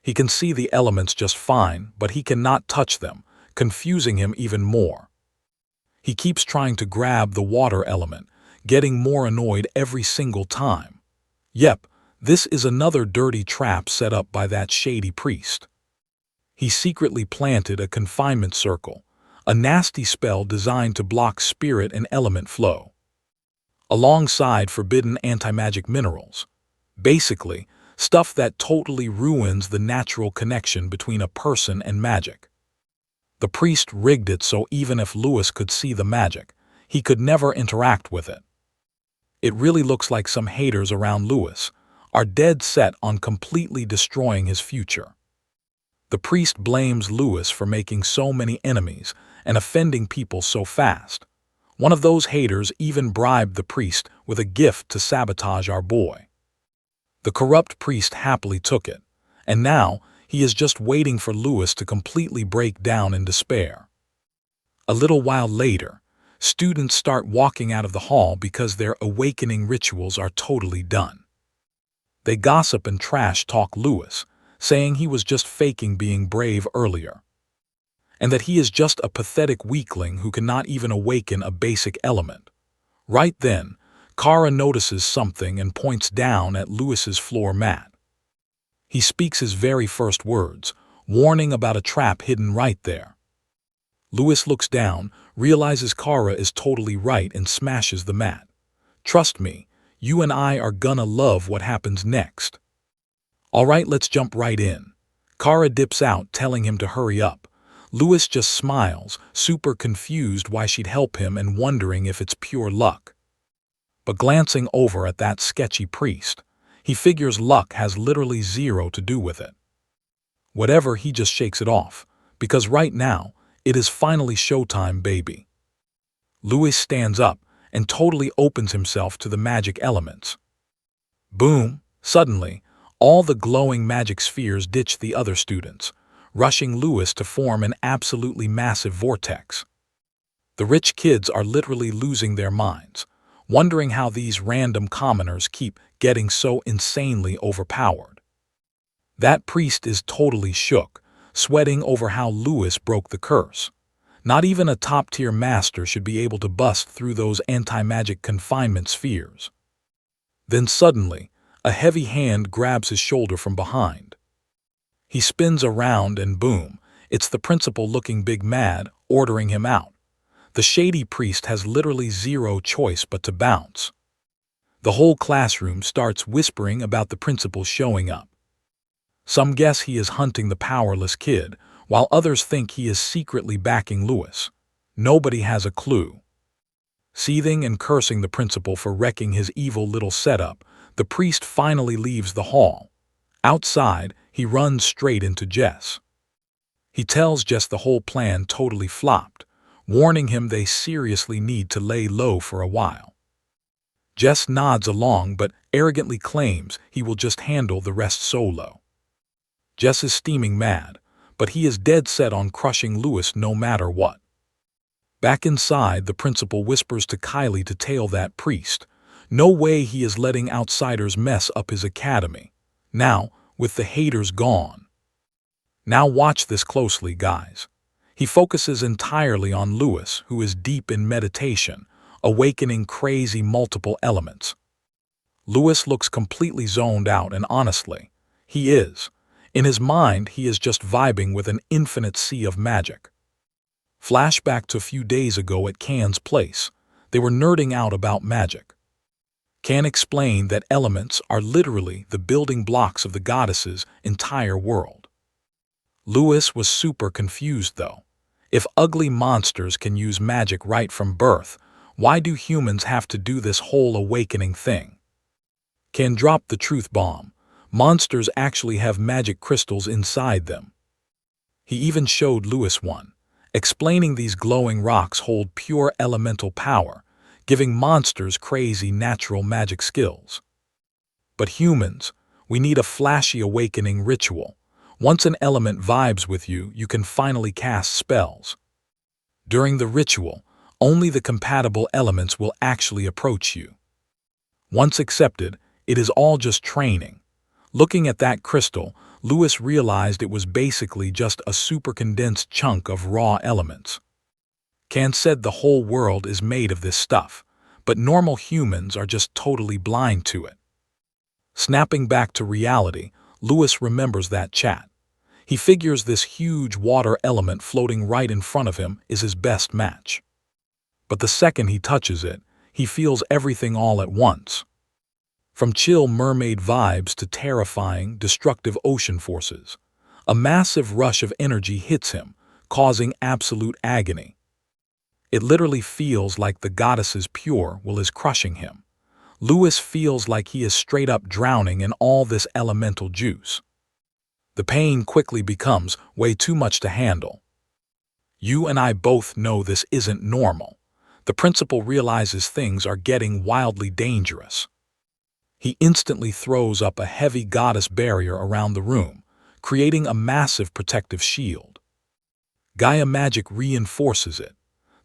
He can see the elements just fine, but he cannot touch them, confusing him even more. He keeps trying to grab the water element, getting more annoyed every single time. Yep, this is another dirty trap set up by that shady priest. He secretly planted a confinement circle, a nasty spell designed to block spirit and element flow, alongside forbidden anti-magic minerals. Basically, stuff that totally ruins the natural connection between a person and magic. The priest rigged it so even if Lewis could see the magic, he could never interact with it. It really looks like some haters around Lewis are dead set on completely destroying his future. The priest blames Lewis for making so many enemies and offending people so fast. One of those haters even bribed the priest with a gift to sabotage our boy. The corrupt priest happily took it, and now he is just waiting for Lewis to completely break down in despair. A little while later, students start walking out of the hall because their awakening rituals are totally done. They gossip and trash-talk Lewis, saying he was just faking being brave earlier, and that he is just a pathetic weakling who cannot even awaken a basic element. Right then, Kara notices something and points down at Lewis's floor mat. He speaks his very first words, warning about a trap hidden right there. Lewis looks down, realizes Kara is totally right and smashes the mat. Trust me, you and I are gonna love what happens next. Alright, let's jump right in. Kara dips out, telling him to hurry up. Lewis just smiles, super confused why she'd help him and wondering if it's pure luck. But glancing over at that sketchy priest, he figures luck has literally 0 to do with it. Whatever, he just shakes it off, because right now, it is finally showtime, baby. Lewis stands up and totally opens himself to the magic elements. Boom! Suddenly, all the glowing magic spheres ditch the other students, rushing Lewis to form an absolutely massive vortex. The rich kids are literally losing their minds, wondering how these random commoners keep getting so insanely overpowered. That priest is totally shook, sweating over how Lewis broke the curse. Not even a top-tier master should be able to bust through those anti-magic confinement spheres. Then suddenly, a heavy hand grabs his shoulder from behind. He spins around and boom, it's the principal looking big mad, ordering him out. The shady priest has literally zero choice but to bounce. The whole classroom starts whispering about the principal showing up. Some guess he is hunting the powerless kid, while others think he is secretly backing Lewis. Nobody has a clue. Seething and cursing the principal for wrecking his evil little setup, the priest finally leaves the hall. Outside, he runs straight into Jess. He tells Jess the whole plan totally flopped, warning him they seriously need to lay low for a while. Jess nods along but arrogantly claims he will just handle the rest solo. Jess is steaming mad, but he is dead set on crushing Lewis no matter what. Back inside, the principal whispers to Kylie to tail that priest. No way he is letting outsiders mess up his academy. Now, with the haters gone. Now watch this closely, guys. He focuses entirely on Lewis, who is deep in meditation, awakening crazy multiple elements. Lewis looks completely zoned out, and honestly, he is. In his mind, he is just vibing with an infinite sea of magic. Flashback to a few days ago at Can's place. They were nerding out about magic. Can explained that elements are literally the building blocks of the goddess's entire world. Lewis was super confused though. If ugly monsters can use magic right from birth, why do humans have to do this whole awakening thing? Can dropped the truth bomb. Monsters actually have magic crystals inside them. He even showed Lewis one, explaining these glowing rocks hold pure elemental power, giving monsters crazy natural magic skills. But humans, we need a flashy awakening ritual. Once an element vibes with you, you can finally cast spells. During the ritual, only the compatible elements will actually approach you. Once accepted, it is all just training. Looking at that crystal, Lewis realized it was basically just a super condensed chunk of raw elements. Can said the whole world is made of this stuff, but normal humans are just totally blind to it. Snapping back to reality, Lewis remembers that chat. He figures this huge water element floating right in front of him is his best match. But the second he touches it, he feels everything all at once. From chill mermaid vibes to terrifying, destructive ocean forces, a massive rush of energy hits him, causing absolute agony. It literally feels like the goddess's pure will is crushing him. Lewis feels like he is straight up drowning in all this elemental juice. The pain quickly becomes way too much to handle. You and I both know this isn't normal. The principal realizes things are getting wildly dangerous. He instantly throws up a heavy goddess barrier around the room, creating a massive protective shield. Gaia magic reinforces it.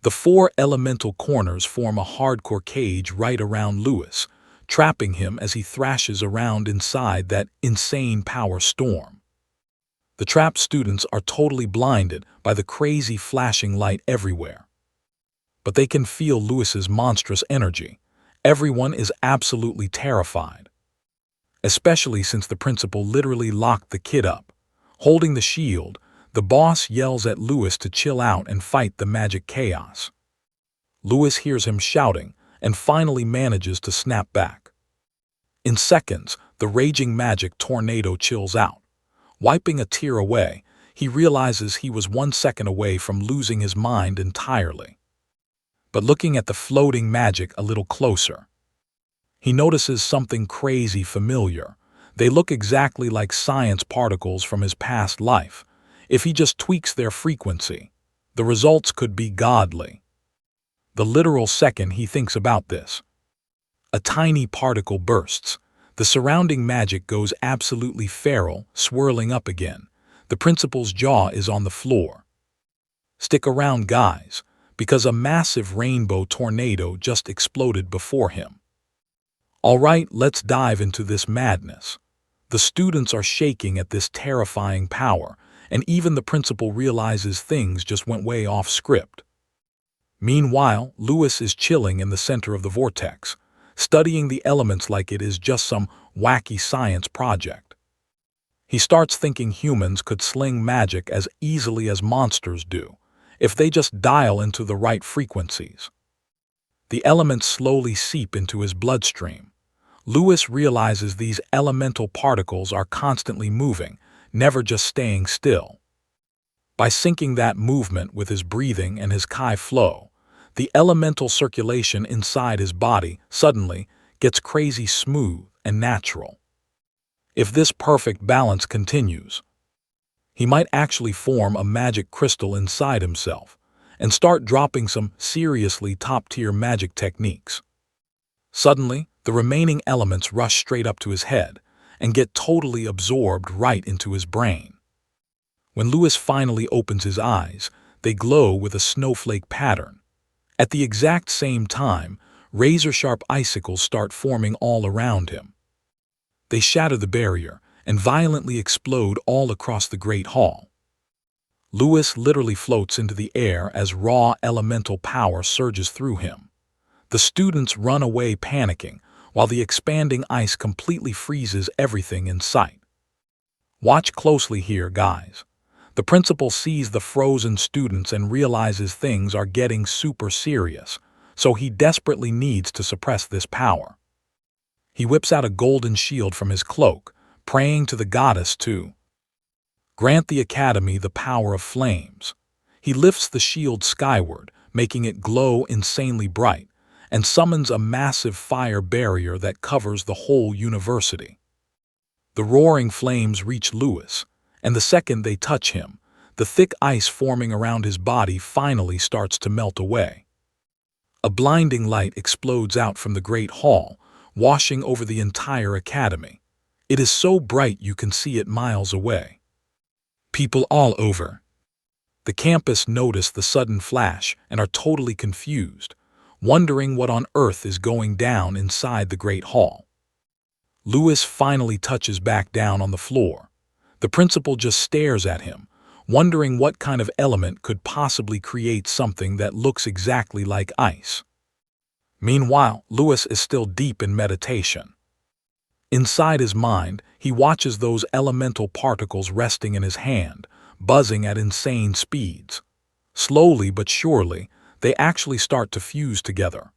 The four elemental corners form a hardcore cage right around Lewis, trapping him as he thrashes around inside that insane power storm. The trapped students are totally blinded by the crazy flashing light everywhere. But they can feel Lewis's monstrous energy. Everyone is absolutely terrified. Especially since the principal literally locked the kid up. Holding the shield, the boss yells at Lewis to chill out and fight the magic chaos. Lewis hears him shouting and finally manages to snap back. In seconds, the raging magic tornado chills out. Wiping a tear away, he realizes he was 1 second away from losing his mind entirely. But looking at the floating magic a little closer, he notices something crazy familiar. They look exactly like science particles from his past life. If he just tweaks their frequency, the results could be godly. the literal second he thinks about this. A tiny particle bursts. The surrounding magic goes absolutely feral, swirling up again. The principal's jaw is on the floor. Stick around, guys, because a massive rainbow tornado just exploded before him. All right, let's dive into this madness. The students are shaking at this terrifying power, and even the principal realizes things just went way off script. Meanwhile, Lewis is chilling in the center of the vortex, studying the elements like it is just some wacky science project. He starts thinking humans could sling magic as easily as monsters do, if they just dial into the right frequencies. The elements slowly seep into his bloodstream. Lewis realizes these elemental particles are constantly moving, never just staying still. By syncing that movement with his breathing and his chi flow, the elemental circulation inside his body suddenly gets crazy smooth and natural. If this perfect balance continues, he might actually form a magic crystal inside himself and start dropping some seriously top-tier magic techniques. Suddenly, the remaining elements rush straight up to his head and get totally absorbed right into his brain. When Lewis finally opens his eyes, they glow with a snowflake pattern. At the exact same time, razor-sharp icicles start forming all around him. They shatter the barrier and violently explode all across the great hall. Lewis literally floats into the air as raw elemental power surges through him. The students run away panicking, while the expanding ice completely freezes everything in sight. Watch closely here, guys. The principal sees the frozen students and realizes things are getting super serious, so he desperately needs to suppress this power. He whips out a golden shield from his cloak, praying to the goddess to grant the academy the power of flames. He lifts the shield skyward, making it glow insanely bright, and summons a massive fire barrier that covers the whole university. The roaring flames reach Lewis, and the second they touch him, the thick ice forming around his body finally starts to melt away. A blinding light explodes out from the great hall, washing over the entire academy. It is so bright you can see it miles away. People all over the campus notice the sudden flash and are totally confused, wondering what on earth is going down inside the great hall. Lewis finally touches back down on the floor. The principal just stares at him, wondering what kind of element could possibly create something that looks exactly like ice. Meanwhile, Lewis is still deep in meditation. Inside his mind, he watches those elemental particles resting in his hand, buzzing at insane speeds. Slowly but surely, they actually start to fuse together.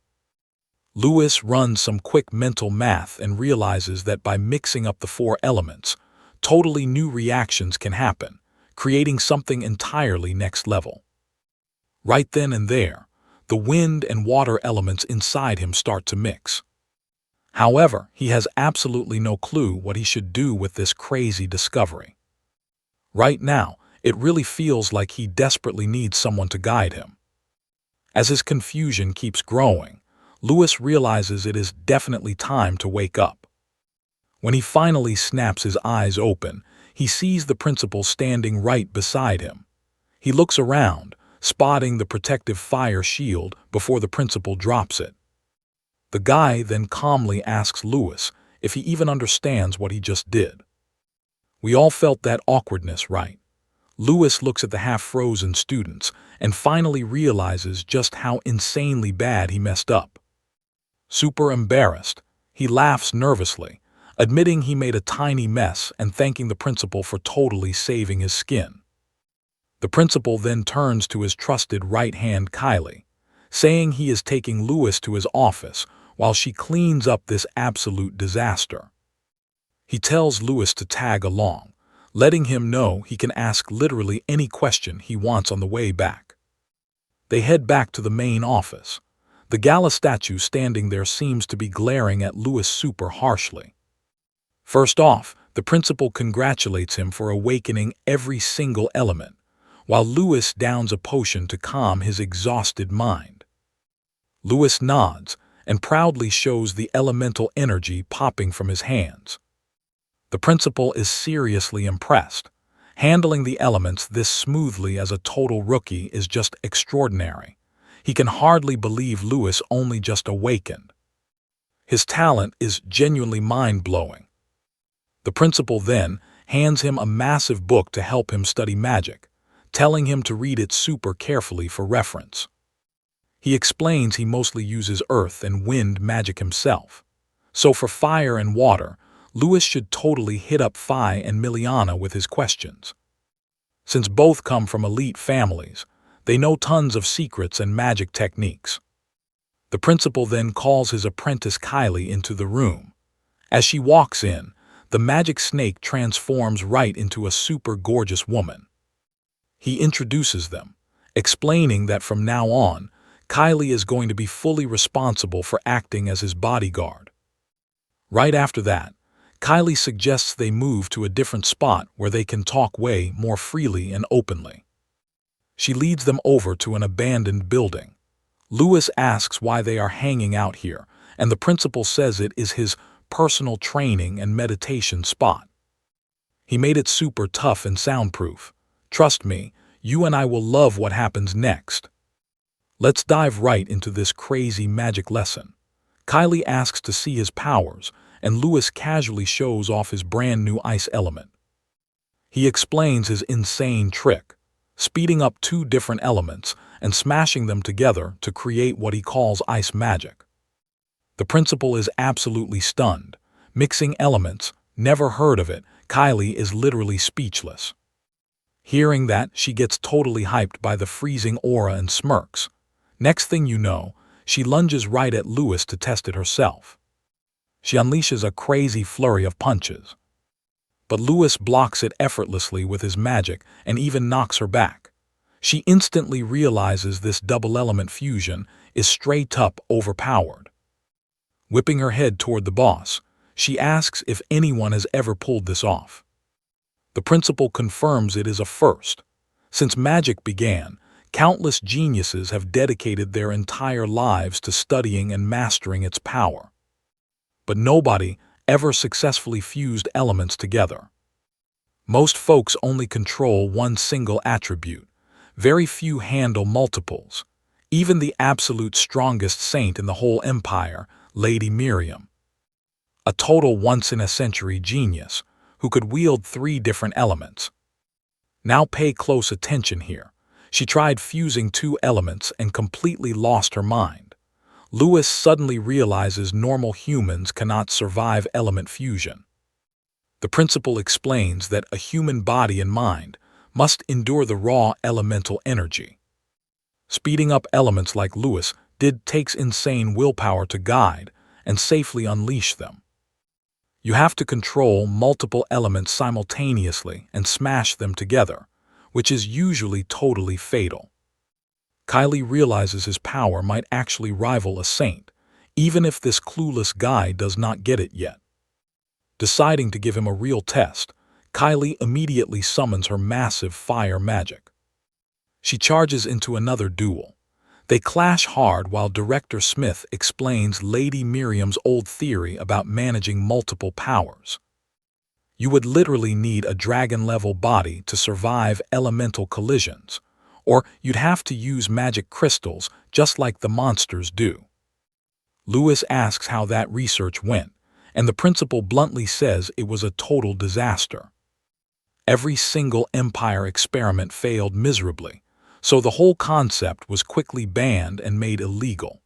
Lewis runs some quick mental math and realizes that by mixing up the four elements, totally new reactions can happen, creating something entirely next level. Right then and there, the wind and water elements inside him start to mix. However, he has absolutely no clue what he should do with this crazy discovery. Right now, it really feels like he desperately needs someone to guide him. As his confusion keeps growing, Lewis realizes it is definitely time to wake up. When he finally snaps his eyes open, he sees the principal standing right beside him. He looks around, spotting the protective fire shield before the principal drops it. The guy then calmly asks Lewis if he even understands what he just did. We all felt that awkwardness, right? Lewis looks at the half-frozen students and finally realizes just how insanely bad he messed up. Super embarrassed, he laughs nervously, admitting he made a tiny mess and thanking the principal for totally saving his skin. The principal then turns to his trusted right-hand Kylie, saying he is taking Lewis to his office while she cleans up this absolute disaster. He tells Lewis to tag along, letting him know he can ask literally any question he wants on the way back. They head back to the main office. The gala statue standing there seems to be glaring at Lewis super harshly. First off, the principal congratulates him for awakening every single element, while Lewis downs a potion to calm his exhausted mind. Lewis nods and proudly shows the elemental energy popping from his hands. The principal is seriously impressed. Handling the elements this smoothly as a total rookie is just extraordinary. He can hardly believe Lewis only just awakened. His talent is genuinely mind-blowing. The principal then hands him a massive book to help him study magic, telling him to read it super carefully for reference. He explains he mostly uses earth and wind magic himself. So for fire and water, Lewis should totally hit up Phi and Miliana with his questions. Since both come from elite families, they know tons of secrets and magic techniques. The principal then calls his apprentice Kylie into the room. As she walks in, the magic snake transforms right into a super gorgeous woman. He introduces them, explaining that from now on, Kylie is going to be fully responsible for acting as his bodyguard. Right after that, Kylie suggests they move to a different spot where they can talk way more freely and openly. She leads them over to an abandoned building. Lewis asks why they are hanging out here, and the principal says it is his personal training and meditation spot. He made it super tough and soundproof. Trust me, you and I will love what happens next. Let's dive right into this crazy magic lesson. Kylie asks to see his powers, and Lewis casually shows off his brand new ice element. He explains his insane trick, speeding up two different elements and smashing them together to create what he calls ice magic. The principal is absolutely stunned. Mixing elements, never heard of it. Kylie is literally speechless. Hearing that, she gets totally hyped by the freezing aura and smirks. Next thing you know, she lunges right at Lewis to test it herself. She unleashes a crazy flurry of punches. But Lewis blocks it effortlessly with his magic and even knocks her back. She instantly realizes this double-element fusion is straight up overpowered. Whipping her head toward the boss, she asks if anyone has ever pulled this off. The principal confirms it is a first. Since magic began, countless geniuses have dedicated their entire lives to studying and mastering its power. But nobody ever successfully fused elements together. Most folks only control one single attribute. Very few handle multiples. Even the absolute strongest saint in the whole empire, Lady Miriam. A total once-in-a-century genius who could wield 3 different elements. Now pay close attention here. She tried fusing 2 elements and completely lost her mind. Lewis suddenly realizes normal humans cannot survive element fusion. The principal explains that a human body and mind must endure the raw elemental energy. Speeding up elements like Lewis takes insane willpower to guide and safely unleash them. You have to control multiple elements simultaneously and smash them together, which is usually totally fatal. Kylie realizes his power might actually rival a saint, even if this clueless guy does not get it yet. Deciding to give him a real test, Kylie immediately summons her massive fire magic. She charges into another duel. They clash hard while Director Smith explains Lady Miriam's old theory about managing multiple powers. You would literally need a dragon-level body to survive elemental collisions, or you'd have to use magic crystals just like the monsters do. Lewis asks how that research went, and the principal bluntly says it was a total disaster. Every single Empire experiment failed miserably, so the whole concept was quickly banned and made illegal.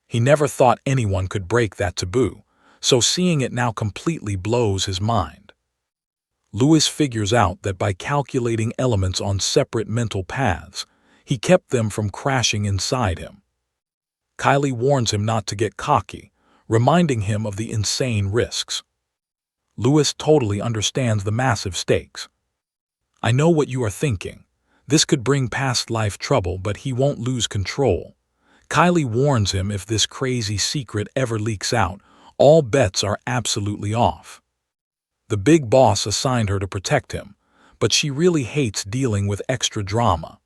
He never thought anyone could break that taboo, so seeing it now completely blows his mind. Lewis figures out that by calculating elements on separate mental paths, he kept them from crashing inside him. Kylie warns him not to get cocky, reminding him of the insane risks. Lewis totally understands the massive stakes. I know what you are thinking. This could bring past life trouble, but he won't lose control. Kylie warns him if this crazy secret ever leaks out, all bets are absolutely off. The big boss assigned her to protect him, but she really hates dealing with extra drama.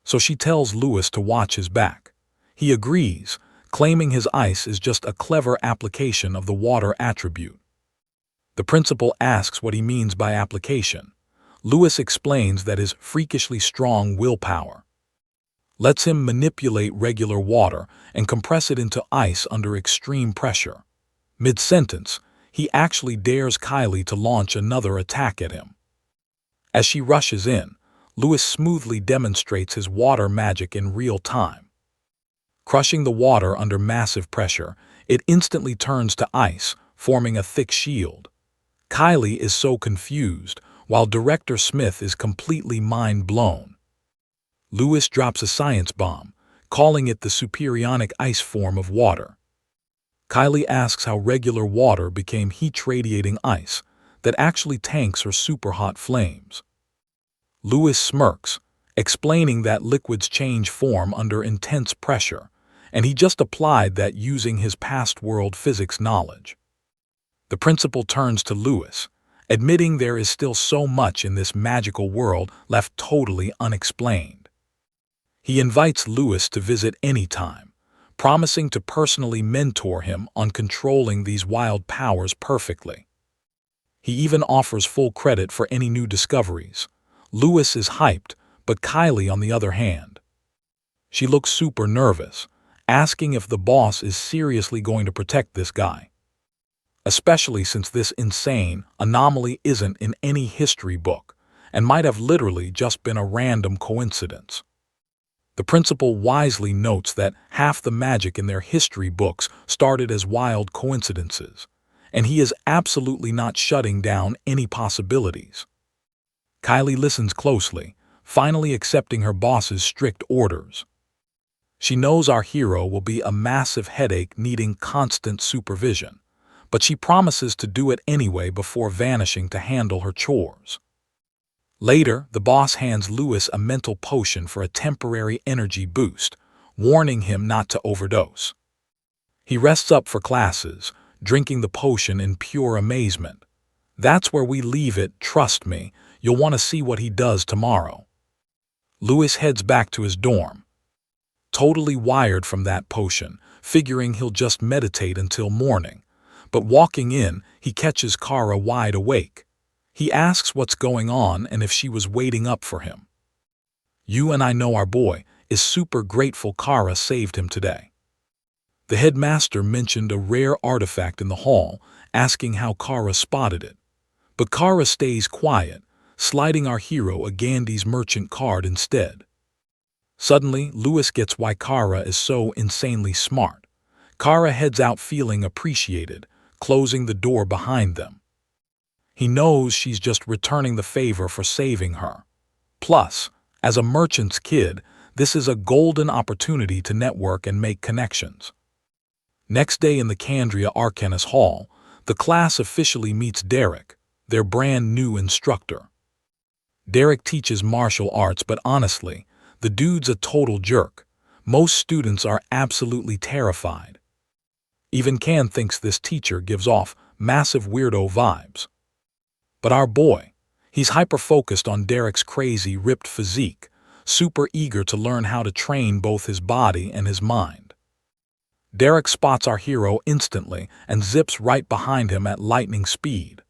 So she tells Lewis to watch his back. He agrees, claiming his ice is just a clever application of the water attribute. The principal asks what he means by application. Lewis explains that his freakishly strong willpower lets him manipulate regular water and compress it into ice under extreme pressure. Mid-sentence, he actually dares Kylie to launch another attack at him. As she rushes in, Lewis smoothly demonstrates his water magic in real time. Crushing the water under massive pressure, it instantly turns to ice, forming a thick shield. Kylie is so confused, while Director Smith is completely mind-blown. Lewis drops a science bomb, calling it the superionic ice form of water. Kylie asks how regular water became heat-radiating ice that actually tanks her super-hot flames. Lewis smirks, explaining that liquids change form under intense pressure, and he just applied that using his past world physics knowledge. The principal turns to Lewis, admitting there is still so much in this magical world left totally unexplained. He invites Lewis to visit anytime, promising to personally mentor him on controlling these wild powers perfectly. He even offers full credit for any new discoveries. Lewis is hyped, but Kylie, on the other hand, she looks super nervous, asking if the boss is seriously going to protect this guy. Especially since this insane anomaly isn't in any history book and might have literally just been a random coincidence. The principal wisely notes that half the magic in their history books started as wild coincidences, and he is absolutely not shutting down any possibilities. Kylie listens closely, finally accepting her boss's strict orders. She knows our hero will be a massive headache needing constant supervision, but she promises to do it anyway before vanishing to handle her chores. Later, the boss hands Lewis a mental potion for a temporary energy boost, warning him not to overdose. He rests up for classes, drinking the potion in pure amazement. That's where we leave it, trust me, you'll want to see what he does tomorrow. Lewis heads back to his dorm, totally wired from that potion, figuring he'll just meditate until morning. But walking in, he catches Kara wide awake. He asks what's going on and if she was waiting up for him. "You and I know our boy is super grateful Kara saved him today." The headmaster mentioned a rare artifact in the hall, asking how Kara spotted it. But Kara stays quiet, sliding our hero a Gandhi's merchant card instead. Suddenly, Lewis gets why Kara is so insanely smart. Kara heads out feeling appreciated, closing the door behind them. He knows she's just returning the favor for saving her. Plus, as a merchant's kid, this is a golden opportunity to network and make connections. Next day in the Candria Arcanus Hall, the class officially meets Derek, their brand new instructor. Derek teaches martial arts, but honestly, the dude's a total jerk. Most students are absolutely terrified. Even Can thinks this teacher gives off massive weirdo vibes. But our boy, he's hyper-focused on Derek's crazy, ripped physique, super eager to learn how to train both his body and his mind. Derek spots our hero instantly and zips right behind him at lightning speed.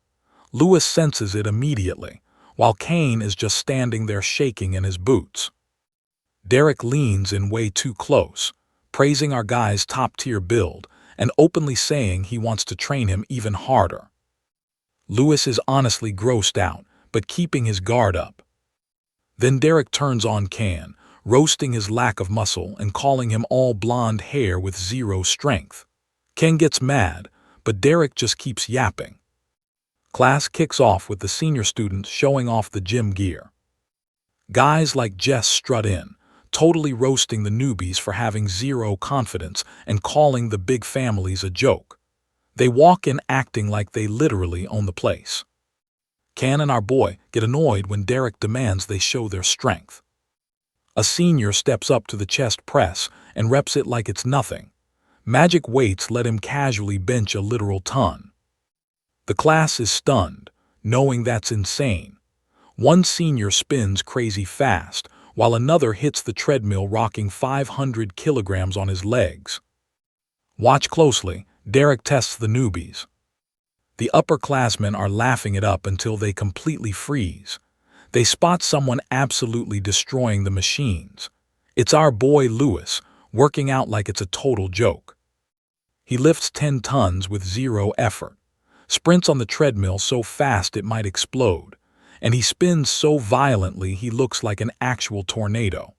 Lewis senses it immediately, while Kane is just standing there shaking in his boots. Derek leans in way too close, praising our guy's top-tier build and openly saying he wants to train him even harder. Lewis is honestly grossed out, but keeping his guard up. Then Derek turns on Can, roasting his lack of muscle and calling him all blonde hair with zero strength. Ken gets mad, but Derek just keeps yapping. Class kicks off with the senior students showing off the gym gear. Guys like Jess strut in, totally roasting the newbies for having zero confidence and calling the big families a joke. They walk in acting like they literally own the place. Can and our boy get annoyed when Derek demands they show their strength. A senior steps up to the chest press and reps it like it's nothing. Magic weights let him casually bench a literal ton. The class is stunned, knowing that's insane. One senior spins crazy fast, while another hits the treadmill rocking 500 kilograms on his legs. Watch closely, Derek tests the newbies. The upperclassmen are laughing it up until they completely freeze. They spot someone absolutely destroying the machines. It's our boy Lewis, working out like it's a total joke. He lifts 10 tons with zero effort, sprints on the treadmill so fast it might explode, and he spins so violently he looks like an actual tornado.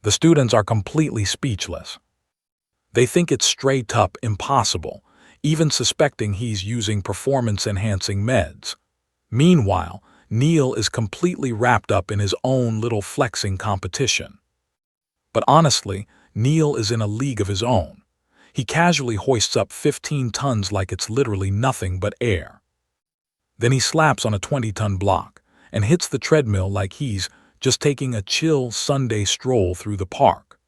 The students are completely speechless. They think it's straight up impossible, even suspecting he's using performance-enhancing meds. Meanwhile, Neil is completely wrapped up in his own little flexing competition. But honestly, Neil is in a league of his own. He casually hoists up 15 tons like it's literally nothing but air. Then he slaps on a 20-ton block and hits the treadmill like he's just taking a chill Sunday stroll through the park.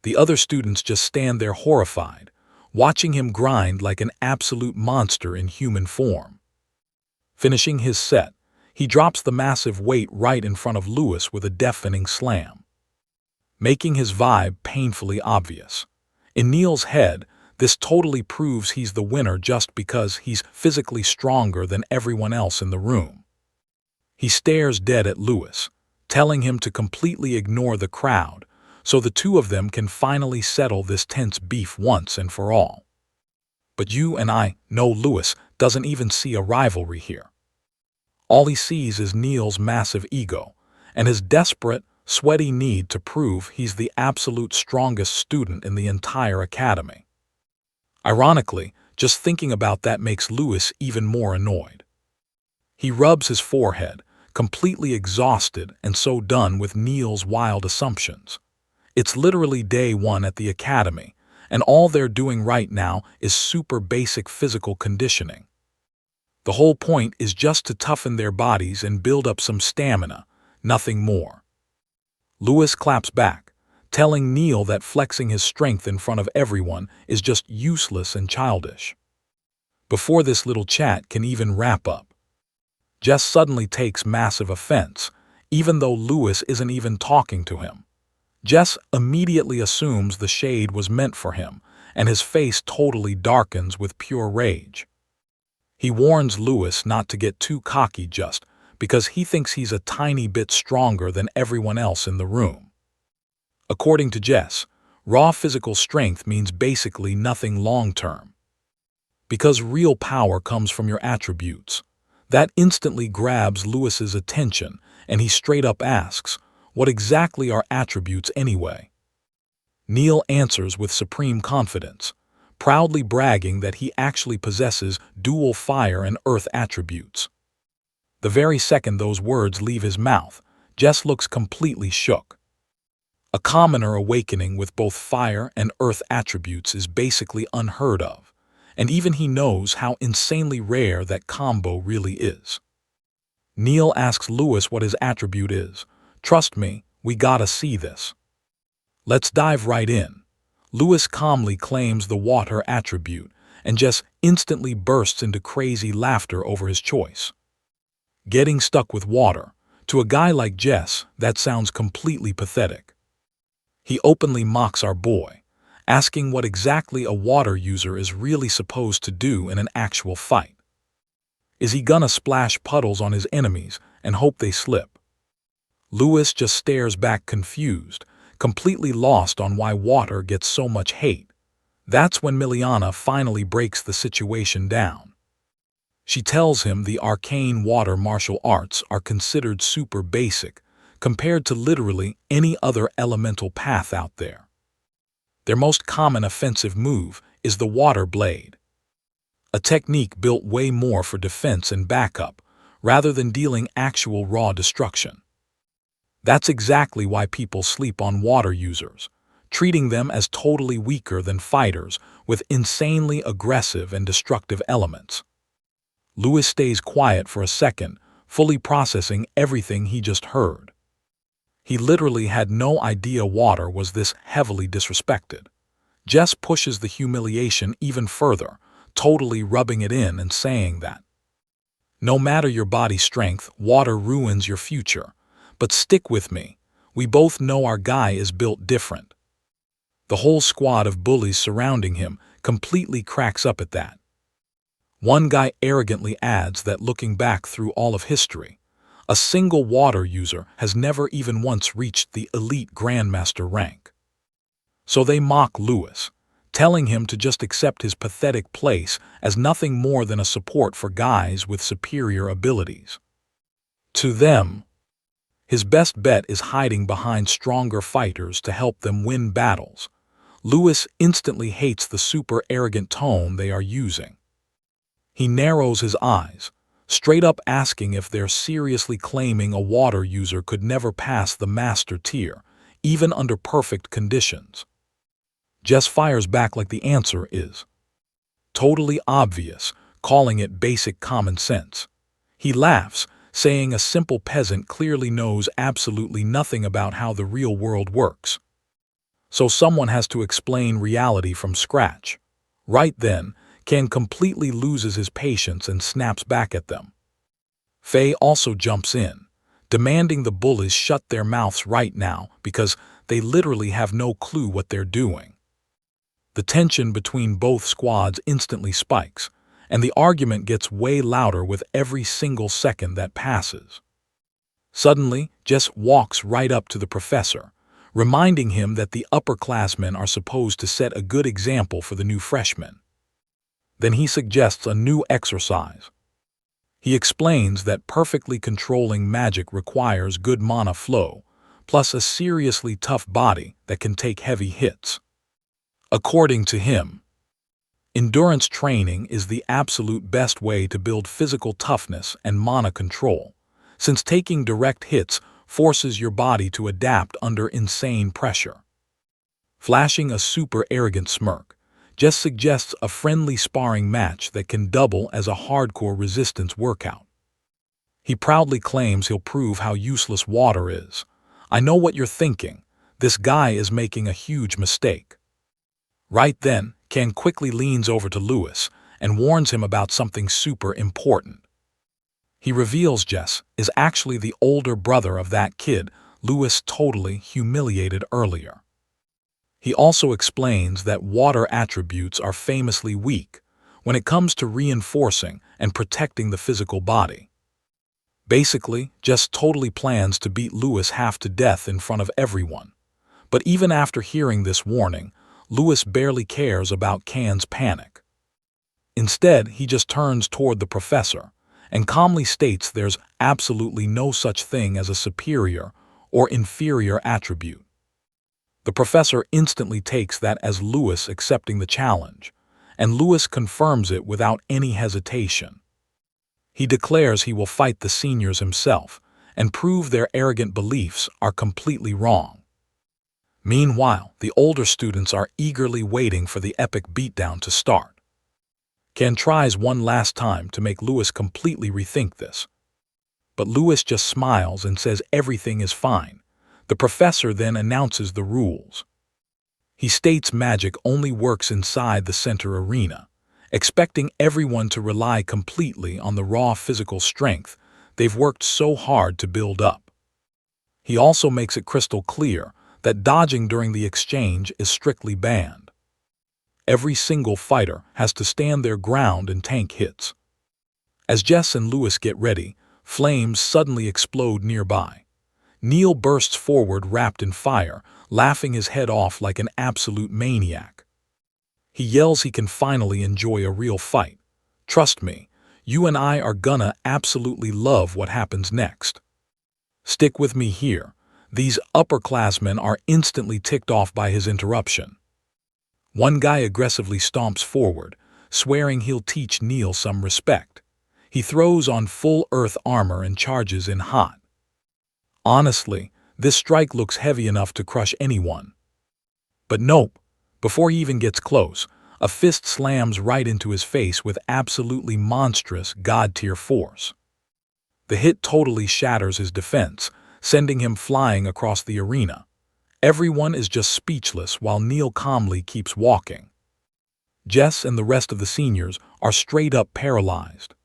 The other students just stand there horrified, watching him grind like an absolute monster in human form. Finishing his set, he drops the massive weight right in front of Lewis with a deafening slam, making his vibe painfully obvious. In Neil's head, this totally proves he's the winner just because he's physically stronger than everyone else in the room. He stares dead at Lewis, telling him to completely ignore the crowd so the two of them can finally settle this tense beef once and for all. But you and I know Lewis doesn't even see a rivalry here. All he sees is Neil's massive ego and his desperate, sweaty need to prove he's the absolute strongest student in the entire academy. Ironically, just thinking about that makes Lewis even more annoyed. He rubs his forehead, completely exhausted and so done with Neil's wild assumptions. It's literally day one at the academy, and all they're doing right now is super basic physical conditioning. The whole point is just to toughen their bodies and build up some stamina, nothing more. Lewis claps back, telling Neil that flexing his strength in front of everyone is just useless and childish. Before this little chat can even wrap up, Jess suddenly takes massive offense, even though Lewis isn't even talking to him. Jess immediately assumes the shade was meant for him, and his face totally darkens with pure rage. He warns Lewis not to get too cocky just because he thinks he's a tiny bit stronger than everyone else in the room. According to Jess, raw physical strength means basically nothing long-term. Because real power comes from your attributes. That instantly grabs Lewis's attention, and he straight up asks, "What exactly are attributes anyway?" Neil answers with supreme confidence, proudly bragging that he actually possesses dual fire and earth attributes. The very second those words leave his mouth, Jess looks completely shook. A commoner awakening with both fire and earth attributes is basically unheard of, and even he knows how insanely rare that combo really is. Neil asks Lewis what his attribute is. "Trust me, we gotta see this." Let's dive right in. Lewis calmly claims the water attribute, and Jess instantly bursts into crazy laughter over his choice. Getting stuck with water, to a guy like Jess, that sounds completely pathetic. He openly mocks our boy, asking what exactly a water user is really supposed to do in an actual fight. Is he gonna splash puddles on his enemies and hope they slip? Lewis just stares back confused, completely lost on why water gets so much hate. That's when Miliana finally breaks the situation down. She tells him the arcane water martial arts are considered super basic compared to literally any other elemental path out there. Their most common offensive move is the water blade, a technique built way more for defense and backup rather than dealing actual raw destruction. That's exactly why people sleep on water users, treating them as totally weaker than fighters with insanely aggressive and destructive elements. Lewis stays quiet for a second, fully processing everything he just heard. He literally had no idea water was this heavily disrespected. Jess pushes the humiliation even further, totally rubbing it in and saying that no matter your body strength, water ruins your future. But stick with me. We both know our guy is built different. The whole squad of bullies surrounding him completely cracks up at that. One guy arrogantly adds that looking back through all of history, a single water user has never even once reached the elite grandmaster rank. So they mock Lewis, telling him to just accept his pathetic place as nothing more than a support for guys with superior abilities. To them, his best bet is hiding behind stronger fighters to help them win battles. Lewis instantly hates the super arrogant tone they are using. He narrows his eyes, straight up asking if they're seriously claiming a water user could never pass the master tier, even under perfect conditions. Jess fires back like the answer is totally obvious, calling it basic common sense. He laughs, saying a simple peasant clearly knows absolutely nothing about how the real world works. So someone has to explain reality from scratch. Right then, Ken completely loses his patience and snaps back at them. Faye also jumps in, demanding the bullies shut their mouths right now because they literally have no clue what they're doing. The tension between both squads instantly spikes, and the argument gets way louder with every single second that passes. Suddenly, Jess walks right up to the professor, reminding him that the upperclassmen are supposed to set a good example for the new freshmen. Then he suggests a new exercise. He explains that perfectly controlling magic requires good mana flow, plus a seriously tough body that can take heavy hits. According to him, endurance training is the absolute best way to build physical toughness and mana control, since taking direct hits forces your body to adapt under insane pressure. Flashing a super arrogant smirk, Jess suggests a friendly sparring match that can double as a hardcore resistance workout. He proudly claims he'll prove how useless water is. I know what you're thinking. This guy is making a huge mistake. Right then, Ken quickly leans over to Lewis and warns him about something super important. He reveals Jess is actually the older brother of that kid Lewis totally humiliated earlier. He also explains that water attributes are famously weak when it comes to reinforcing and protecting the physical body. Basically, Jess totally plans to beat Lewis half to death in front of everyone. But even after hearing this warning, Lewis barely cares about Can's panic. Instead, he just turns toward the professor and calmly states there's absolutely no such thing as a superior or inferior attribute. The professor instantly takes that as Lewis accepting the challenge, and Lewis confirms it without any hesitation. He declares he will fight the seniors himself and prove their arrogant beliefs are completely wrong. Meanwhile, the older students are eagerly waiting for the epic beatdown to start. Ken tries one last time to make Lewis completely rethink this. But Lewis just smiles and says everything is fine. The professor then announces the rules. He states magic only works inside the center arena, expecting everyone to rely completely on the raw physical strength they've worked so hard to build up. He also makes it crystal clear that dodging during the exchange is strictly banned. Every single fighter has to stand their ground and tank hits. As Jess and Lewis get ready, flames suddenly explode nearby. Neil bursts forward wrapped in fire, laughing his head off like an absolute maniac. He yells he can finally enjoy a real fight. Trust me, you and I are gonna absolutely love what happens next. Stick with me here. These upperclassmen are instantly ticked off by his interruption. One guy aggressively stomps forward, swearing he'll teach Neil some respect. He throws on full earth armor and charges in hot. Honestly, this strike looks heavy enough to crush anyone. But nope, before he even gets close, a fist slams right into his face with absolutely monstrous god-tier force. The hit totally shatters his defense, sending him flying across the arena. Everyone is just speechless while Neil calmly keeps walking. Jess and the rest of the seniors are straight up paralyzed.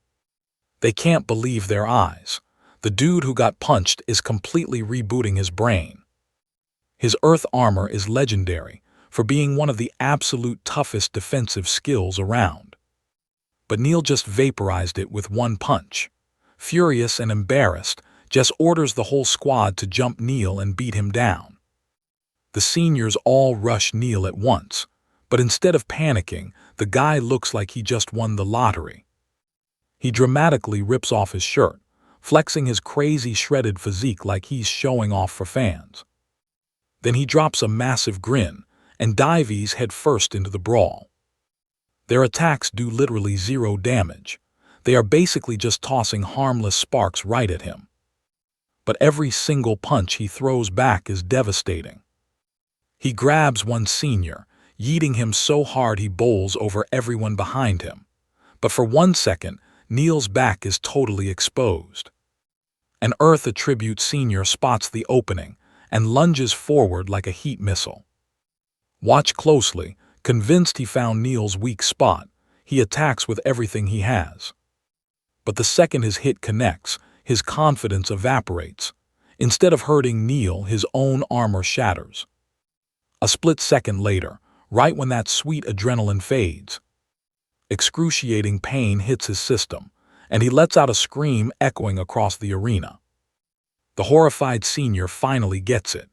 They can't believe their eyes. The dude who got punched is completely rebooting his brain. His earth armor is legendary for being one of the absolute toughest defensive skills around. But Neil just vaporized it with one punch. Furious and embarrassed, Jess orders the whole squad to jump Neil and beat him down. The seniors all rush Neil at once, but instead of panicking, the guy looks like he just won the lottery. He dramatically rips off his shirt, flexing his crazy shredded physique like he's showing off for fans. Then he drops a massive grin and dives headfirst into the brawl. Their attacks do literally zero damage. They are basically just tossing harmless sparks right at him. But every single punch he throws back is devastating. He grabs one senior, yeeting him so hard he bowls over everyone behind him. But for 1 second, Neil's back is totally exposed. An Earth Attribute senior spots the opening and lunges forward like a heat missile. Watch closely. Convinced he found Neil's weak spot, he attacks with everything he has. But the second his hit connects, his confidence evaporates. Instead of hurting Neil, his own armor shatters. A split second later, right when that sweet adrenaline fades, excruciating pain hits his system, and he lets out a scream echoing across the arena. The horrified senior finally gets it.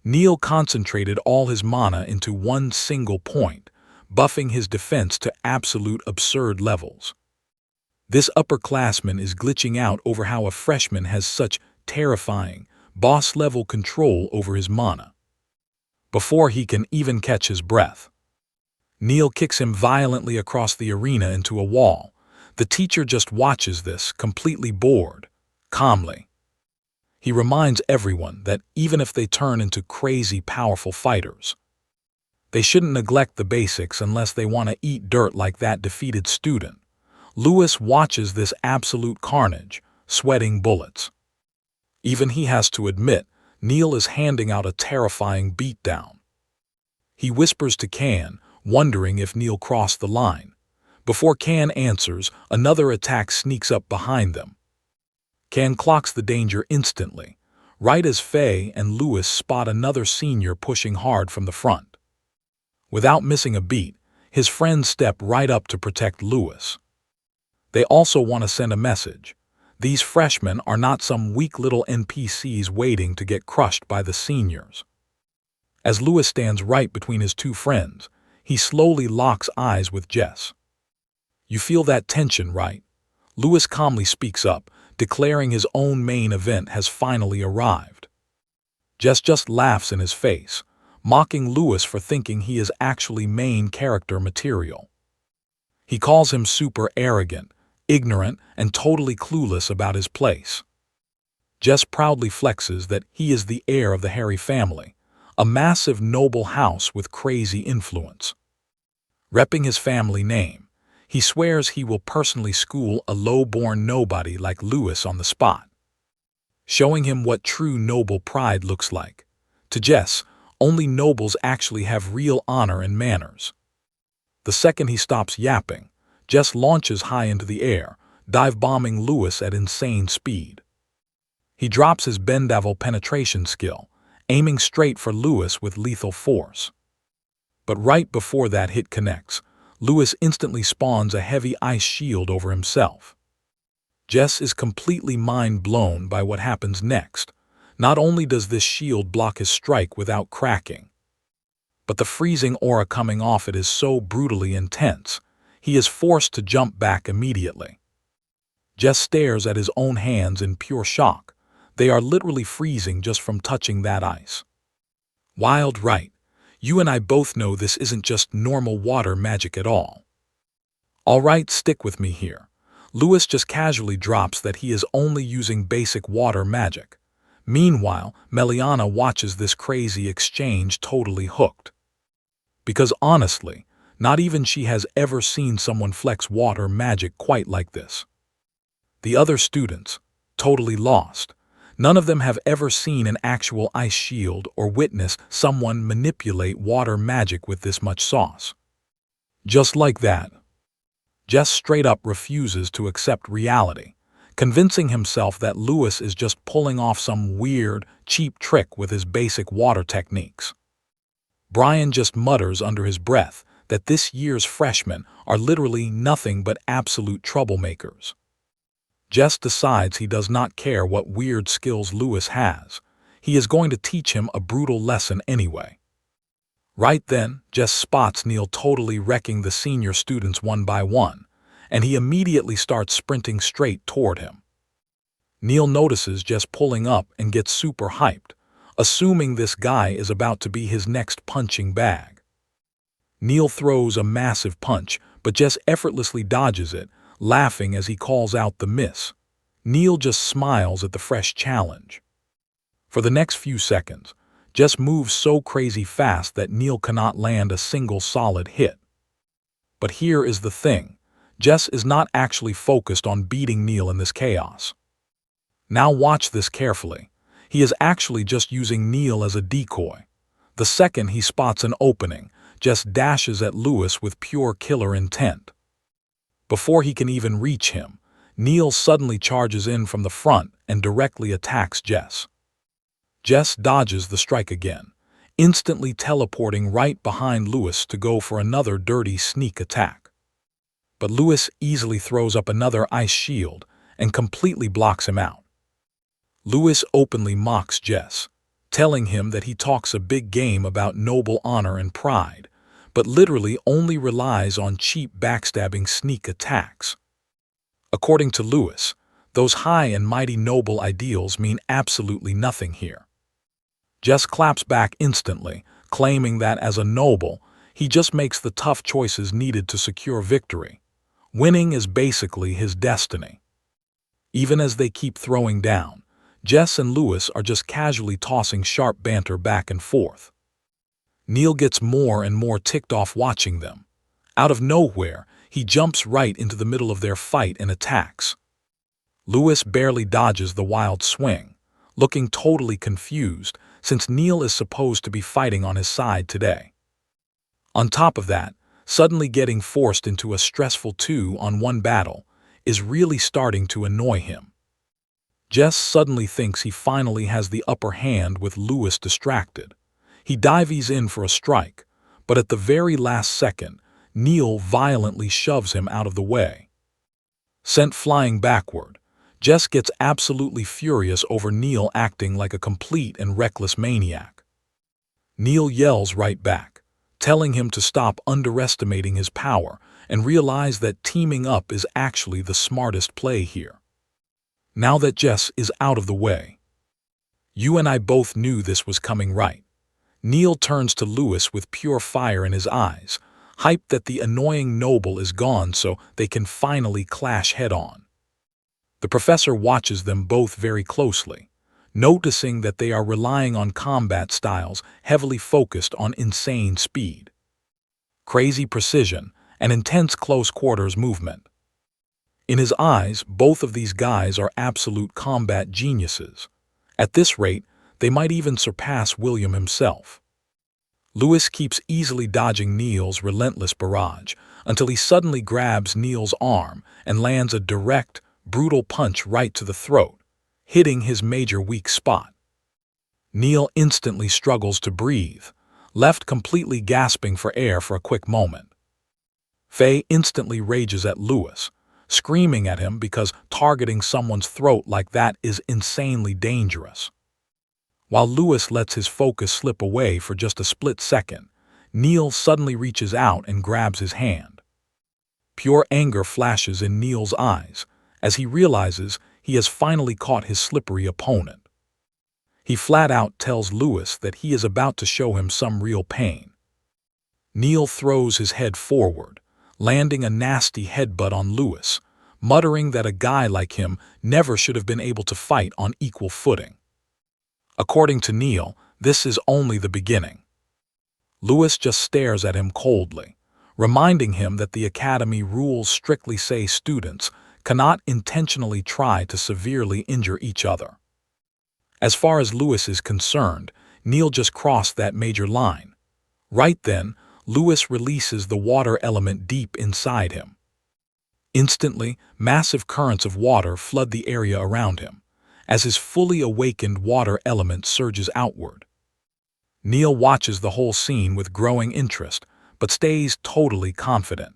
Neil concentrated all his mana into one single point, buffing his defense to absolute absurd levels. This upperclassman is glitching out over how a freshman has such terrifying, boss-level control over his mana. Before he can even catch his breath, Neil kicks him violently across the arena into a wall. The teacher just watches this, completely bored, calmly. He reminds everyone that even if they turn into crazy powerful fighters, they shouldn't neglect the basics unless they want to eat dirt like that defeated student. Lewis watches this absolute carnage, sweating bullets. Even he has to admit, Neil is handing out a terrifying beatdown. He whispers to Can, wondering if Neil crossed the line. Before Can answers, another attack sneaks up behind them. Can clocks the danger instantly, right as Faye and Lewis spot another senior pushing hard from the front. Without missing a beat, his friends step right up to protect Lewis. They also want to send a message. These freshmen are not some weak little NPCs waiting to get crushed by the seniors. As Lewis stands right between his two friends, he slowly locks eyes with Jess. "You feel that tension, right?" Lewis calmly speaks up, declaring his own main event has finally arrived. Jess just laughs in his face, mocking Lewis for thinking he is actually main character material. He calls him super arrogant, ignorant, and totally clueless about his place. Jess proudly flexes that he is the heir of the Harry family, a massive noble house with crazy influence. Repping his family name, he swears he will personally school a low-born nobody like Lewis on the spot, showing him what true noble pride looks like. To Jess, only nobles actually have real honor and manners. The second he stops yapping, Jess launches high into the air, dive-bombing Lewis at insane speed. He drops his Bendavil penetration skill, aiming straight for Lewis with lethal force. But right before that hit connects, Lewis instantly spawns a heavy ice shield over himself. Jess is completely mind-blown by what happens next. Not only does this shield block his strike without cracking, but the freezing aura coming off it is so brutally intense, he is forced to jump back immediately. Jess stares at his own hands in pure shock. They are literally freezing just from touching that ice. Wild, right? You and I both know this isn't just normal water magic at all. Alright, stick with me here. Lewis just casually drops that he is only using basic water magic. Meanwhile, Meliana watches this crazy exchange totally hooked. Because honestly, not even she has ever seen someone flex water magic quite like this. The other students, totally lost. None of them have ever seen an actual ice shield or witnessed someone manipulate water magic with this much sauce. Just like that, Jess straight up refuses to accept reality, convincing himself that Lewis is just pulling off some weird, cheap trick with his basic water techniques. Brian just mutters under his breath that this year's freshmen are literally nothing but absolute troublemakers. Jess decides he does not care what weird skills Lewis has. He is going to teach him a brutal lesson anyway. Right then, Jess spots Neil totally wrecking the senior students one by one, and he immediately starts sprinting straight toward him. Neil notices Jess pulling up and gets super hyped, assuming this guy is about to be his next punching bag. Neil throws a massive punch, but Jess effortlessly dodges it, laughing as he calls out the miss. Neil just smiles at the fresh challenge. For the next few seconds, Jess moves so crazy fast that Neil cannot land a single solid hit. But here is the thing, Jess is not actually focused on beating Neil in this chaos. Now watch this carefully. He is actually just using Neil as a decoy. The second he spots an opening, Jess dashes at Lewis with pure killer intent. Before he can even reach him, Neil suddenly charges in from the front and directly attacks Jess. Jess dodges the strike again, instantly teleporting right behind Lewis to go for another dirty sneak attack. But Lewis easily throws up another ice shield and completely blocks him out. Lewis openly mocks Jess, telling him that he talks a big game about noble honor and pride, but literally only relies on cheap backstabbing sneak attacks. According to Lewis, those high and mighty noble ideals mean absolutely nothing here. Jess claps back instantly, claiming that as a noble, he just makes the tough choices needed to secure victory. Winning is basically his destiny. Even as they keep throwing down, Jess and Lewis are just casually tossing sharp banter back and forth. Neil gets more and more ticked off watching them. Out of nowhere, he jumps right into the middle of their fight and attacks. Lewis barely dodges the wild swing, looking totally confused since Neil is supposed to be fighting on his side today. On top of that, suddenly getting forced into a stressful 2-on-1 battle is really starting to annoy him. Jess suddenly thinks he finally has the upper hand with Lewis distracted. He dives in for a strike, but at the very last second, Neil violently shoves him out of the way. Sent flying backward, Jess gets absolutely furious over Neil acting like a complete and reckless maniac. Neil yells right back, telling him to stop underestimating his power and realize that teaming up is actually the smartest play here. Now that Jess is out of the way, you and I both knew this was coming, right? Neil turns to Lewis with pure fire in his eyes, hyped that the annoying noble is gone so they can finally clash head-on. The professor watches them both very closely, noticing that they are relying on combat styles heavily focused on insane speed, crazy precision, and intense close-quarters movement. In his eyes, both of these guys are absolute combat geniuses. At this rate, they might even surpass William himself. Lewis keeps easily dodging Neil's relentless barrage until he suddenly grabs Neil's arm and lands a direct, brutal punch right to the throat, hitting his major weak spot. Neil instantly struggles to breathe, left completely gasping for air for a quick moment. Faye instantly rages at Lewis, screaming at him because targeting someone's throat like that is insanely dangerous. While Lewis lets his focus slip away for just a split second, Neil suddenly reaches out and grabs his hand. Pure anger flashes in Neil's eyes as he realizes he has finally caught his slippery opponent. He flat out tells Lewis that he is about to show him some real pain. Neil throws his head forward, landing a nasty headbutt on Lewis, muttering that a guy like him never should have been able to fight on equal footing. According to Neil, this is only the beginning. Lewis just stares at him coldly, reminding him that the academy rules strictly say students cannot intentionally try to severely injure each other. As far as Lewis is concerned, Neil just crossed that major line. Right then, Lewis releases the water element deep inside him. Instantly, massive currents of water flood the area around him, as his fully awakened water element surges outward. Neil watches the whole scene with growing interest, but stays totally confident.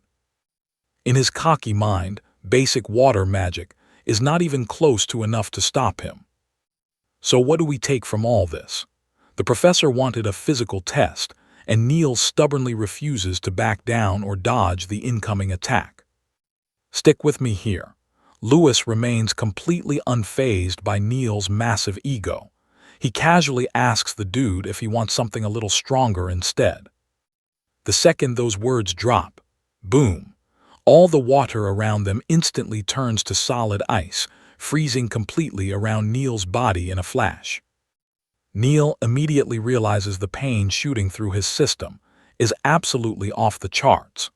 In his cocky mind, basic water magic is not even close to enough to stop him. So what do we take from all this? The professor wanted a physical test, and Neil stubbornly refuses to back down or dodge the incoming attack. Stick with me here. Lewis remains completely unfazed by Neil's massive ego. He casually asks the dude if he wants something a little stronger instead. The second those words drop, boom, all the water around them instantly turns to solid ice, freezing completely around Neil's body in a flash. Neil immediately realizes the pain shooting through his system is absolutely off the charts.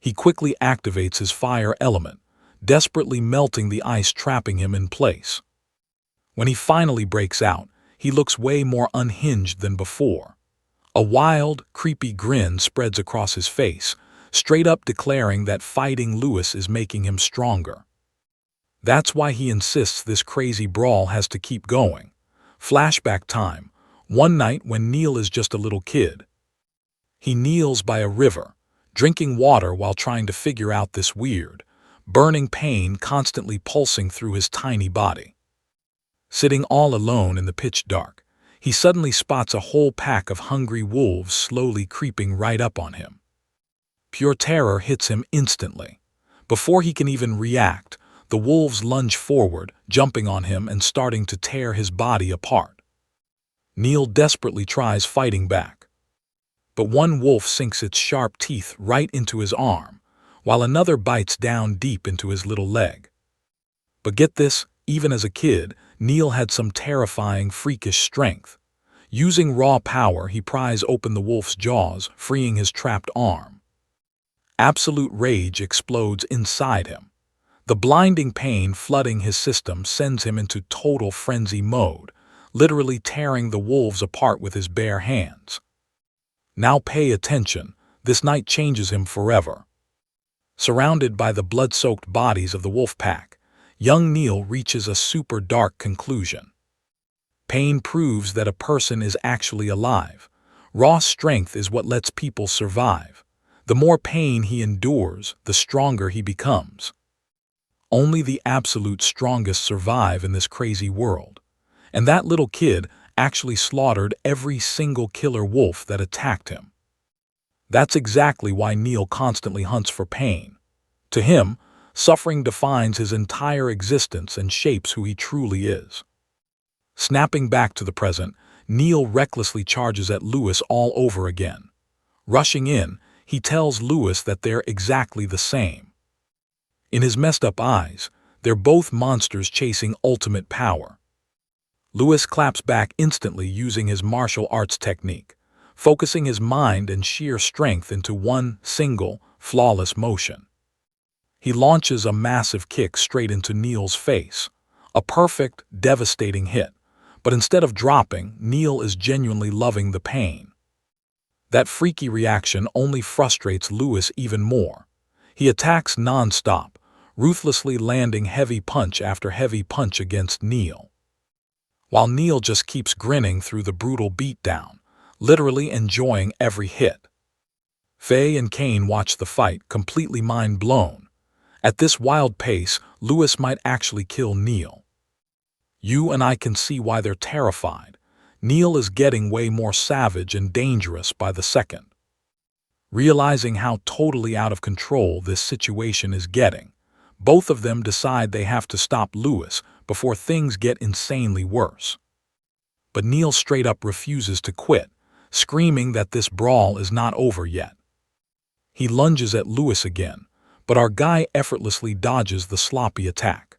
He quickly activates his fire element, desperately melting the ice trapping him in place. When he finally breaks out, he looks way more unhinged than before. A wild, creepy grin spreads across his face, straight up declaring that fighting Lewis is making him stronger. That's why he insists this crazy brawl has to keep going. Flashback time, one night when Neil is just a little kid. He kneels by a river, drinking water while trying to figure out this weird, burning pain constantly pulsing through his tiny body. Sitting all alone in the pitch dark, he suddenly spots a whole pack of hungry wolves slowly creeping right up on him. Pure terror hits him instantly. Before he can even react, the wolves lunge forward, jumping on him and starting to tear his body apart. Neil desperately tries fighting back. But one wolf sinks its sharp teeth right into his arm, while another bites down deep into his little leg. But get this, even as a kid, Neil had some terrifying, freakish strength. Using raw power, he pries open the wolf's jaws, freeing his trapped arm. Absolute rage explodes inside him. The blinding pain flooding his system sends him into total frenzy mode, literally tearing the wolves apart with his bare hands. Now pay attention, this night changes him forever. Surrounded by the blood-soaked bodies of the wolf pack, young Neil reaches a super dark conclusion. Pain proves that a person is actually alive. Raw strength is what lets people survive. The more pain he endures, the stronger he becomes. Only the absolute strongest survive in this crazy world. And that little kid actually slaughtered every single killer wolf that attacked him. That's exactly why Neil constantly hunts for pain. To him, suffering defines his entire existence and shapes who he truly is. Snapping back to the present, Neil recklessly charges at Lewis all over again. Rushing in, he tells Lewis that they're exactly the same. In his messed up eyes, they're both monsters chasing ultimate power. Lewis claps back instantly using his martial arts technique, focusing his mind and sheer strength into one single, flawless motion. He launches a massive kick straight into Neil's face, a perfect, devastating hit, but instead of dropping, Neil is genuinely loving the pain. That freaky reaction only frustrates Lewis even more. He attacks non-stop, ruthlessly landing heavy punch after heavy punch against Neil. While Neil just keeps grinning through the brutal beatdown, literally enjoying every hit. Faye and Kane watch the fight, completely mind-blown. At this wild pace, Lewis might actually kill Neil. You and I can see why they're terrified. Neil is getting way more savage and dangerous by the second. Realizing how totally out of control this situation is getting, both of them decide they have to stop Lewis before things get insanely worse. But Neil straight up refuses to quit, screaming that this brawl is not over yet. He lunges at Lewis again, but our guy effortlessly dodges the sloppy attack.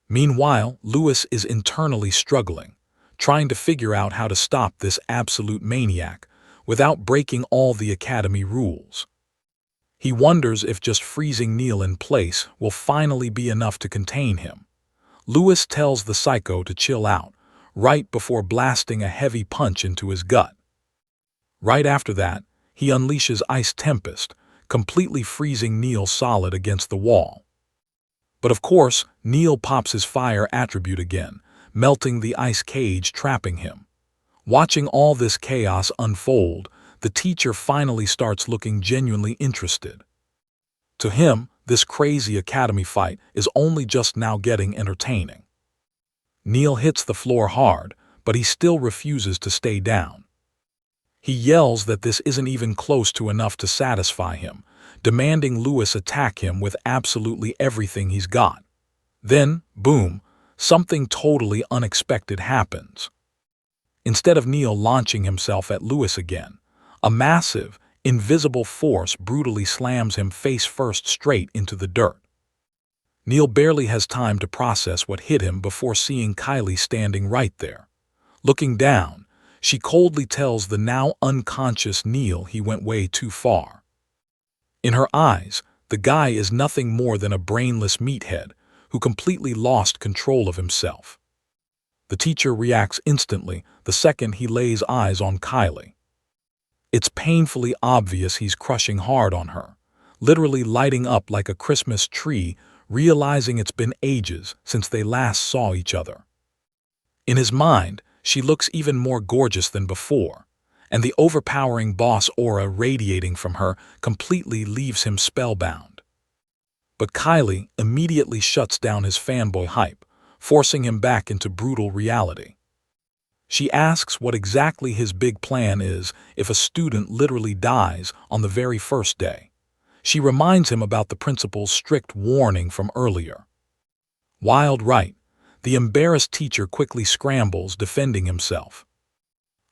Meanwhile, Lewis is internally struggling, trying to figure out how to stop this absolute maniac without breaking all the Academy rules. He wonders if just freezing Neil in place will finally be enough to contain him. Lewis tells the psycho to chill out, right before blasting a heavy punch into his gut. Right after that, he unleashes Ice Tempest, completely freezing Neil solid against the wall. But of course, Neil pops his fire attribute again, melting the ice cage trapping him. Watching all this chaos unfold, the teacher finally starts looking genuinely interested. To him, this crazy academy fight is only just now getting entertaining. Neil hits the floor hard, but he still refuses to stay down. He yells that this isn't even close to enough to satisfy him, demanding Lewis attack him with absolutely everything he's got. Then, boom, something totally unexpected happens. Instead of Neil launching himself at Lewis again, a massive, invisible force brutally slams him face first straight into the dirt. Neil barely has time to process what hit him before seeing Kylie standing right there. Looking down, she coldly tells the now unconscious Neil he went way too far. In her eyes, the guy is nothing more than a brainless meathead who completely lost control of himself. The teacher reacts instantly the second he lays eyes on Kylie. It's painfully obvious he's crushing hard on her, literally lighting up like a Christmas tree, realizing it's been ages since they last saw each other. In his mind, she looks even more gorgeous than before, and the overpowering boss aura radiating from her completely leaves him spellbound. But Kylie immediately shuts down his fanboy hype, forcing him back into brutal reality. She asks what exactly his big plan is if a student literally dies on the very first day. She reminds him about the principal's strict warning from earlier. Wild right, the embarrassed teacher quickly scrambles, defending himself.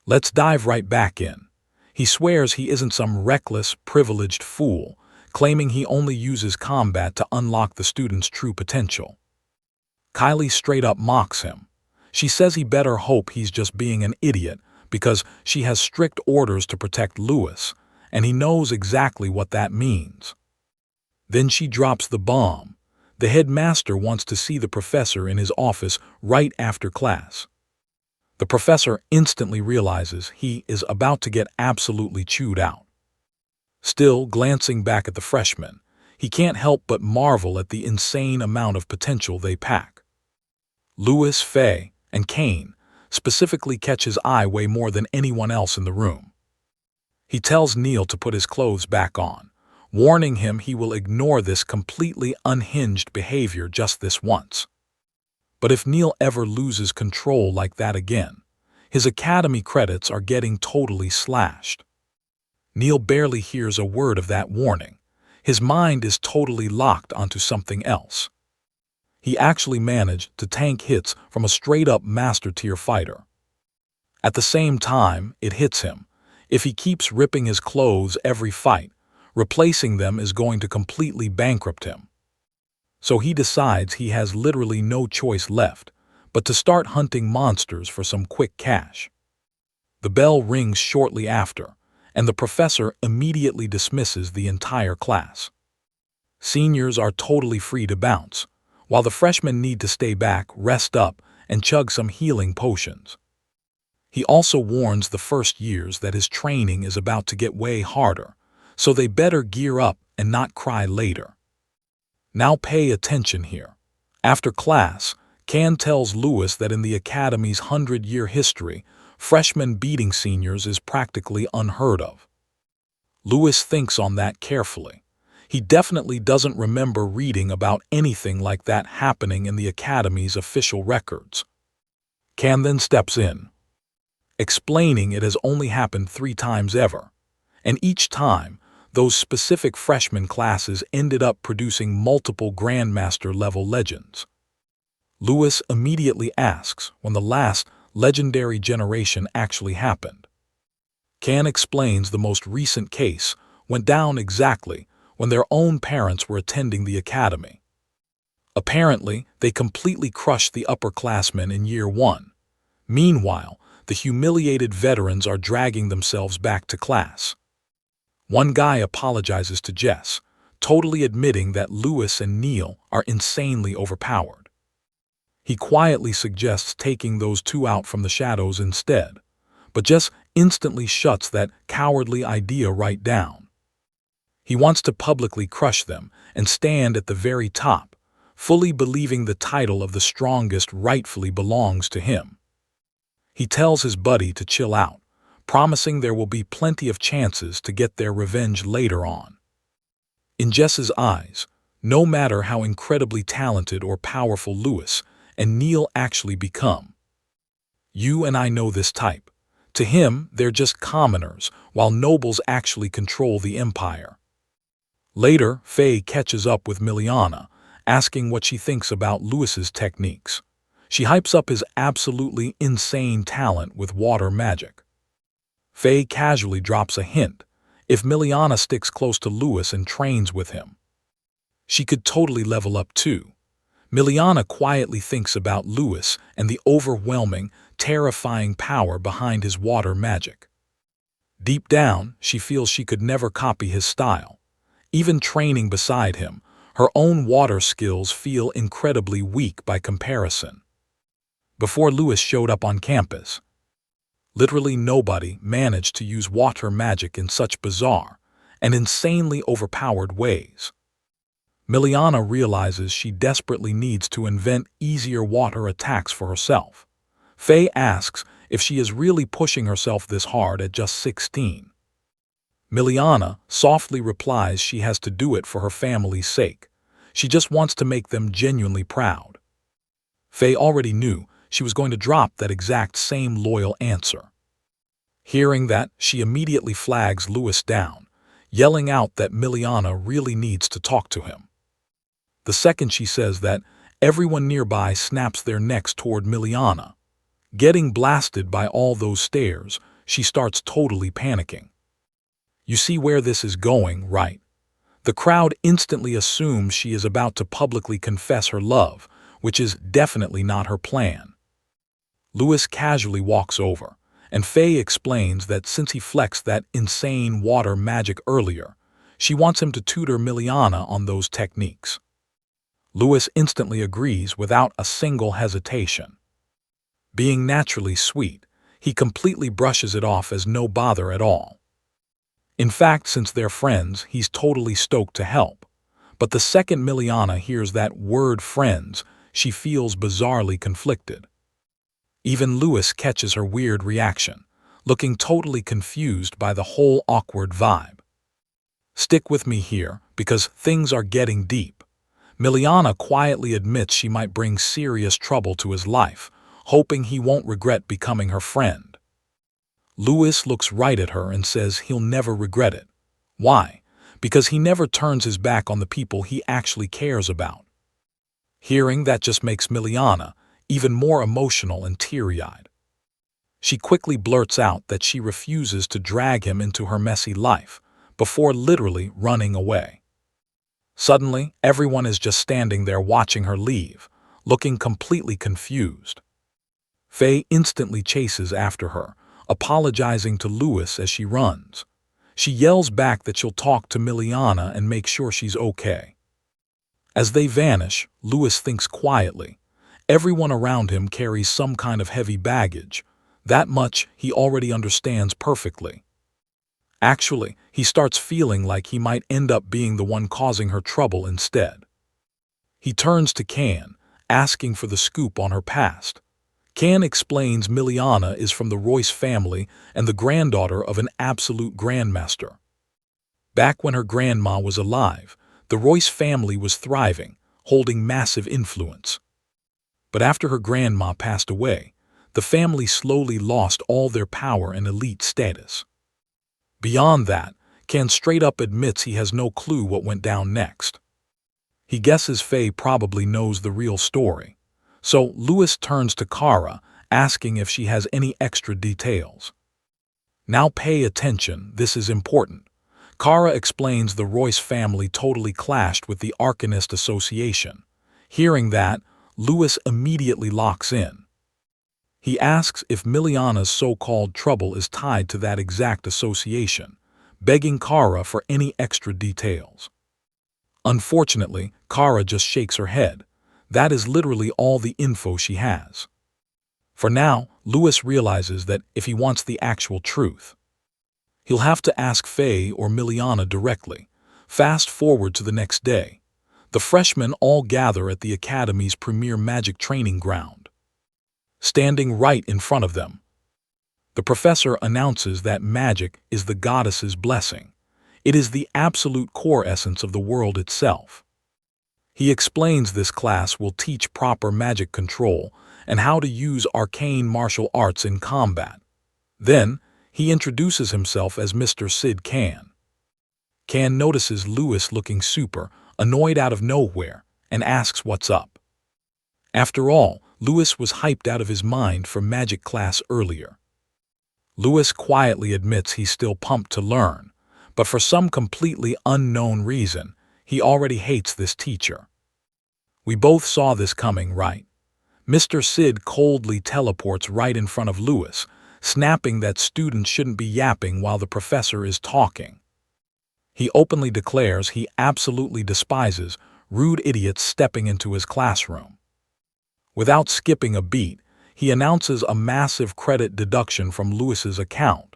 Let's dive right back in. He swears he isn't some reckless, privileged fool, claiming he only uses combat to unlock the student's true potential. Kylie straight up mocks him. She says he better hope he's just being an idiot because she has strict orders to protect Lewis, and he knows exactly what that means. Then she drops the bomb. The headmaster wants to see the professor in his office right after class. The professor instantly realizes he is about to get absolutely chewed out. Still glancing back at the freshmen, he can't help but marvel at the insane amount of potential they pack. Lewis, Faye, and Kane specifically catch his eye way more than anyone else in the room. He tells Neil to put his clothes back on, warning him he will ignore this completely unhinged behavior just this once. But if Neil ever loses control like that again, his academy credits are getting totally slashed. Neil barely hears a word of that warning. His mind is totally locked onto something else. He actually managed to tank hits from a straight-up master-tier fighter. At the same time, it hits him. If he keeps ripping his clothes every fight, replacing them is going to completely bankrupt him. So he decides he has literally no choice left but to start hunting monsters for some quick cash. The bell rings shortly after, and the professor immediately dismisses the entire class. Seniors are totally free to bounce, while the freshmen need to stay back, rest up, and chug some healing potions. He also warns the first years that his training is about to get way harder, so they better gear up and not cry later. Now pay attention here. After class, Can tells Lewis that in the Academy's 100-year history, freshmen beating seniors is practically unheard of. Lewis thinks on that carefully. He definitely doesn't remember reading about anything like that happening in the Academy's official records. Can then steps in, explaining it has only happened 3 times ever, and each time, those specific freshman classes ended up producing multiple Grandmaster-level legends. Lewis immediately asks when the last legendary generation actually happened. Can explains the most recent case went down exactly when their own parents were attending the academy. Apparently, they completely crushed the upperclassmen in year 1. Meanwhile, the humiliated veterans are dragging themselves back to class. One guy apologizes to Jess, totally admitting that Lewis and Neil are insanely overpowered. He quietly suggests taking those 2 out from the shadows instead, but Jess instantly shuts that cowardly idea right down. He wants to publicly crush them and stand at the very top, fully believing the title of the strongest rightfully belongs to him. He tells his buddy to chill out, promising there will be plenty of chances to get their revenge later on. In Jess's eyes, no matter how incredibly talented or powerful Lewis and Neil actually become, you and I know this type. To him, they're just commoners, while nobles actually control the empire. Later, Faye catches up with Miliana, asking what she thinks about Lewis's techniques. She hypes up his absolutely insane talent with water magic. Faye casually drops a hint: if Miliana sticks close to Lewis and trains with him, she could totally level up too. Miliana quietly thinks about Lewis and the overwhelming, terrifying power behind his water magic. Deep down, she feels she could never copy his style. Even training beside him, her own water skills feel incredibly weak by comparison. Before Lewis showed up on campus, literally nobody managed to use water magic in such bizarre and insanely overpowered ways. Miliana realizes she desperately needs to invent easier water attacks for herself. Faye asks if she is really pushing herself this hard at just 16. Miliana softly replies she has to do it for her family's sake. She just wants to make them genuinely proud. Faye already knew she was going to drop that exact same loyal answer. Hearing that, she immediately flags Lewis down, yelling out that Miliana really needs to talk to him. The second she says that, everyone nearby snaps their necks toward Miliana. Getting blasted by all those stares, she starts totally panicking. You see where this is going, right? The crowd instantly assumes she is about to publicly confess her love, which is definitely not her plan. Lewis casually walks over, and Faye explains that since he flexed that insane water magic earlier, she wants him to tutor Miliana on those techniques. Lewis instantly agrees without a single hesitation. Being naturally sweet, he completely brushes it off as no bother at all. In fact, since they're friends, he's totally stoked to help. But the second Miliana hears that word friends, she feels bizarrely conflicted. Even Lewis catches her weird reaction, looking totally confused by the whole awkward vibe. Stick with me here, because things are getting deep. Miliana quietly admits she might bring serious trouble to his life, hoping he won't regret becoming her friend. Lewis looks right at her and says he'll never regret it. Why? Because he never turns his back on the people he actually cares about. Hearing that just makes Miliana even more emotional and teary-eyed. She quickly blurts out that she refuses to drag him into her messy life, before literally running away. Suddenly, everyone is just standing there watching her leave, looking completely confused. Faye instantly chases after her, apologizing to Lewis as she runs. She yells back that she'll talk to Miliana and make sure she's okay. As they vanish, Lewis thinks quietly. Everyone around him carries some kind of heavy baggage. That much he already understands perfectly. Actually, he starts feeling like he might end up being the one causing her trouble instead. He turns to Can, asking for the scoop on her past. Can explains Miliana is from the Royce family and the granddaughter of an absolute grandmaster. Back when her grandma was alive, the Royce family was thriving, holding massive influence. But after her grandma passed away, the family slowly lost all their power and elite status. Beyond that, Can straight up admits he has no clue what went down next. He guesses Faye probably knows the real story. So Lewis turns to Kara, asking if she has any extra details. Now pay attention, this is important. Kara explains the Royce family totally clashed with the Arcanist Association. Hearing that, Lewis immediately locks in. He asks if Miliana's so-called trouble is tied to that exact association, begging Kara for any extra details. Unfortunately, Kara just shakes her head. That is literally all the info she has. For now, Lewis realizes that if he wants the actual truth, he'll have to ask Faye or Miliana directly, Fast forward to the next day. The freshmen all gather at the academy's premier magic training ground. Standing right in front of them, the professor announces that magic is the goddess's blessing. It is the absolute core essence of the world itself. He explains this class will teach proper magic control and how to use arcane martial arts in combat. Then, he introduces himself as Mr. Sid Can. Can notices Lewis looking super annoyed out of nowhere and asks what's up. After all, Lewis was hyped out of his mind for magic class earlier. Lewis quietly admits he's still pumped to learn, but for some completely unknown reason, he already hates this teacher. We both saw this coming, right? Mr. Sid coldly teleports right in front of Lewis, snapping that students shouldn't be yapping while the professor is talking. He openly declares he absolutely despises rude idiots stepping into his classroom. Without skipping a beat, he announces a massive credit deduction from Lewis's account.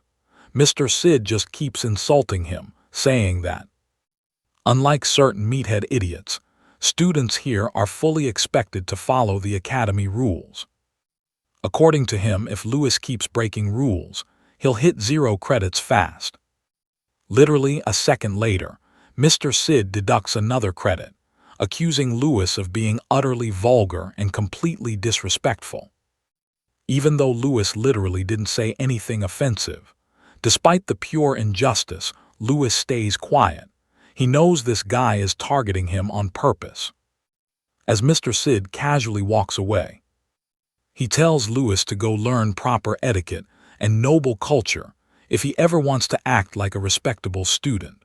Mr. Sid just keeps insulting him, saying that, unlike certain meathead idiots, students here are fully expected to follow the academy rules. According to him, if Lewis keeps breaking rules, he'll hit 0 credits fast. Literally a second later, Mr. Sid deducts another credit, accusing Lewis of being utterly vulgar and completely disrespectful. Even though Lewis literally didn't say anything offensive, despite the pure injustice, Lewis stays quiet. He knows this guy is targeting him on purpose. As Mr. Sid casually walks away, he tells Lewis to go learn proper etiquette and noble culture if he ever wants to act like a respectable student.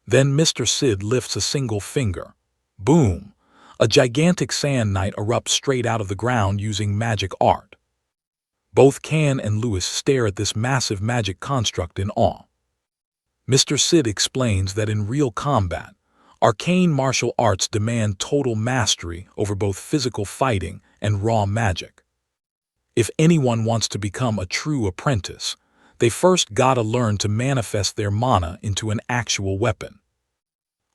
Then Mr. Sid lifts a single finger. Boom! A gigantic sand knight erupts straight out of the ground using magic art. Both Can and Lewis stare at this massive magic construct in awe. Mr. Sid explains that in real combat, arcane martial arts demand total mastery over both physical fighting and raw magic. If anyone wants to become a true apprentice, they first gotta learn to manifest their mana into an actual weapon.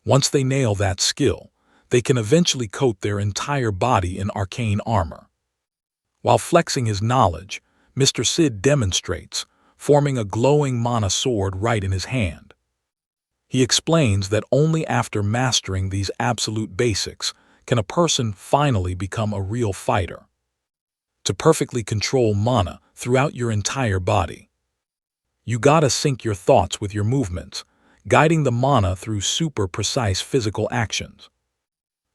Once they nail that skill, they can eventually coat their entire body in arcane armor. While flexing his knowledge, Mr. Sid demonstrates, forming a glowing mana sword right in his hand. He explains that only after mastering these absolute basics can a person finally become a real fighter. To perfectly control mana throughout your entire body, you gotta sync your thoughts with your movements, guiding the mana through super precise physical actions.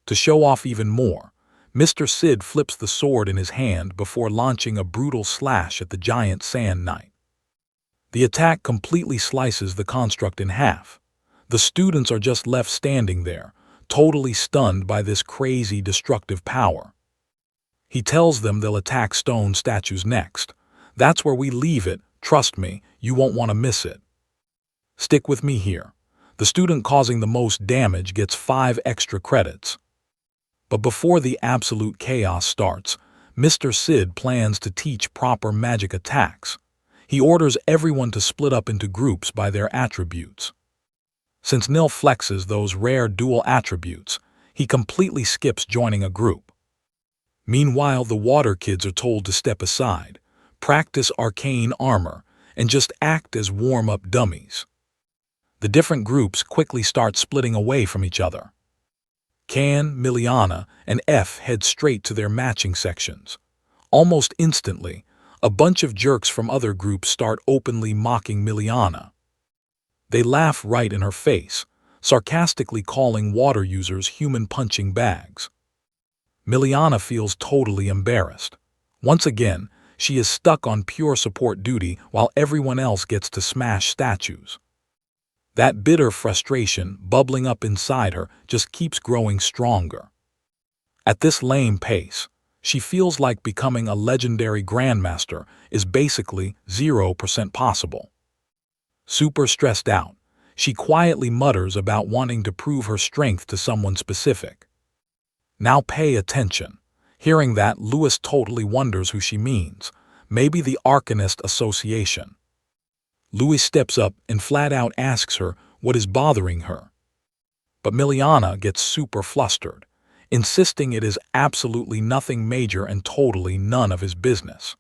To show off even more, Mr. Sid flips the sword in his hand before launching a brutal slash at the giant sand knight. The attack completely slices the construct in half. The students are just left standing there, totally stunned by this crazy destructive power. He tells them they'll attack stone statues next. That's where we leave it. Trust me, you won't want to miss it. Stick with me here. The student causing the most damage gets 5 extra credits. But before the absolute chaos starts, Mr. Sid plans to teach proper magic attacks. He orders everyone to split up into groups by their attributes. Since Nil flexes those rare dual attributes, he completely skips joining a group. Meanwhile, the water kids are told to step aside, practice arcane armor, and just act as warm-up dummies. The different groups quickly start splitting away from each other. Can, Miliana, and F head straight to their matching sections. Almost instantly, a bunch of jerks from other groups start openly mocking Miliana. They laugh right in her face, sarcastically calling water users human punching bags. Miliana feels totally embarrassed. Once again, she is stuck on pure support duty while everyone else gets to smash statues. That bitter frustration bubbling up inside her just keeps growing stronger. At this lame pace, she feels like becoming a legendary grandmaster is basically 0% possible. Super stressed out, she quietly mutters about wanting to prove her strength to someone specific. Now pay attention. Hearing that, Lewis totally wonders who she means. Maybe the Arcanist Association. Louis steps up and flat out asks her what is bothering her. But Miliana gets super flustered, insisting it is absolutely nothing major and totally none of his business.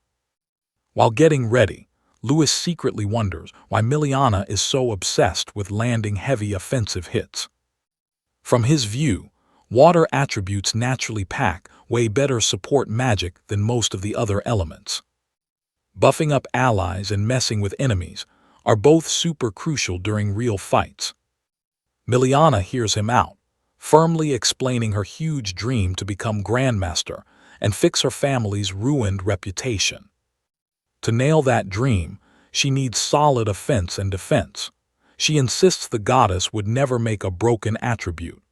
While getting ready, Lewis secretly wonders why Miliana is so obsessed with landing heavy offensive hits. From his view, water attributes naturally pack way better support magic than most of the other elements. Buffing up allies and messing with enemies are both super crucial during real fights. Miliana hears him out, firmly explaining her huge dream to become Grandmaster and fix her family's ruined reputation. To nail that dream, she needs solid offense and defense. She insists the goddess would never make a broken attribute,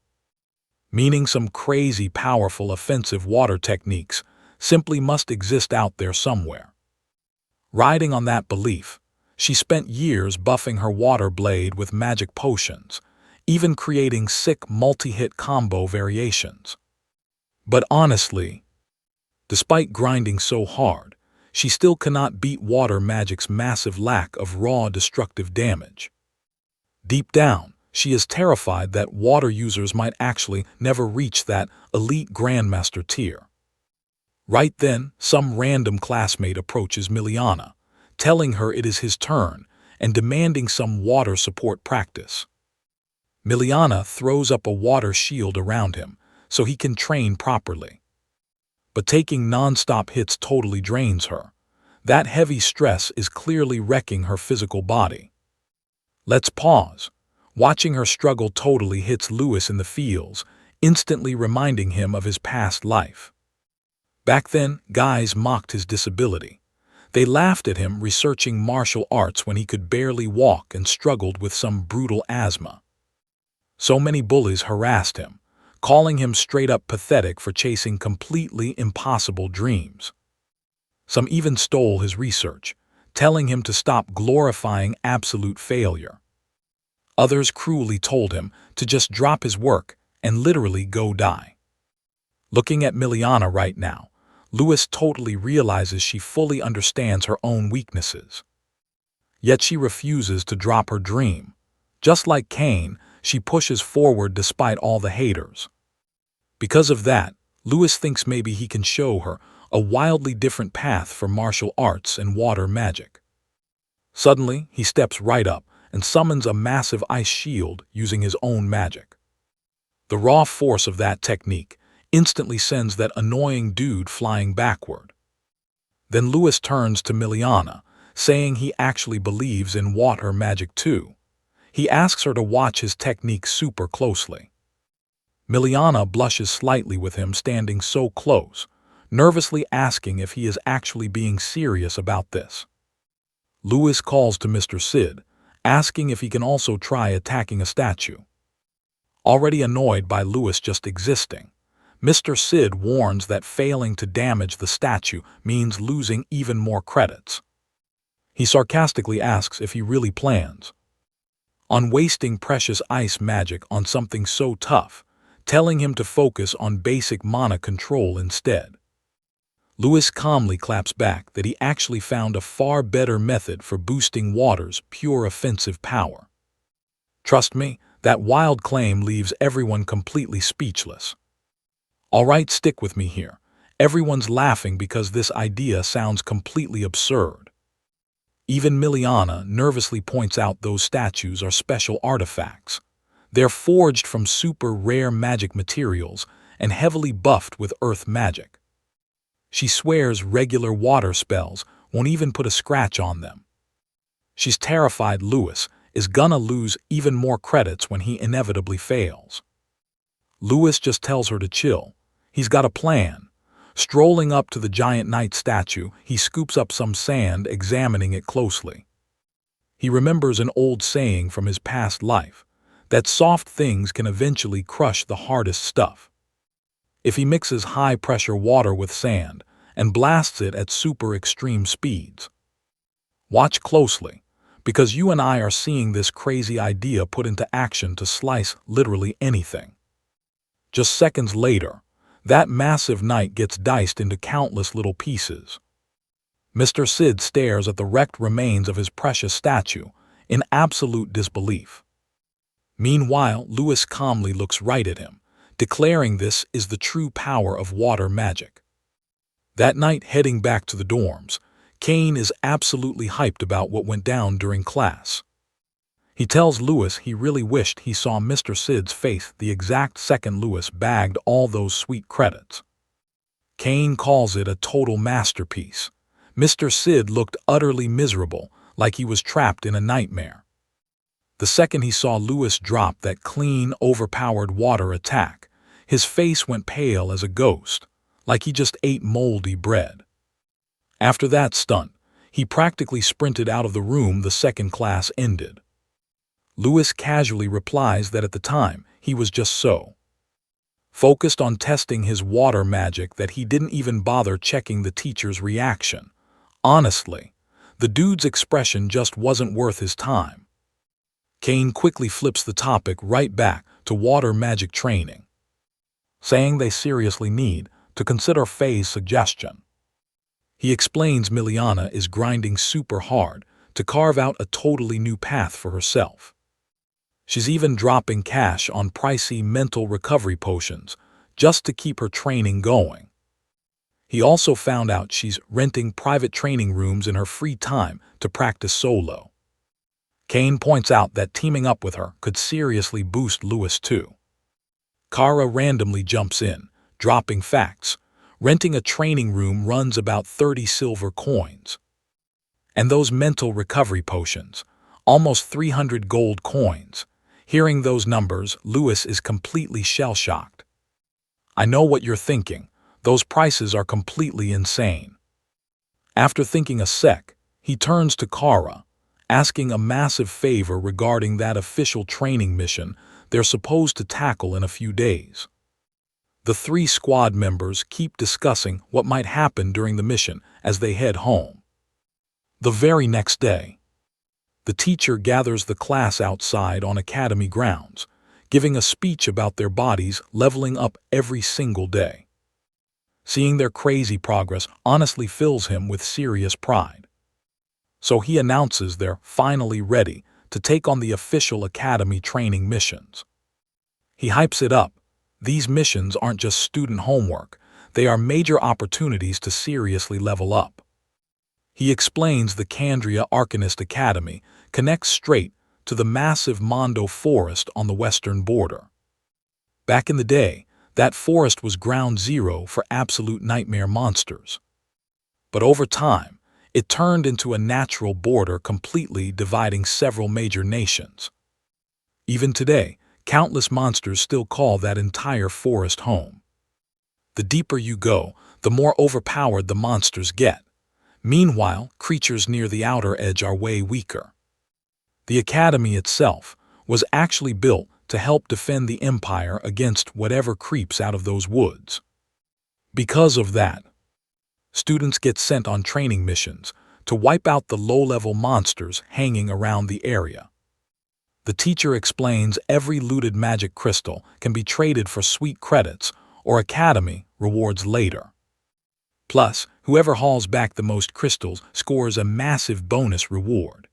meaning some crazy powerful offensive water techniques simply must exist out there somewhere. Riding on that belief, she spent years buffing her water blade with magic potions, even creating sick multi-hit combo variations. But honestly, despite grinding so hard, she still cannot beat water magic's massive lack of raw destructive damage. Deep down, she is terrified that water users might actually never reach that elite Grandmaster tier. Right then, some random classmate approaches Miliana, telling her it is his turn and demanding some water support practice. Miliana throws up a water shield around him so he can train properly. But taking non-stop hits totally drains her. That heavy stress is clearly wrecking her physical body. Let's pause. Watching her struggle totally hits Lewis in the feels, instantly reminding him of his past life. Back then, guys mocked his disability. They laughed at him researching martial arts when he could barely walk and struggled with some brutal asthma. So many bullies harassed him, calling him straight-up pathetic for chasing completely impossible dreams. Some even stole his research, telling him to stop glorifying absolute failure. Others cruelly told him to just drop his work and literally go die. Looking at Miliana right now, Lewis totally realizes she fully understands her own weaknesses. Yet she refuses to drop her dream. Just like Cain, she pushes forward despite all the haters. Because of that, Lewis thinks maybe he can show her a wildly different path for martial arts and water magic. Suddenly, he steps right up and summons a massive ice shield using his own magic. The raw force of that technique instantly sends that annoying dude flying backward. Then Lewis turns to Miliana, saying he actually believes in water magic too. He asks her to watch his technique super closely. Miliana blushes slightly with him standing so close, nervously asking if he is actually being serious about this. Lewis calls to Mr. Sid, asking if he can also try attacking a statue. Already annoyed by Lewis just existing, Mr. Sid warns that failing to damage the statue means losing even more credits. He sarcastically asks if he really plans on wasting precious ice magic on something so tough, telling him to focus on basic mana control instead. Lewis calmly claps back that he actually found a far better method for boosting water's pure offensive power. Trust me, that wild claim leaves everyone completely speechless. All right, stick with me here. Everyone's laughing because this idea sounds completely absurd. Even Miliana nervously points out those statues are special artifacts. They're forged from super rare magic materials and heavily buffed with earth magic. She swears regular water spells won't even put a scratch on them. She's terrified Lewis is gonna lose even more credits when he inevitably fails. Lewis just tells her to chill. He's got a plan. Strolling up to the giant knight statue, he scoops up some sand, examining it closely. He remembers an old saying from his past life, that soft things can eventually crush the hardest stuff. If he mixes high-pressure water with sand and blasts it at super extreme speeds. Watch closely, because you and I are seeing this crazy idea put into action to slice literally anything. Just seconds later, that massive knight gets diced into countless little pieces. Mr. Sid stares at the wrecked remains of his precious statue in absolute disbelief. Meanwhile, Lewis calmly looks right at him, declaring this is the true power of water magic. That night, heading back to the dorms, Kane is absolutely hyped about what went down during class. He tells Lewis he really wished he saw Mr. Sid's face the exact second Lewis bagged all those sweet credits. Kane calls it a total masterpiece. Mr. Sid looked utterly miserable, like he was trapped in a nightmare. The second he saw Lewis drop that clean, overpowered water attack, his face went pale as a ghost, like he just ate moldy bread. After that stunt, he practically sprinted out of the room the second class ended. Lewis casually replies that at the time, he was just so focused on testing his water magic that he didn't even bother checking the teacher's reaction. Honestly, the dude's expression just wasn't worth his time. Kane quickly flips the topic right back to water magic training, saying they seriously need to consider Faye's suggestion. He explains Miliana is grinding super hard to carve out a totally new path for herself. She's even dropping cash on pricey mental recovery potions just to keep her training going. He also found out she's renting private training rooms in her free time to practice solo. Kane points out that teaming up with her could seriously boost Lewis too. Kara randomly jumps in, dropping facts. Renting a training room runs about 30 silver coins. And those mental recovery potions, almost 300 gold coins. Hearing those numbers, Lewis is completely shell-shocked. I know what you're thinking. Those prices are completely insane. After thinking a sec, he turns to Kara, asking a massive favor regarding that official training mission they're supposed to tackle in a few days. The three squad members keep discussing what might happen during the mission as they head home. The very next day, the teacher gathers the class outside on academy grounds, giving a speech about their bodies leveling up every single day. Seeing their crazy progress honestly fills him with serious pride. So he announces they're finally ready to take on the official academy training missions. He hypes it up. These missions aren't just student homework, they are major opportunities to seriously level up. He explains the Candria Arcanist Academy connects straight to the massive Mondo forest on the western border. Back in the day, that forest was ground zero for absolute nightmare monsters. But over time, it turned into a natural border completely dividing several major nations. Even today, countless monsters still call that entire forest home. The deeper you go, the more overpowered the monsters get. Meanwhile, creatures near the outer edge are way weaker. The academy itself was actually built to help defend the Empire against whatever creeps out of those woods. Because of that, students get sent on training missions to wipe out the low-level monsters hanging around the area. The teacher explains every looted magic crystal can be traded for sweet credits or academy rewards later. Plus, whoever hauls back the most crystals scores a massive bonus reward.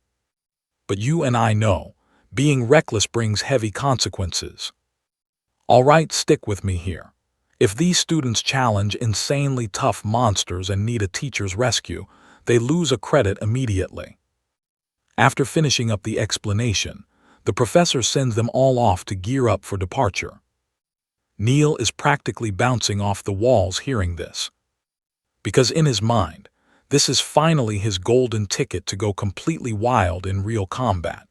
But you and I know, being reckless brings heavy consequences. All right, stick with me here. If these students challenge insanely tough monsters and need a teacher's rescue, they lose a credit immediately. After finishing up the explanation, the professor sends them all off to gear up for departure. Neil is practically bouncing off the walls hearing this. Because in his mind, this is finally his golden ticket to go completely wild in real combat.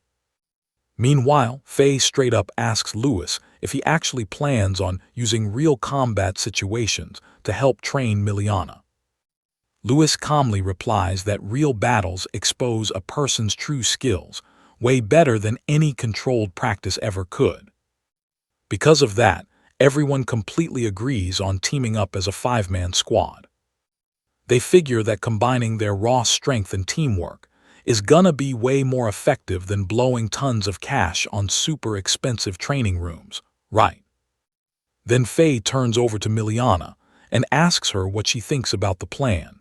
Meanwhile, Faye straight up asks Lewis if he actually plans on using real combat situations to help train Miliana. Lewis calmly replies that real battles expose a person's true skills way better than any controlled practice ever could. Because of that, everyone completely agrees on teaming up as a five-man squad. They figure that combining their raw strength and teamwork is gonna be way more effective than blowing tons of cash on super expensive training rooms, right? Then Faye turns over to Miliana and asks her what she thinks about the plan.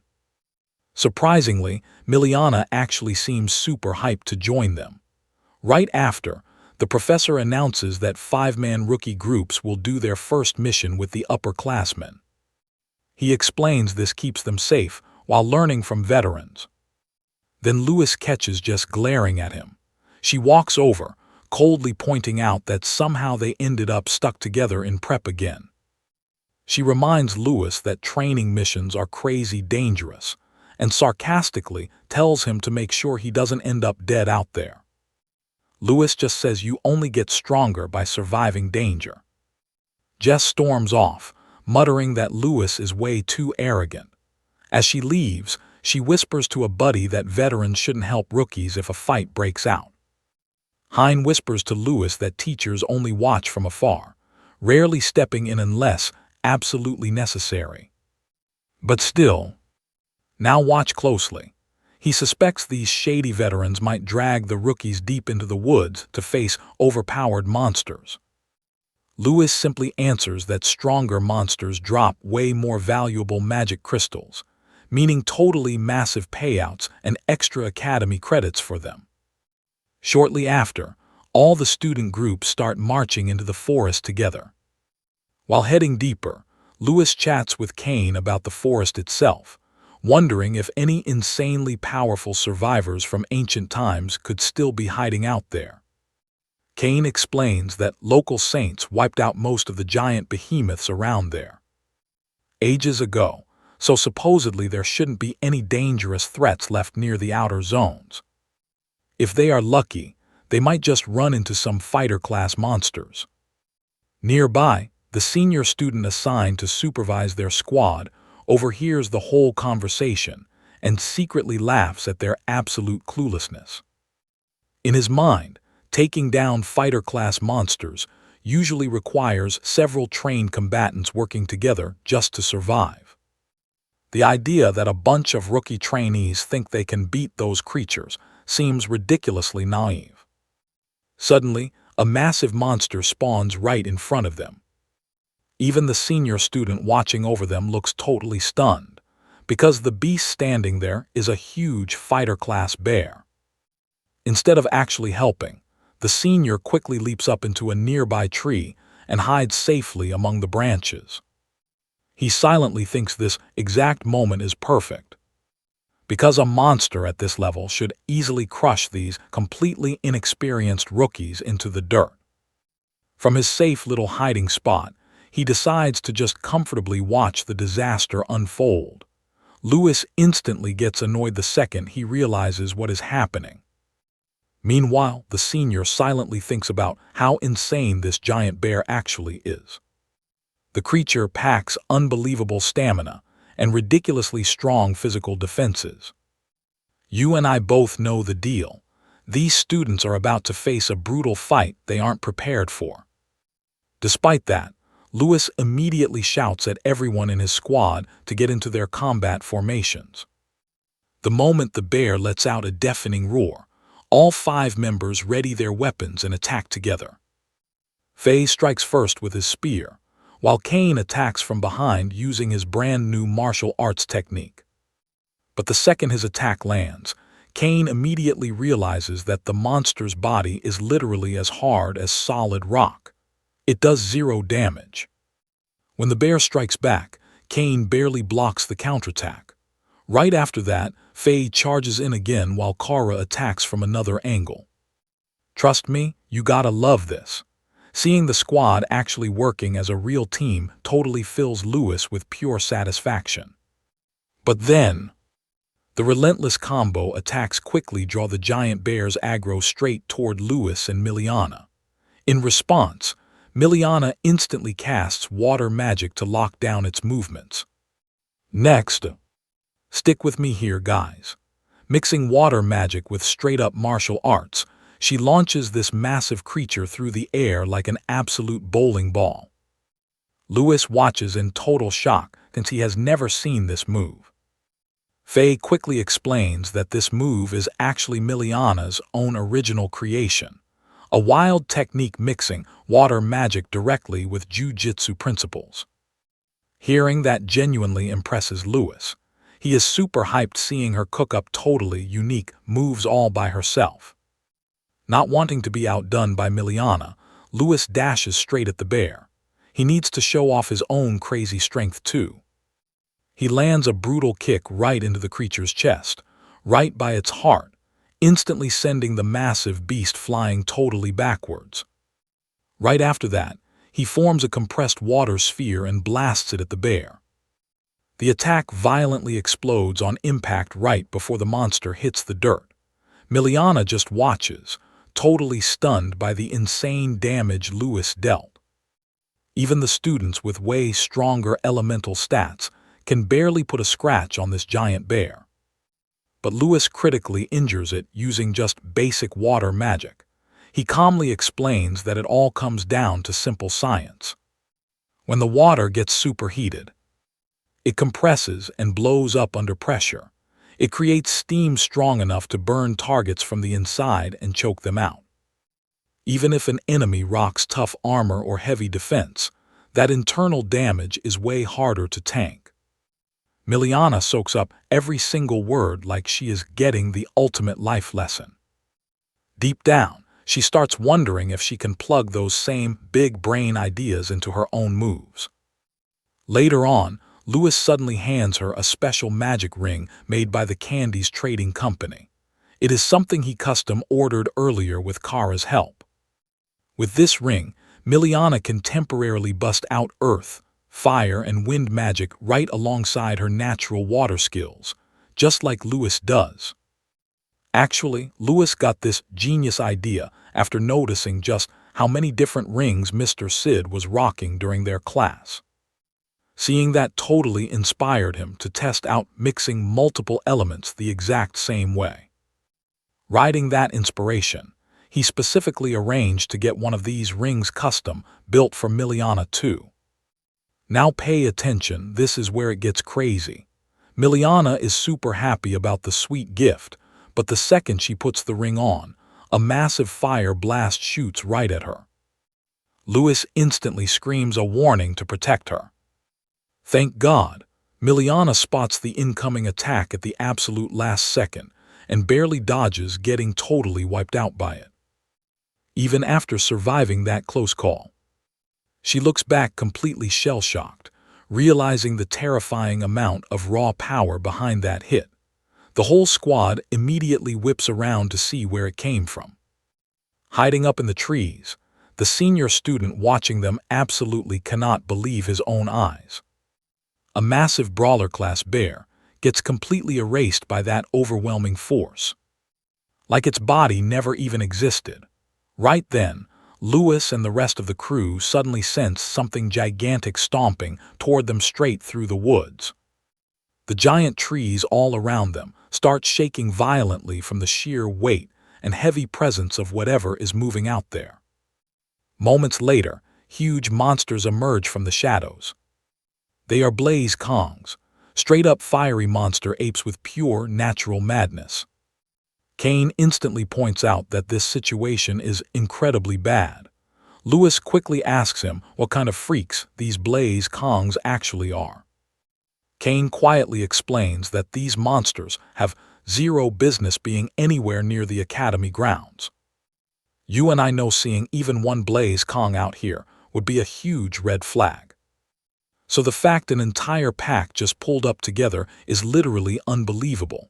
Surprisingly, Miliana actually seems super hyped to join them. Right after, the professor announces that 5-man rookie groups will do their first mission with the upperclassmen. He explains this keeps them safe while learning from veterans. Then Lewis catches Jess glaring at him. She walks over, coldly pointing out that somehow they ended up stuck together in prep again. She reminds Lewis that training missions are crazy dangerous, and sarcastically tells him to make sure he doesn't end up dead out there. Lewis just says you only get stronger by surviving danger. Jess storms off, muttering that Lewis is way too arrogant. As she leaves, she whispers to a buddy that veterans shouldn't help rookies if a fight breaks out. Hein whispers to Lewis that teachers only watch from afar, rarely stepping in unless absolutely necessary. But still, now watch closely. He suspects these shady veterans might drag the rookies deep into the woods to face overpowered monsters. Lewis simply answers that stronger monsters drop way more valuable magic crystals, meaning totally massive payouts and extra academy credits for them. Shortly after, all the student groups start marching into the forest together. While heading deeper, Lewis chats with Kane about the forest itself, wondering if any insanely powerful survivors from ancient times could still be hiding out there. Kane explains that local saints wiped out most of the giant behemoths around there ages ago, so supposedly there shouldn't be any dangerous threats left near the outer zones. If they are lucky, they might just run into some fighter-class monsters. Nearby, the senior student assigned to supervise their squad overhears the whole conversation and secretly laughs at their absolute cluelessness. In his mind, taking down fighter-class monsters usually requires several trained combatants working together just to survive. The idea that a bunch of rookie trainees think they can beat those creatures seems ridiculously naive. Suddenly, a massive monster spawns right in front of them. Even the senior student watching over them looks totally stunned, because the beast standing there is a huge fighter-class bear. Instead of actually helping, the senior quickly leaps up into a nearby tree and hides safely among the branches. He silently thinks this exact moment is perfect, because a monster at this level should easily crush these completely inexperienced rookies into the dirt. From his safe little hiding spot, he decides to just comfortably watch the disaster unfold. Lewis instantly gets annoyed the second he realizes what is happening. Meanwhile, the senior silently thinks about how insane this giant bear actually is. The creature packs unbelievable stamina and ridiculously strong physical defenses. You and I both know the deal. These students are about to face a brutal fight they aren't prepared for. Despite that, Lewis immediately shouts at everyone in his squad to get into their combat formations. The moment the bear lets out a deafening roar, all 5 members ready their weapons and attack together. Faye strikes first with his spear, while Kane attacks from behind using his brand new martial arts technique. But the second his attack lands, Kane immediately realizes that the monster's body is literally as hard as solid rock. It does 0 damage. When the bear strikes back, Kane barely blocks the counterattack. Right after that, Faye charges in again while Kara attacks from another angle. Trust me, you gotta love this. Seeing the squad actually working as a real team totally fills Lewis with pure satisfaction. But then, the relentless combo attacks quickly draw the giant bear's aggro straight toward Lewis and Miliana. In response, Miliana instantly casts water magic to lock down its movements. Next, stick with me here, guys. Mixing water magic with straight-up martial arts, she launches this massive creature through the air like an absolute bowling ball. Lewis watches in total shock since he has never seen this move. Faye quickly explains that this move is actually Miliana's own original creation, a wild technique mixing water magic directly with jiu-jitsu principles. Hearing that genuinely impresses Lewis. He is super hyped seeing her cook up totally unique moves all by herself. Not wanting to be outdone by Miliana, Lewis dashes straight at the bear. He needs to show off his own crazy strength too. He lands a brutal kick right into the creature's chest, right by its heart, instantly sending the massive beast flying totally backwards. Right after that, he forms a compressed water sphere and blasts it at the bear. The attack violently explodes on impact right before the monster hits the dirt. Miliana just watches, totally stunned by the insane damage Lewis dealt. Even the students with way stronger elemental stats can barely put a scratch on this giant bear. But Lewis critically injures it using just basic water magic. He calmly explains that it all comes down to simple science. When the water gets superheated, it compresses and blows up under pressure. It creates steam strong enough to burn targets from the inside and choke them out. Even if an enemy rocks tough armor or heavy defense, that internal damage is way harder to tank. Miliana soaks up every single word like she is getting the ultimate life lesson. Deep down, she starts wondering if she can plug those same big brain ideas into her own moves. Later on, Lewis suddenly hands her a special magic ring made by the Candy's trading company. It is something he custom ordered earlier with Kara's help. With this ring, Miliana can temporarily bust out earth, fire, and wind magic right alongside her natural water skills, just like Lewis does. Actually, Lewis got this genius idea after noticing just how many different rings Mr. Sid was rocking during their class. Seeing that totally inspired him to test out mixing multiple elements the exact same way. Riding that inspiration, he specifically arranged to get one of these rings custom built for Miliana too. Now pay attention, this is where it gets crazy. Miliana is super happy about the sweet gift, but the second she puts the ring on, a massive fire blast shoots right at her. Lewis instantly screams a warning to protect her. Thank God, Miliana spots the incoming attack at the absolute last second and barely dodges getting totally wiped out by it. Even after surviving that close call, she looks back completely shell-shocked, realizing the terrifying amount of raw power behind that hit. The whole squad immediately whips around to see where it came from. Hiding up in the trees, the senior student watching them absolutely cannot believe his own eyes. A massive brawler-class bear gets completely erased by that overwhelming force. Like its body never even existed. Right then, Lewis and the rest of the crew suddenly sense something gigantic stomping toward them straight through the woods. The giant trees all around them start shaking violently from the sheer weight and heavy presence of whatever is moving out there. Moments later, huge monsters emerge from the shadows. They are Blaze Kongs, straight-up fiery monster apes with pure natural madness. Kane instantly points out that this situation is incredibly bad. Lewis quickly asks him what kind of freaks these Blaze Kongs actually are. Kane quietly explains that these monsters have zero business being anywhere near the academy grounds. You and I know seeing even one Blaze Kong out here would be a huge red flag. So the fact an entire pack just pulled up together is literally unbelievable.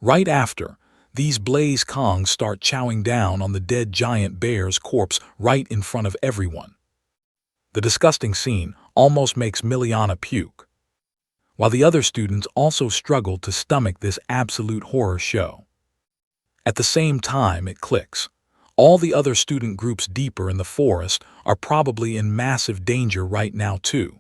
Right after, these Blaze Kongs start chowing down on the dead giant bear's corpse right in front of everyone. The disgusting scene almost makes Miliana puke, while the other students also struggle to stomach this absolute horror show. At the same time, it clicks. All the other student groups deeper in the forest are probably in massive danger right now too.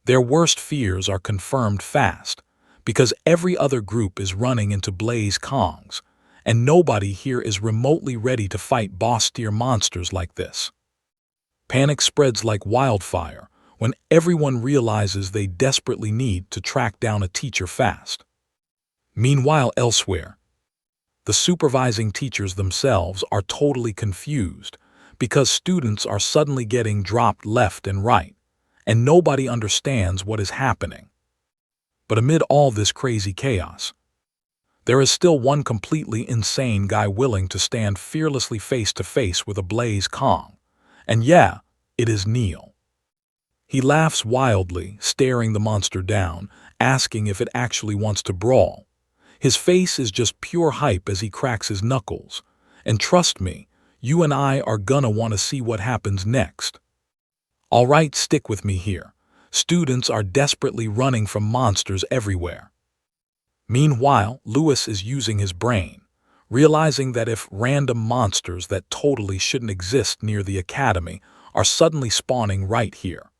Their worst fears are confirmed fast, because every other group is running into Blaze Kongs, and nobody here is remotely ready to fight boss-tier monsters like this. Panic spreads like wildfire when everyone realizes they desperately need to track down a teacher fast. Meanwhile, elsewhere, the supervising teachers themselves are totally confused because students are suddenly getting dropped left and right, and nobody understands what is happening. But amid all this crazy chaos, There is still one completely insane guy willing to stand fearlessly face to face with a Blaze Kong. And yeah, it is Neil. He laughs wildly, staring the monster down, asking if it actually wants to brawl. His face is just pure hype as he cracks his knuckles. And trust me, you and I are gonna want to see what happens next. Alright, stick with me here. Students are desperately running from monsters everywhere. Meanwhile, Lewis is using his brain, realizing that if random monsters that totally shouldn't exist near the academy are suddenly spawning right here,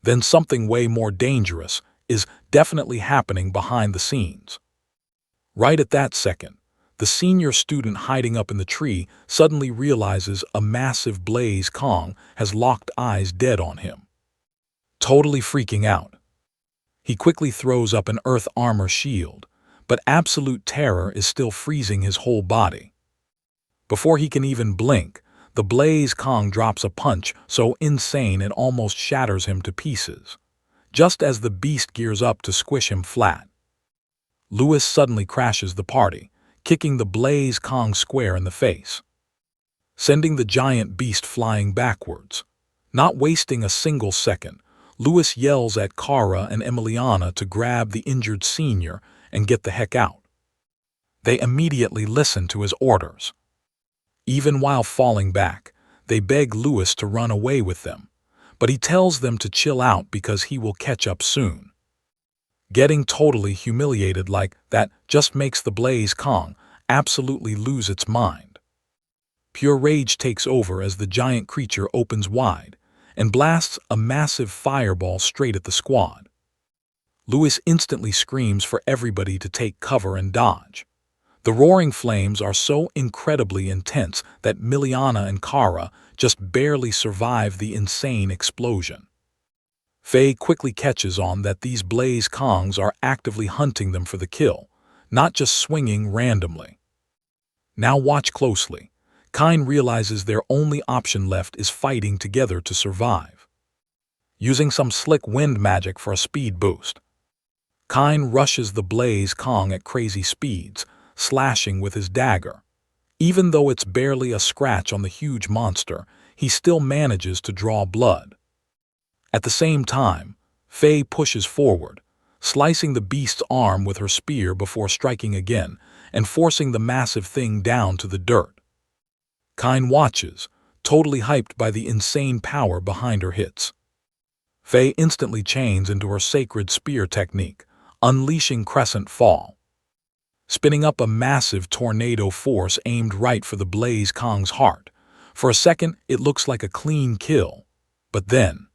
then something way more dangerous is definitely happening behind the scenes. Right at that second, the senior student hiding up in the tree suddenly realizes a massive Blaze Kong has locked eyes dead on him. Totally freaking out, he quickly throws up an earth armor shield, but absolute terror is still freezing his whole body. Before he can even blink, the Blaze Kong drops a punch so insane it almost shatters him to pieces, just as the beast gears up to squish him flat. Lewis suddenly crashes the party, kicking the Blaze Kong square in the face, sending the giant beast flying backwards. Not wasting a single second, Lewis yells at Kara and Emiliana to grab the injured senior and get the heck out. They immediately listen to his orders. Even while falling back, they beg Lewis to run away with them, but he tells them to chill out because he will catch up soon. Getting totally humiliated like that just makes the Blaze Kong absolutely lose its mind. Pure rage takes over as the giant creature opens wide and blasts a massive fireball straight at the squad. Lewis instantly screams for everybody to take cover and dodge. The roaring flames are so incredibly intense that Miliana and Kara just barely survive the insane explosion. Faye quickly catches on that these Blaze Kongs are actively hunting them for the kill, not just swinging randomly. Now watch closely. Kine realizes their only option left is fighting together to survive. Using some slick wind magic for a speed boost, Kine rushes the Blaze Kong at crazy speeds, slashing with his dagger. Even though it's barely a scratch on the huge monster, he still manages to draw blood. At the same time, Faye pushes forward, slicing the beast's arm with her spear before striking again and forcing the massive thing down to the dirt. Kine watches, totally hyped by the insane power behind her hits. Faye instantly chains into her sacred spear technique, unleashing Crescent Fall, spinning up a massive tornado force aimed right for the Blaze Kong's heart. For a second, it looks like a clean kill, but then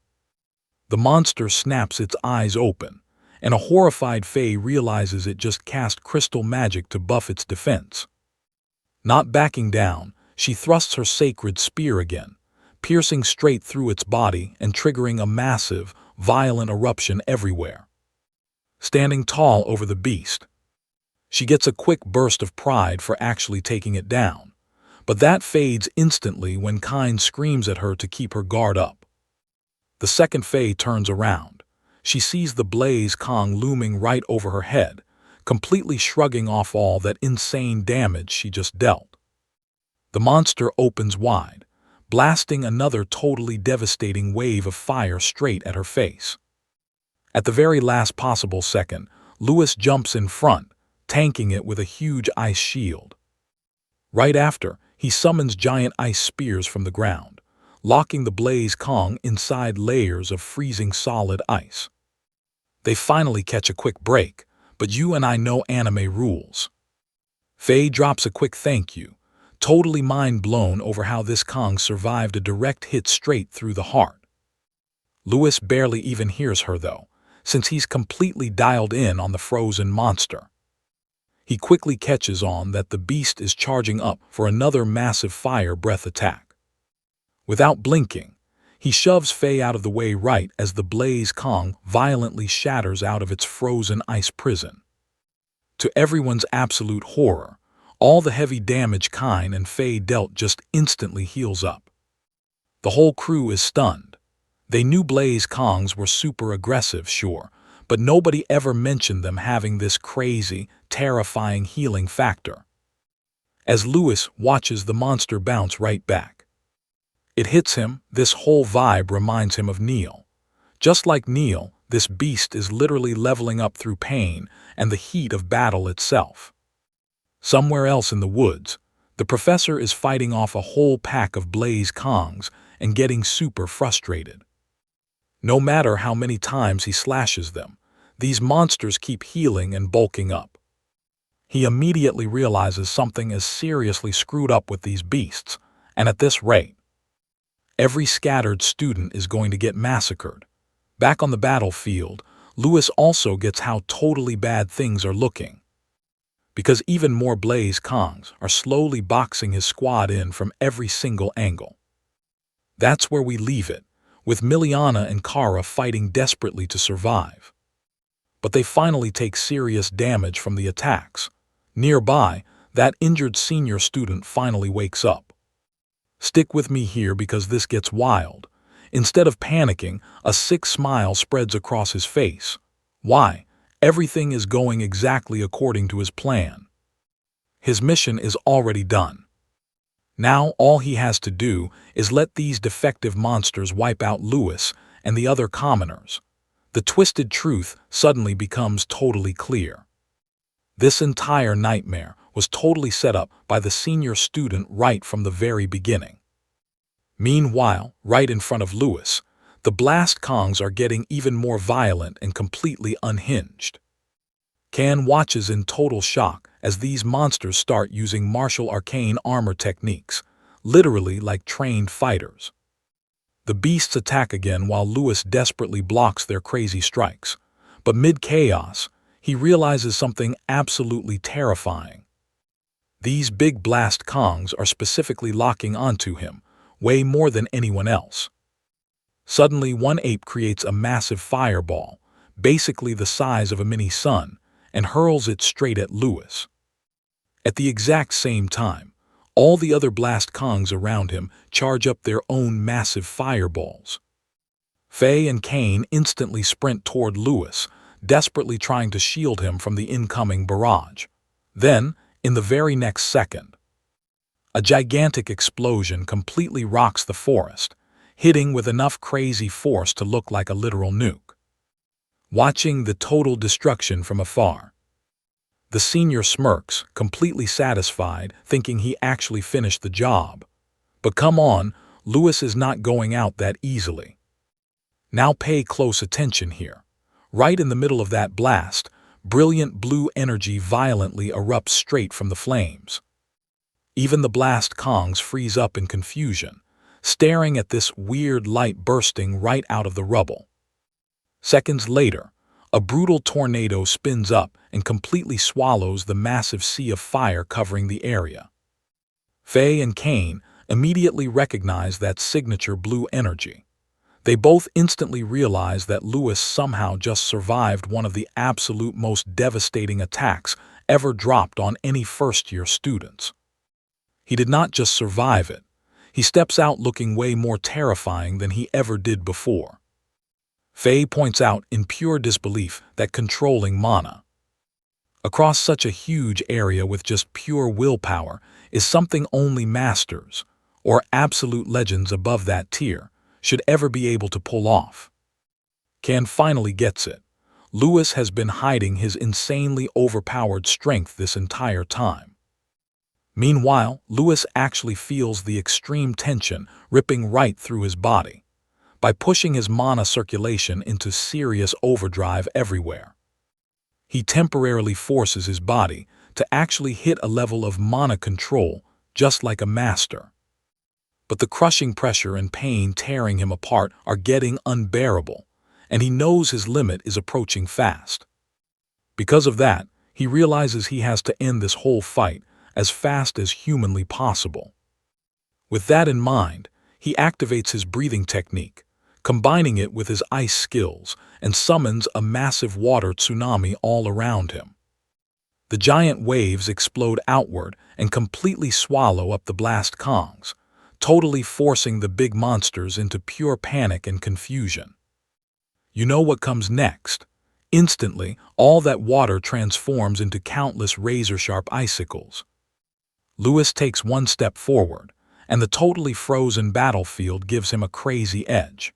the monster snaps its eyes open, and a horrified Faye realizes it just cast crystal magic to buff its defense. Not backing down, she thrusts her sacred spear again, piercing straight through its body and triggering a massive, violent eruption everywhere. Standing tall over the beast, she gets a quick burst of pride for actually taking it down, but that fades instantly when Kine screams at her to keep her guard up. The second Faye turns around. She sees the Blaze Kong looming right over her head, completely shrugging off all that insane damage she just dealt. The monster opens wide, blasting another totally devastating wave of fire straight at her face. At the very last possible second, Lewis jumps in front, tanking it with a huge ice shield. Right after, he summons giant ice spears from the ground, locking the Blaze Kong inside layers of freezing solid ice. They finally catch a quick break, but you and I know anime rules. Faye drops a quick thank you, totally mind-blown over how this Kong survived a direct hit straight through the heart. Lewis barely even hears her though, since he's completely dialed in on the frozen monster. He quickly catches on that the beast is charging up for another massive fire breath attack. Without blinking, he shoves Faye out of the way right as the Blaze Kong violently shatters out of its frozen ice prison. To everyone's absolute horror, all the heavy damage Kine and Faye dealt just instantly heals up. The whole crew is stunned. They knew Blaze Kongs were super aggressive, sure, but nobody ever mentioned them having this crazy, terrifying healing factor. As Lewis watches the monster bounce right back, it hits him. This whole vibe reminds him of Neil. Just like Neil, this beast is literally leveling up through pain and the heat of battle itself. Somewhere else in the woods, the professor is fighting off a whole pack of Blaze Kongs and getting super frustrated. No matter how many times he slashes them, these monsters keep healing and bulking up. He immediately realizes something is seriously screwed up with these beasts, and at this rate, every scattered student is going to get massacred. Back on the battlefield, Lewis also gets how totally bad things are looking, because even more Blaze Kongs are slowly boxing his squad in from every single angle. That's where we leave it, with Miliana and Kara fighting desperately to survive. But they finally take serious damage from the attacks. Nearby, that injured senior student finally wakes up. Stick with me here because this gets wild. Instead of panicking, a sick smile spreads across his face. Why? Everything is going exactly according to his plan. His mission is already done. Now all he has to do is let these defective monsters wipe out Lewis and the other commoners. The twisted truth suddenly becomes totally clear. This entire nightmare was totally set up by the senior student right from the very beginning. Meanwhile, right in front of Lewis, the Blast Kongs are getting even more violent and completely unhinged. Kan watches in total shock as these monsters start using martial arcane armor techniques, literally like trained fighters. The beasts attack again while Lewis desperately blocks their crazy strikes. But mid-chaos, he realizes something absolutely terrifying. These big Blast Kongs are specifically locking onto him, way more than anyone else. Suddenly, one ape creates a massive fireball, basically the size of a mini sun, and hurls it straight at Lewis. At the exact same time, all the other Blast Kongs around him charge up their own massive fireballs. Faye and Kane instantly sprint toward Lewis, desperately trying to shield him from the incoming barrage. Then, in the very next second, a gigantic explosion completely rocks the forest, hitting with enough crazy force to look like a literal nuke. Watching the total destruction from afar, the senior smirks, completely satisfied, thinking he actually finished the job. But come on, Lewis is not going out that easily. Now pay close attention here. Right in the middle of that blast, brilliant blue energy violently erupts straight from the flames. Even the Blast Kongs freeze up in confusion, staring at this weird light bursting right out of the rubble. Seconds later, a brutal tornado spins up and completely swallows the massive sea of fire covering the area. Faye and Kane immediately recognize that signature blue energy. They both instantly realize that Lewis somehow just survived one of the absolute most devastating attacks ever dropped on any first-year students. He did not just survive it. He steps out looking way more terrifying than he ever did before. Faye points out in pure disbelief that controlling mana across such a huge area with just pure willpower is something only masters, or absolute legends above that tier, should ever be able to pull off. Kan finally gets it. Lewis has been hiding his insanely overpowered strength this entire time. Meanwhile, Lewis actually feels the extreme tension ripping right through his body. By pushing his mana circulation into serious overdrive everywhere, he temporarily forces his body to actually hit a level of mana control just like a master. But the crushing pressure and pain tearing him apart are getting unbearable, and he knows his limit is approaching fast. Because of that, he realizes he has to end this whole fight as fast as humanly possible. With that in mind, he activates his breathing technique, combining it with his ice skills, and summons a massive water tsunami all around him. The giant waves explode outward and completely swallow up the Blast Kongs, totally forcing the big monsters into pure panic and confusion. You know what comes next? Instantly, all that water transforms into countless razor-sharp icicles. Lewis takes one step forward, and the totally frozen battlefield gives him a crazy edge.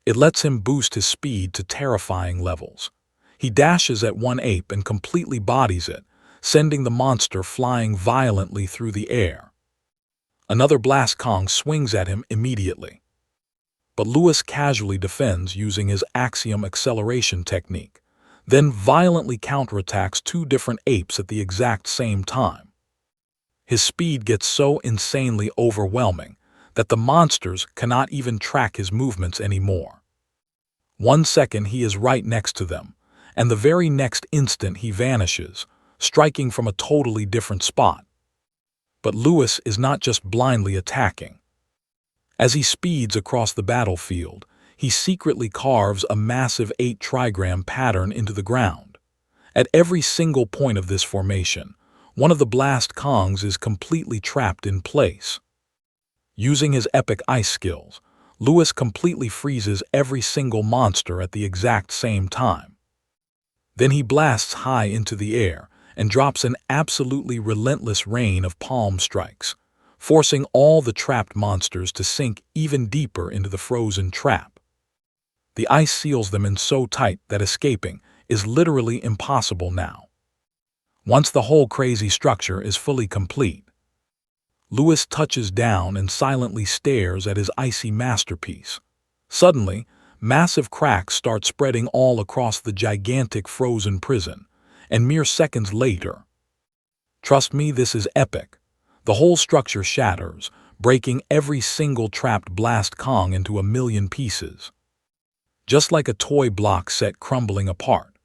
It lets him boost his speed to terrifying levels. He dashes at one ape and completely bodies it, sending the monster flying violently through the air. Another blast Kong swings at him immediately. But Lewis casually defends using his axiom acceleration technique, then violently counterattacks two different apes at the exact same time. His speed gets so insanely overwhelming that the monsters cannot even track his movements anymore. 1 second he is right next to them, and the very next instant he vanishes, striking from a totally different spot. But Lewis is not just blindly attacking. As he speeds across the battlefield, he secretly carves a massive 8-trigram pattern into the ground. At every single point of this formation, one of the blast Kongs is completely trapped in place. Using his epic ice skills, Lewis completely freezes every single monster at the exact same time. Then he blasts high into the air and drops an absolutely relentless rain of palm strikes, forcing all the trapped monsters to sink even deeper into the frozen trap. The ice seals them in so tight that escaping is literally impossible now. Once the whole crazy structure is fully complete, Lewis touches down and silently stares at his icy masterpiece. Suddenly, massive cracks start spreading all across the gigantic frozen prison, and mere seconds later, trust me, this is epic, the whole structure shatters, breaking every single trapped blast Kong into a million pieces. Just like a toy block set crumbling apart.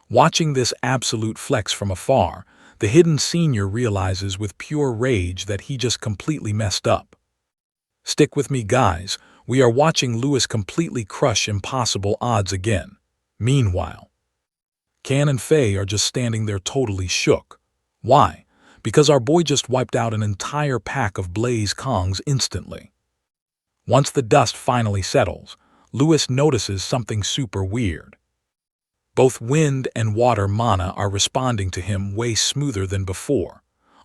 Watching this absolute flex from afar, the hidden senior realizes with pure rage that he just completely messed up. Stick with me, guys. We are watching Lewis completely crush impossible odds again. Meanwhile, Can and Faye are just standing there totally shook. Why? Because our boy just wiped out an entire pack of Blaze Kongs instantly. Once the dust finally settles, Lewis notices something super weird. Both wind and water mana are responding to him way smoother than before,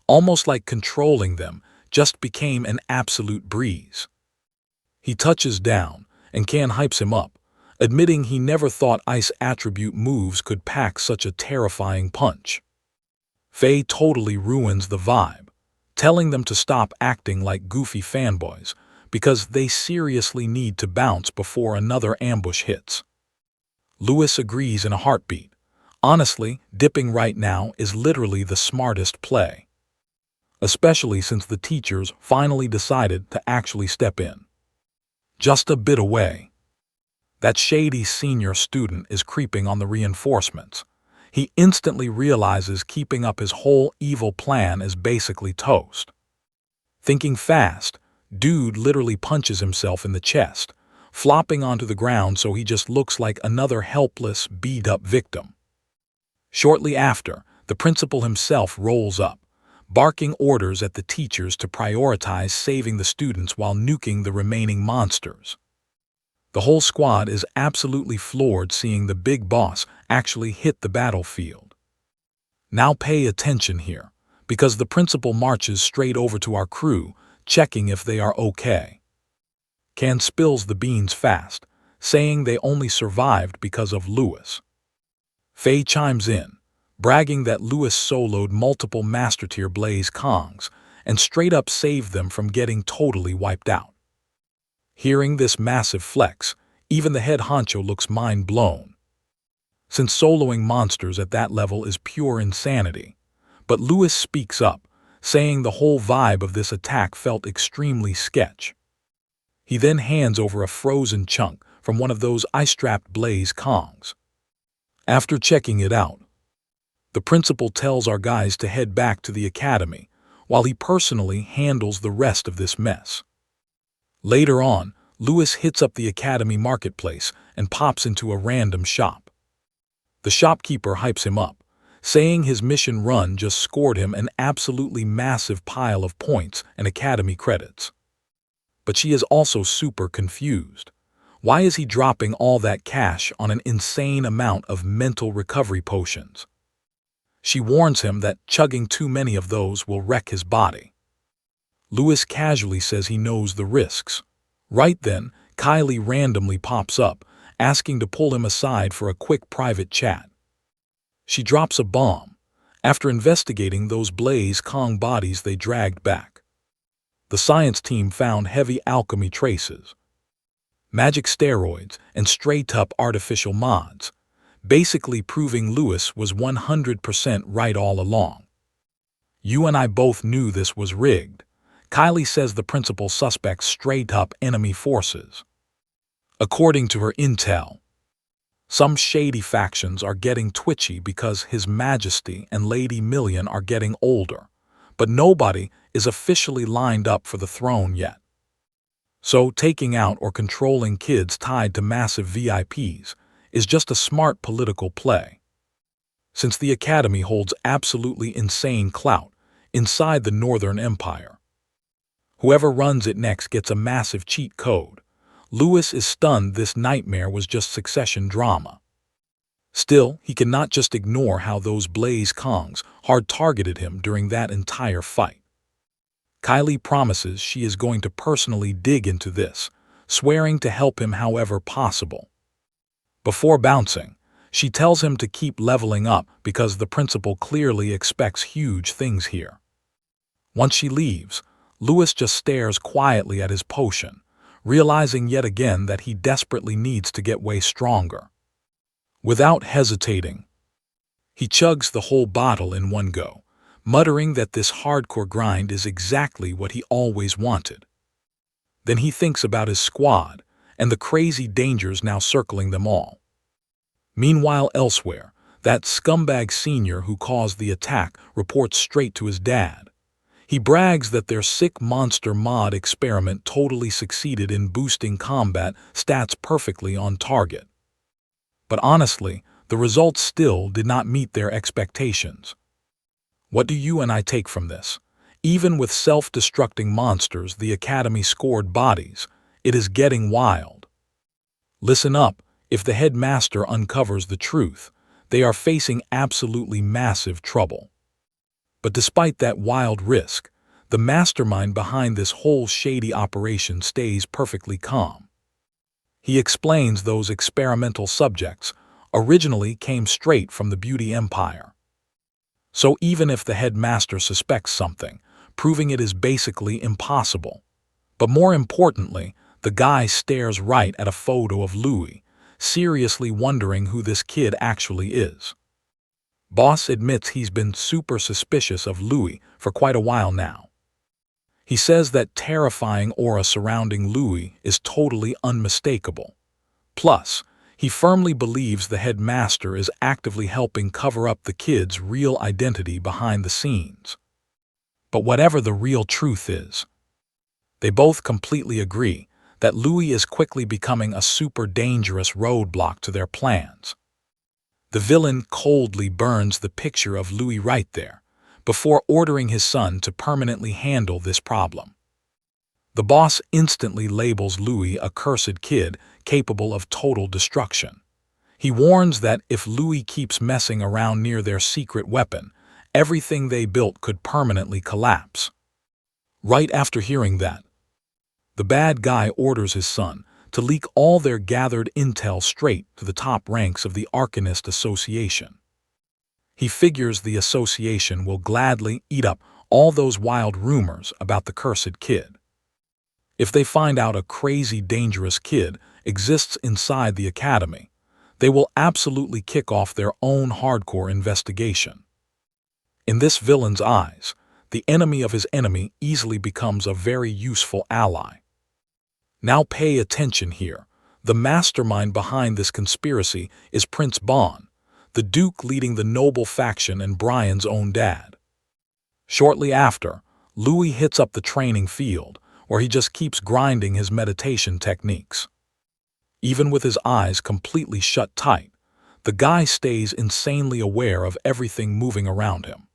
almost like controlling them just became an absolute breeze. He touches down, and Can hypes him up, admitting he never thought ice attribute moves could pack such a terrifying punch. Faye totally ruins the vibe, telling them to stop acting like goofy fanboys because they seriously need to bounce before another ambush hits. Lewis agrees in a heartbeat. Honestly, dipping right now is literally the smartest play. Especially since the teachers finally decided to actually step in. Just a bit away, that shady senior student is creeping on the reinforcements. He instantly realizes keeping up his whole evil plan is basically toast. Thinking fast, dude literally punches himself in the chest, flopping onto the ground so he just looks like another helpless, beat-up victim. Shortly after, the principal himself rolls up, barking orders at the teachers to prioritize saving the students while nuking the remaining monsters. The whole squad is absolutely floored seeing the big boss actually hit the battlefield. Now pay attention here, because the principal marches straight over to our crew, checking if they are okay. Can spills the beans fast, saying they only survived because of Lewis. Faye chimes in, bragging that Lewis soloed multiple Master Tier Blaze Kongs and straight up saved them from getting totally wiped out. Hearing this massive flex, even the head honcho looks mind blown. Since soloing monsters at that level is pure insanity, but Lewis speaks up, saying the whole vibe of this attack felt extremely sketch. He then hands over a frozen chunk from one of those ice-strapped Blaze Kongs. After checking it out, the principal tells our guys to head back to the academy, while he personally handles the rest of this mess. Later on, Lewis hits up the academy marketplace and pops into a random shop. The shopkeeper hypes him up, saying his mission run just scored him an absolutely massive pile of points and academy credits. But she is also super confused. Why is he dropping all that cash on an insane amount of mental recovery potions? She warns him that chugging too many of those will wreck his body. Lewis casually says he knows the risks. Right then, Kylie randomly pops up, asking to pull him aside for a quick private chat. She drops a bomb. After investigating those Blaze Kong bodies they dragged back, the science team found heavy alchemy traces, magic steroids, and straight-up artificial mods, basically proving Lewis was 100% right all along. "You and I both knew this was rigged." Kylie says the principal suspect's straight-up enemy forces. According to her intel, some shady factions are getting twitchy because His Majesty and Lady Million are getting older, but nobody is officially lined up for the throne yet. So taking out or controlling kids tied to massive VIPs is just a smart political play. Since the Academy holds absolutely insane clout inside the Northern Empire, whoever runs it next gets a massive cheat code. Lewis is stunned this nightmare was just succession drama. Still, he cannot just ignore how those Blaze Kongs hard-targeted him during that entire fight. Kylie promises she is going to personally dig into this, swearing to help him however possible. Before bouncing, she tells him to keep leveling up because the principal clearly expects huge things here. Once she leaves, Lewis just stares quietly at his potion, realizing yet again that he desperately needs to get way stronger. Without hesitating, he chugs the whole bottle in one go, muttering that this hardcore grind is exactly what he always wanted. Then he thinks about his squad and the crazy dangers now circling them all. Meanwhile, elsewhere, that scumbag senior who caused the attack reports straight to his dad. He brags that their sick monster mod experiment totally succeeded in boosting combat stats perfectly on target. But honestly, the results still did not meet their expectations. What do you and I take from this? Even with self-destructing monsters the Academy scored bodies, it is getting wild. Listen up, if the headmaster uncovers the truth, they are facing absolutely massive trouble. But despite that wild risk, the mastermind behind this whole shady operation stays perfectly calm. He explains those experimental subjects originally came straight from the Beauty Empire. So even if the headmaster suspects something, proving it is basically impossible. But more importantly, the guy stares right at a photo of Louis, seriously wondering who this kid actually is. Boss admits he's been super suspicious of Louis for quite a while now. He says that terrifying aura surrounding Louis is totally unmistakable. Plus, he firmly believes the headmaster is actively helping cover up the kid's real identity behind the scenes. But whatever the real truth is, they both completely agree that Louis is quickly becoming a super dangerous roadblock to their plans. The villain coldly burns the picture of Louis right there, before ordering his son to permanently handle this problem. The boss instantly labels Louis a cursed kid capable of total destruction. He warns that if Louis keeps messing around near their secret weapon, everything they built could permanently collapse. Right after hearing that, the bad guy orders his son to leak all their gathered intel straight to the top ranks of the Arcanist Association. He figures the association will gladly eat up all those wild rumors about the cursed kid. If they find out a crazy dangerous kid exists inside the Academy, they will absolutely kick off their own hardcore investigation. In this villain's eyes, the enemy of his enemy easily becomes a very useful ally. Now pay attention here. The mastermind behind this conspiracy is Prince Bon, the Duke leading the noble faction and Brian's own dad. Shortly after, Louis hits up the training field, where he just keeps grinding his meditation techniques. Even with his eyes completely shut tight, the guy stays insanely aware of everything moving around him.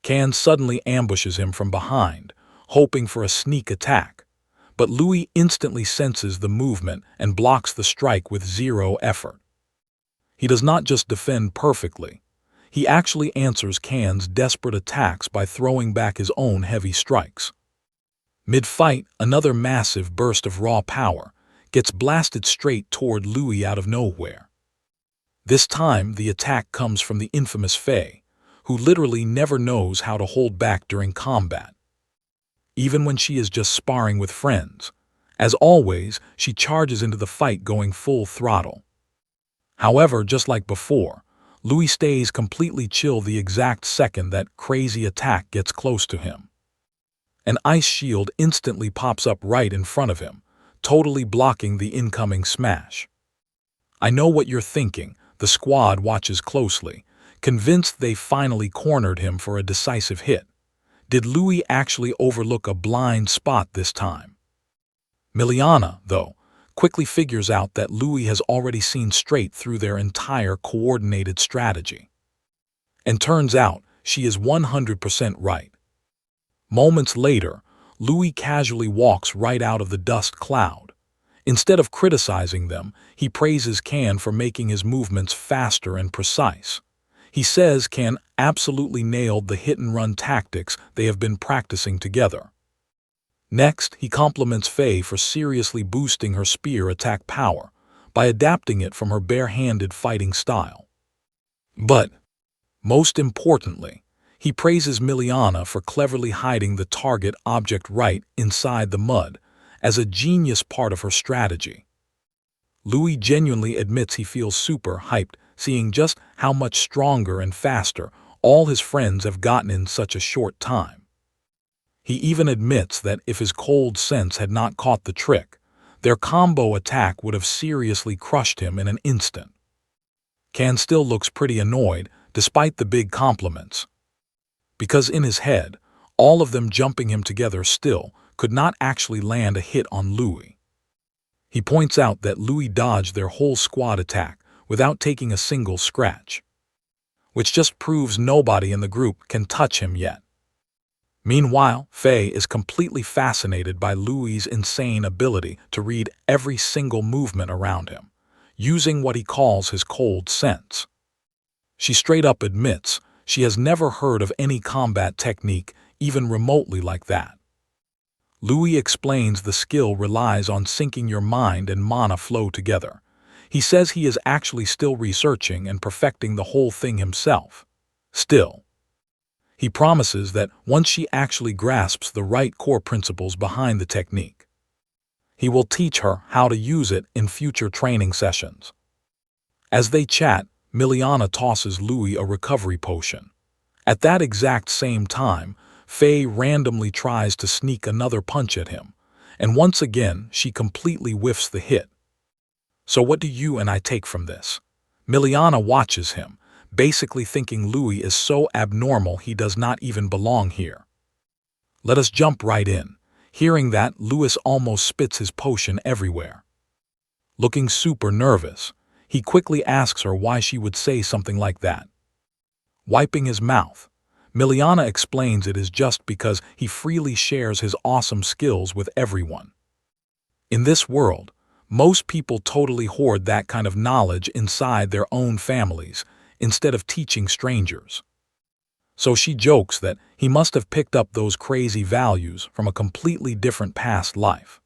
Can suddenly ambushes him from behind, hoping for a sneak attack, but Louis instantly senses the movement and blocks the strike with zero effort. He does not just defend perfectly. He actually answers Can's desperate attacks by throwing back his own heavy strikes. Mid-fight, another massive burst of raw power gets blasted straight toward Louis out of nowhere. This time, the attack comes from the infamous Faye, who literally never knows how to hold back during combat. Even when she is just sparring with friends, as always, she charges into the fight going full throttle. However, just like before, Louis stays completely chill the exact second that crazy attack gets close to him. An ice shield instantly pops up right in front of him, totally blocking the incoming smash. I know what you're thinking. The squad watches closely, convinced they finally cornered him for a decisive hit. Did Louis actually overlook a blind spot this time? Miliana, though, quickly figures out that Louis has already seen straight through their entire coordinated strategy. And turns out she is 100% right. Moments later, Louis casually walks right out of the dust cloud. Instead of criticizing them, he praises Can for making his movements faster and precise. He says Can absolutely nailed the hit-and-run tactics they have been practicing together. Next, he compliments Faye for seriously boosting her spear attack power by adapting it from her bare-handed fighting style. But, most importantly, he praises Miliana for cleverly hiding the target object right inside the mud as a genius part of her strategy. Louis genuinely admits he feels super hyped seeing just how much stronger and faster all his friends have gotten in such a short time. He even admits that if his cold sense had not caught the trick, their combo attack would have seriously crushed him in an instant. Can still looks pretty annoyed despite the big compliments. Because in his head, all of them jumping him together still could not actually land a hit on Louis. He points out that Louis dodged their whole squad attack without taking a single scratch, which just proves nobody in the group can touch him yet. Meanwhile, Faye is completely fascinated by Louis' insane ability to read every single movement around him, using what he calls his cold sense. She straight up admits she has never heard of any combat technique even remotely like that. Louis explains the skill relies on syncing your mind and mana flow together. He says he is actually still researching and perfecting the whole thing himself. Still, he promises that once she actually grasps the right core principles behind the technique, he will teach her how to use it in future training sessions. As they chat, Miliana tosses Louis a recovery potion. At that exact same time, Faye randomly tries to sneak another punch at him, and once again she completely whiffs the hit. So what do you and I take from this? Miliana watches him, basically thinking Louis is so abnormal he does not even belong here. Let us jump right in. Hearing that, Louis almost spits his potion everywhere. Looking super nervous, he quickly asks her why she would say something like that. Wiping his mouth, Miliana explains it is just because he freely shares his awesome skills with everyone. In this world, most people totally hoard that kind of knowledge inside their own families instead of teaching strangers. So she jokes that he must have picked up those crazy values from a completely different past life.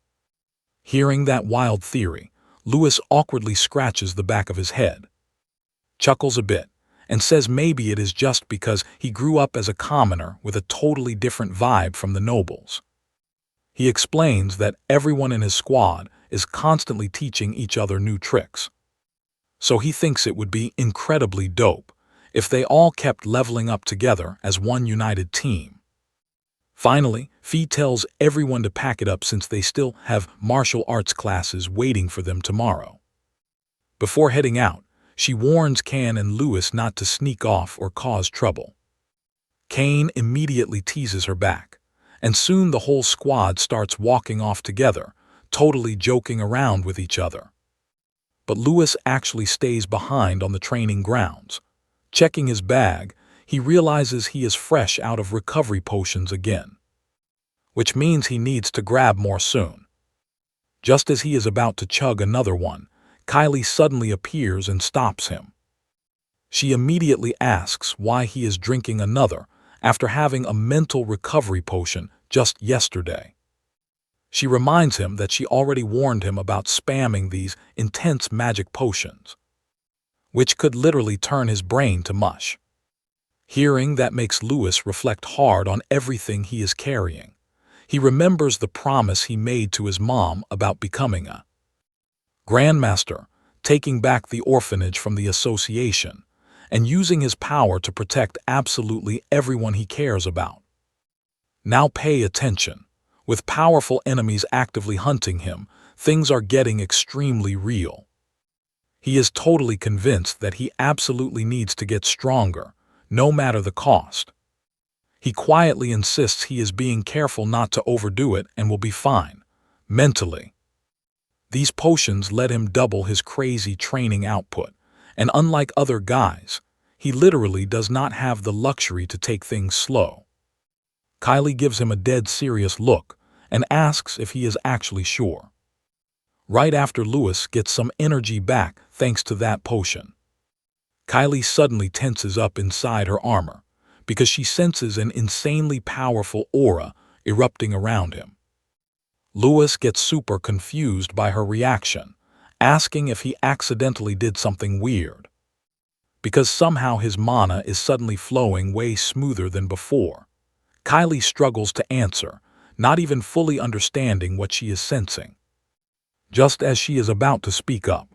Hearing that wild theory, Louis awkwardly scratches the back of his head, chuckles a bit, and says maybe it is just because he grew up as a commoner with a totally different vibe from the nobles. He explains that everyone in his squad is constantly teaching each other new tricks. So he thinks it would be incredibly dope if they all kept leveling up together as one united team. Finally, Fee tells everyone to pack it up since they still have martial arts classes waiting for them tomorrow. Before heading out, she warns Can and Louis not to sneak off or cause trouble. Kane immediately teases her back, and soon the whole squad starts walking off together, totally joking around with each other. But Louis actually stays behind on the training grounds. Checking his bag, he realizes he is fresh out of recovery potions again, which means he needs to grab more soon. Just as he is about to chug another one, Kylie suddenly appears and stops him. She immediately asks why he is drinking another after having a mental recovery potion just yesterday. She reminds him that she already warned him about spamming these intense magic potions, which could literally turn his brain to mush. Hearing that makes Lewis reflect hard on everything he is carrying. He remembers the promise he made to his mom about becoming a Grandmaster, taking back the orphanage from the association, and using his power to protect absolutely everyone he cares about. Now pay attention. With powerful enemies actively hunting him, things are getting extremely real. He is totally convinced that he absolutely needs to get stronger, no matter the cost. He quietly insists he is being careful not to overdo it and will be fine, mentally. These potions let him double his crazy training output, and unlike other guys, he literally does not have the luxury to take things slow. Kylie gives him a dead serious look and asks if he is actually sure. Right after Lewis gets some energy back thanks to that potion, Kylie suddenly tenses up inside her armor because she senses an insanely powerful aura erupting around him. Lewis gets super confused by her reaction, asking if he accidentally did something weird. Because somehow his mana is suddenly flowing way smoother than before, Kylie struggles to answer, not even fully understanding what she is sensing. Just as she is about to speak up,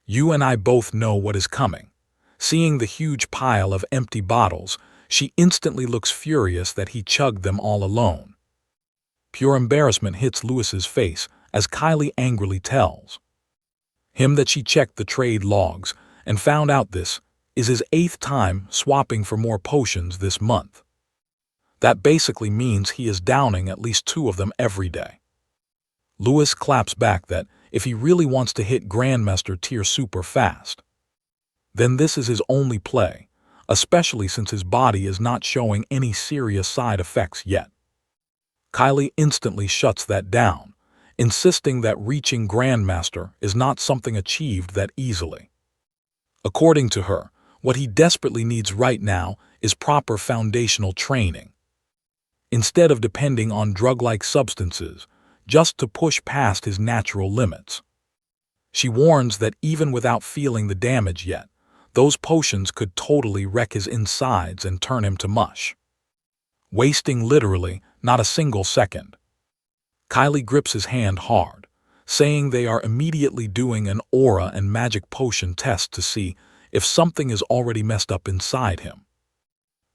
"You and I both know what is coming." Seeing the huge pile of empty bottles, she instantly looks furious that he chugged them all alone. Pure embarrassment hits Lewis's face as Kylie angrily tells him that she checked the trade logs and found out this is his 8th time swapping for more potions this month. That basically means he is downing at least 2 of them every day. Lewis claps back that if he really wants to hit Grandmaster tier super fast, then this is his only play, especially since his body is not showing any serious side effects yet. Kylie instantly shuts that down, insisting that reaching Grandmaster is not something achieved that easily. According to her, what he desperately needs right now is proper foundational training, instead of depending on drug-like substances just to push past his natural limits. She warns that even without feeling the damage yet, those potions could totally wreck his insides and turn him to mush. Wasting literally not a single second, Kylie grips his hand hard, saying they are immediately doing an aura and magic potion test to see if something is already messed up inside him.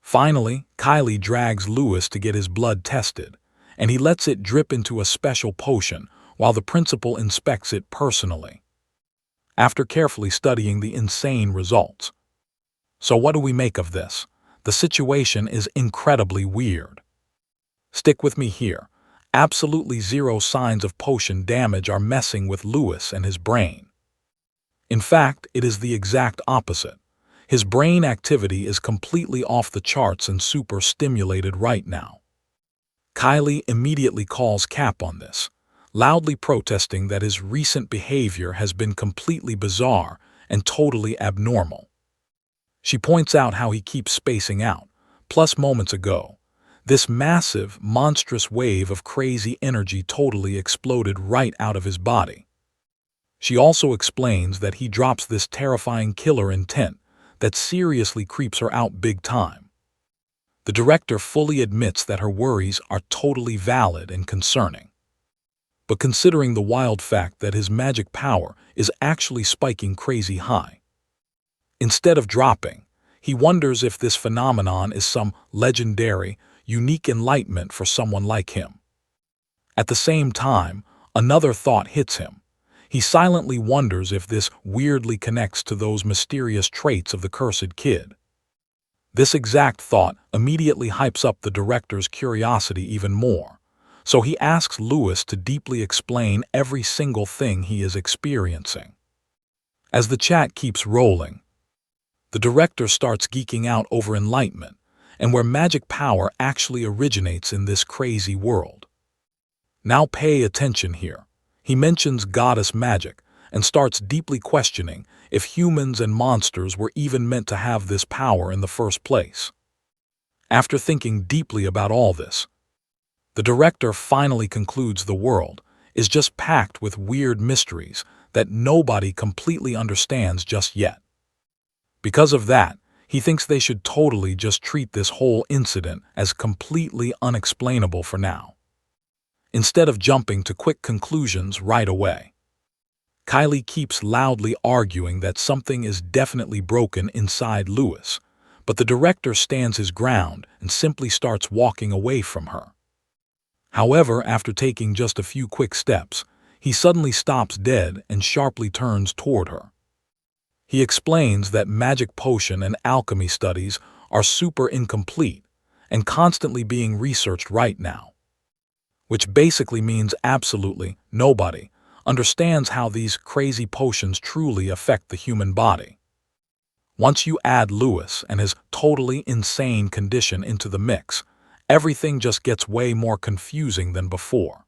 Finally, Kylie drags Lewis to get his blood tested, and he lets it drip into a special potion while the principal inspects it personally, after carefully studying the insane results. So what do we make of this? The situation is incredibly weird. Stick with me here. Absolutely zero signs of potion damage are messing with Lewis and his brain. In fact, it is the exact opposite. His brain activity is completely off the charts and super stimulated right now. Kylie immediately calls cap on this, loudly protesting that his recent behavior has been completely bizarre and totally abnormal. She points out how he keeps spacing out, plus moments ago, this massive, monstrous wave of crazy energy totally exploded right out of his body. She also explains that he drops this terrifying killer intent that seriously creeps her out big time. The director fully admits that her worries are totally valid and concerning. But considering the wild fact that his magic power is actually spiking crazy high, instead of dropping, he wonders if this phenomenon is some legendary, unique enlightenment for someone like him. At the same time, another thought hits him. He silently wonders if this weirdly connects to those mysterious traits of the cursed kid. This exact thought immediately hypes up the director's curiosity even more, so he asks Lewis to deeply explain every single thing he is experiencing. As the chat keeps rolling, the director starts geeking out over enlightenment and where magic power actually originates in this crazy world. Now pay attention here. He mentions goddess magic and starts deeply questioning if humans and monsters were even meant to have this power in the first place. After thinking deeply about all this, the director finally concludes the world is just packed with weird mysteries that nobody completely understands just yet. Because of that, he thinks they should totally just treat this whole incident as completely unexplainable for now, instead of jumping to quick conclusions right away. Kylie keeps loudly arguing that something is definitely broken inside Lewis, but the director stands his ground and simply starts walking away from her. However, after taking just a few quick steps, he suddenly stops dead and sharply turns toward her. He explains that magic potion and alchemy studies are super incomplete and constantly being researched right now, which basically means absolutely nobody understands how these crazy potions truly affect the human body. Once you add Lewis and his totally insane condition into the mix, everything just gets way more confusing than before.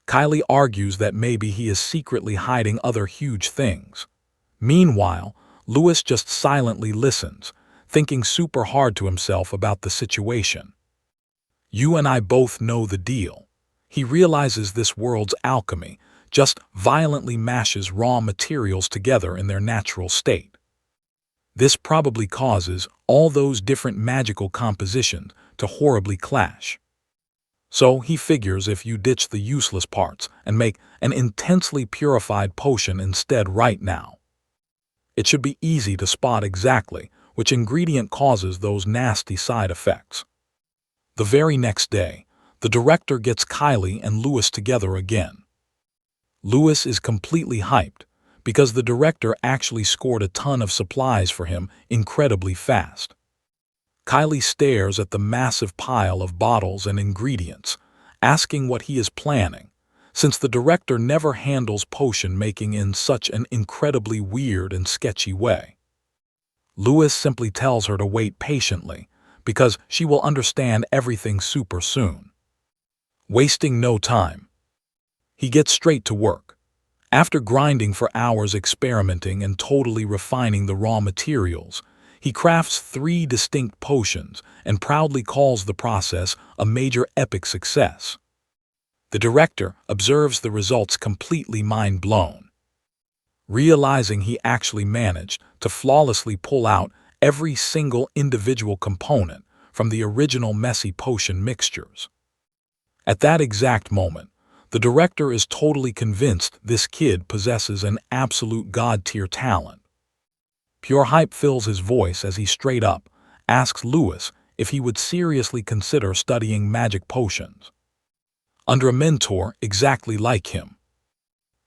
Kylie argues that maybe he is secretly hiding other huge things. Meanwhile, Lewis just silently listens, thinking super hard to himself about the situation. You and I both know the deal. He realizes this world's alchemy just violently mashes raw materials together in their natural state. This probably causes all those different magical compositions to horribly clash. So he figures if you ditch the useless parts and make an intensely purified potion instead right now, it should be easy to spot exactly which ingredient causes those nasty side effects. The very next day, the director gets Kylie and Lewis together again. Lewis is completely hyped because the director actually scored a ton of supplies for him incredibly fast. Kylie stares at the massive pile of bottles and ingredients, asking what he is planning, since the director never handles potion making in such an incredibly weird and sketchy way. Lewis simply tells her to wait patiently, because she will understand everything super soon. Wasting no time, he gets straight to work. After grinding for hours experimenting and totally refining the raw materials, he crafts 3 distinct potions and proudly calls the process a major epic success. The director observes the results completely mind-blown, realizing he actually managed to flawlessly pull out every single individual component from the original messy potion mixtures. At that exact moment, the director is totally convinced this kid possesses an absolute god-tier talent. Pure hype fills his voice as he straight up asks Lewis if he would seriously consider studying magic potions under a mentor exactly like him.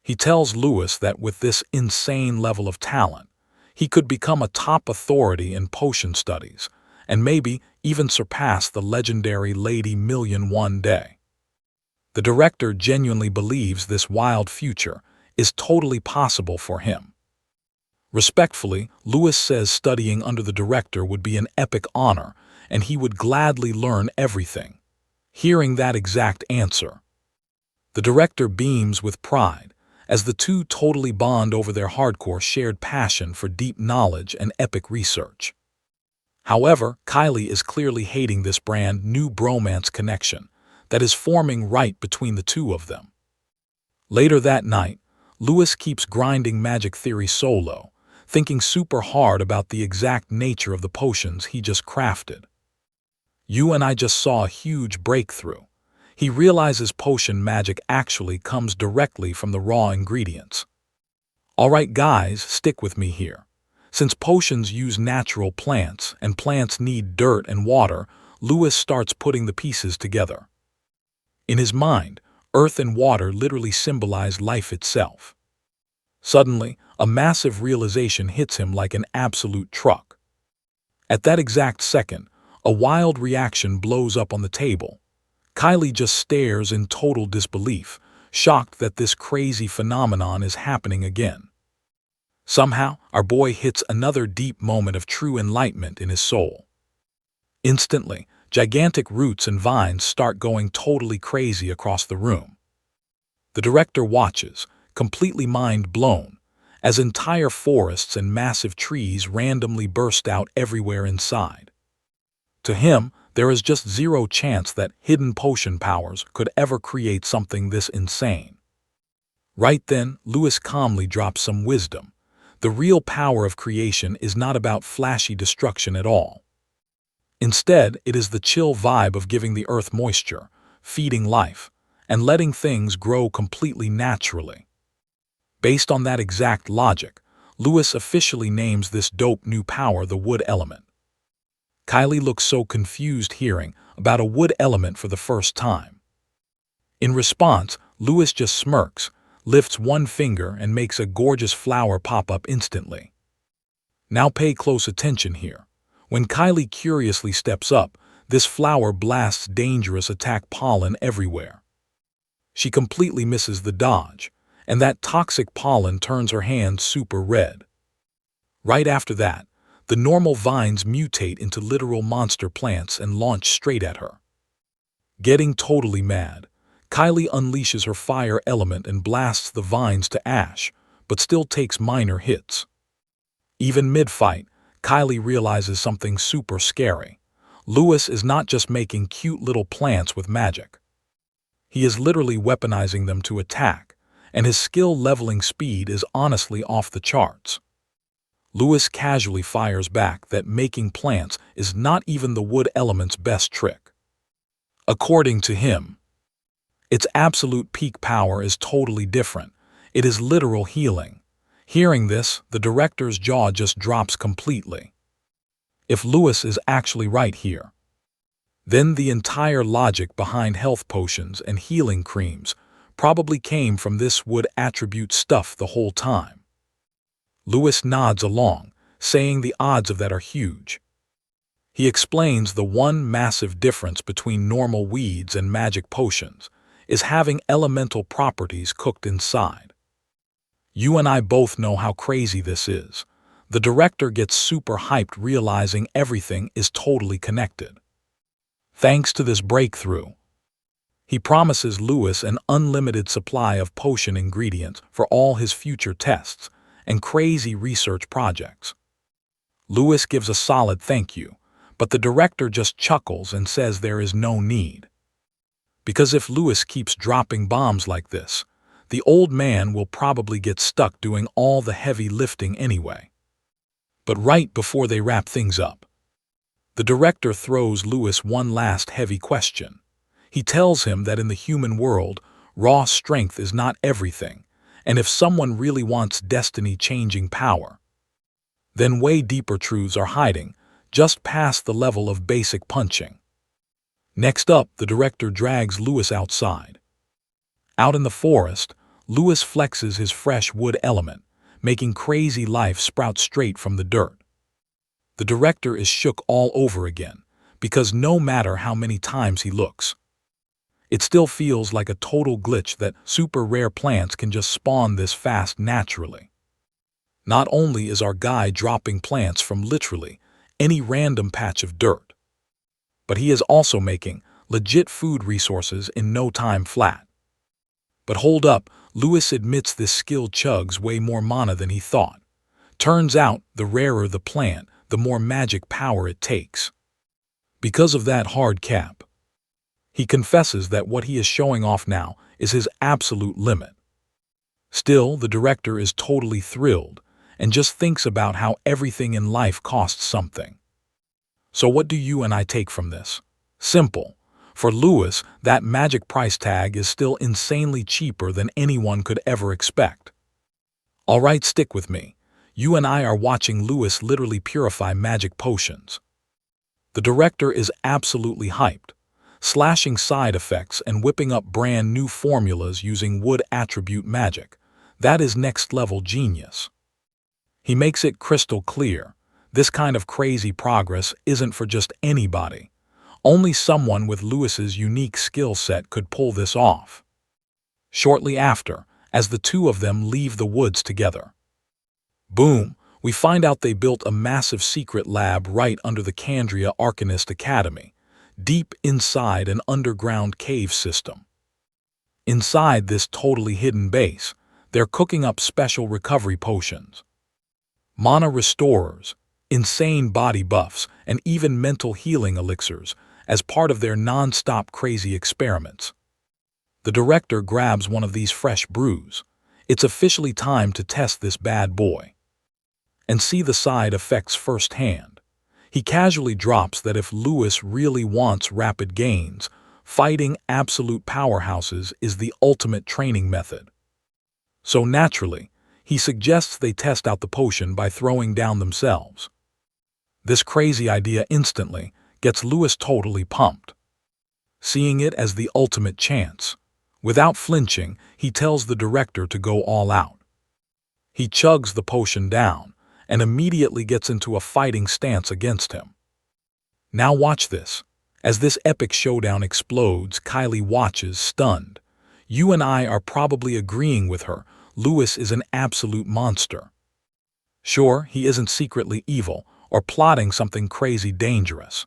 He tells Lewis that with this insane level of talent, he could become a top authority in potion studies and maybe even surpass the legendary Lady Million one day. The director genuinely believes this wild future is totally possible for him. Respectfully, Lewis says studying under the director would be an epic honor and he would gladly learn everything. Hearing that exact answer, the director beams with pride as the two totally bond over their hardcore shared passion for deep knowledge and epic research. However, Kylie is clearly hating this brand new bromance connection that is forming right between the two of them. Later that night, Lewis keeps grinding magic theory solo, thinking super hard about the exact nature of the potions he just crafted. You and I just saw a huge breakthrough. He realizes potion magic actually comes directly from the raw ingredients. Alright guys, stick with me here. Since potions use natural plants and plants need dirt and water, Lewis starts putting the pieces together. In his mind, earth and water literally symbolize life itself. Suddenly, a massive realization hits him like an absolute truck. At that exact second, a wild reaction blows up on the table. Kylie just stares in total disbelief, shocked that this crazy phenomenon is happening again. Somehow, our boy hits another deep moment of true enlightenment in his soul. Instantly, gigantic roots and vines start going totally crazy across the room. The director watches, completely mind-blown, as entire forests and massive trees randomly burst out everywhere inside. To him, there is just zero chance that hidden potion powers could ever create something this insane. Right then, Lewis calmly drops some wisdom. The real power of creation is not about flashy destruction at all. Instead, it is the chill vibe of giving the earth moisture, feeding life, and letting things grow completely naturally. Based on that exact logic, Lewis officially names this dope new power the wood element. Kylie looks so confused hearing about a wood element for the first time. In response, Lewis just smirks, lifts one finger and makes a gorgeous flower pop up instantly. Now pay close attention here. When Kylie curiously steps up, this flower blasts dangerous attack pollen everywhere. She completely misses the dodge, and that toxic pollen turns her hand super red. Right after that, the normal vines mutate into literal monster plants and launch straight at her. Getting totally mad, Kylie unleashes her fire element and blasts the vines to ash, but still takes minor hits. Even mid-fight, Kylie realizes something super scary. Lewis is not just making cute little plants with magic. He is literally weaponizing them to attack, and his skill leveling speed is honestly off the charts. Lewis casually fires back that making plants is not even the wood element's best trick. According to him, its absolute peak power is totally different. It is literal healing. Hearing this, the director's jaw just drops completely. If Lewis is actually right here, then the entire logic behind health potions and healing creams probably came from this wood attribute stuff the whole time. Lewis nods along, saying the odds of that are huge. He explains the one massive difference between normal weeds and magic potions is having elemental properties cooked inside. You and I both know how crazy this is. The director gets super hyped realizing everything is totally connected. Thanks to this breakthrough, he promises Lewis an unlimited supply of potion ingredients for all his future tests and crazy research projects. Lewis gives a solid thank you, but the director just chuckles and says there is no need. Because if Lewis keeps dropping bombs like this, the old man will probably get stuck doing all the heavy lifting anyway. But right before they wrap things up, the director throws Lewis one last heavy question. He tells him that in the human world, raw strength is not everything, and if someone really wants destiny-changing power, then way deeper truths are hiding, just past the level of basic punching. Next up, the director drags Lewis outside. Out in the forest, Lewis flexes his fresh wood element, making crazy life sprout straight from the dirt. The director is shook all over again, because no matter how many times he looks, it still feels like a total glitch that super rare plants can just spawn this fast naturally. Not only is our guy dropping plants from literally any random patch of dirt, but he is also making legit food resources in no time flat. But hold up, Lewis admits this skill chugs way more mana than he thought. Turns out, the rarer the plant, the more magic power it takes. Because of that hard cap, he confesses that what he is showing off now is his absolute limit. Still, the director is totally thrilled and just thinks about how everything in life costs something. So what do you and I take from this? Simple. For Lewis, that magic price tag is still insanely cheaper than anyone could ever expect. Alright, stick with me. You and I are watching Lewis literally purify magic potions. The director is absolutely hyped, slashing side effects and whipping up brand new formulas using wood attribute magic. That is next level genius. He makes it crystal clear. This kind of crazy progress isn't for just anybody. Only someone with Lewis's unique skill set could pull this off. Shortly after, as the two of them leave the woods together, boom, we find out they built a massive secret lab right under the Candria Arcanist Academy, deep inside an underground cave system. Inside this totally hidden base, they're cooking up special recovery potions, mana restorers, insane body buffs, and even mental healing elixirs as part of their non-stop crazy experiments. The director grabs one of these fresh brews. It's officially time to test this bad boy and see the side effects firsthand. He casually drops that if Lewis really wants rapid gains, fighting absolute powerhouses is the ultimate training method. So naturally, he suggests they test out the potion by throwing down themselves. This crazy idea instantly gets Lewis totally pumped, seeing it as the ultimate chance. Without flinching, he tells the director to go all out. He chugs the potion down and immediately gets into a fighting stance against him. Now watch this. As this epic showdown explodes, Kylie watches, stunned. You and I are probably agreeing with her. Lewis is an absolute monster. Sure, he isn't secretly evil or plotting something crazy dangerous,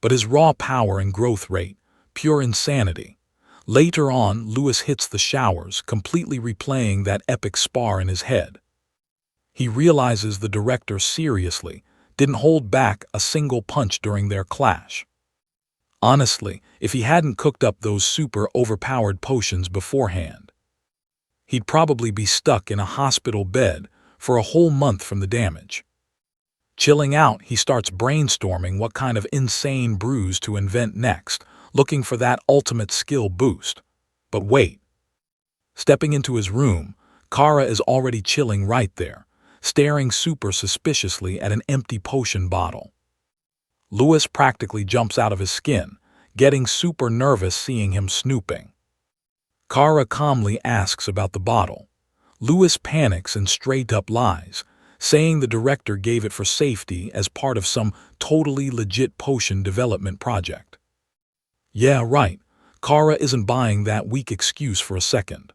but his raw power and growth rate, pure insanity. Later on, Lewis hits the showers, completely replaying that epic spar in his head. He realizes the director seriously didn't hold back a single punch during their clash. Honestly, if he hadn't cooked up those super overpowered potions beforehand, he'd probably be stuck in a hospital bed for a whole month from the damage. Chilling out, he starts brainstorming what kind of insane brews to invent next, looking for that ultimate skill boost. But wait. Stepping into his room, Kara is already chilling right there, staring super suspiciously at an empty potion bottle. Lewis practically jumps out of his skin, getting super nervous seeing him snooping. Kara calmly asks about the bottle. Lewis panics and straight up lies, saying the director gave it for safety as part of some totally legit potion development project. Yeah, right. Kara isn't buying that weak excuse for a second.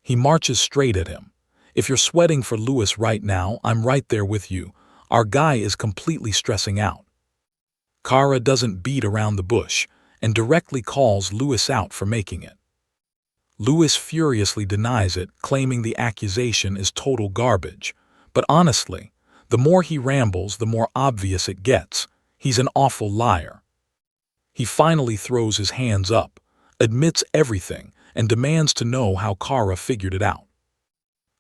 He marches straight at him. If you're sweating for Lewis right now, I'm right there with you. Our guy is completely stressing out. Kara doesn't beat around the bush and directly calls Lewis out for making it. Lewis furiously denies it, claiming the accusation is total garbage. But honestly, the more he rambles, the more obvious it gets. He's an awful liar. He finally throws his hands up, admits everything, and demands to know how Kara figured it out.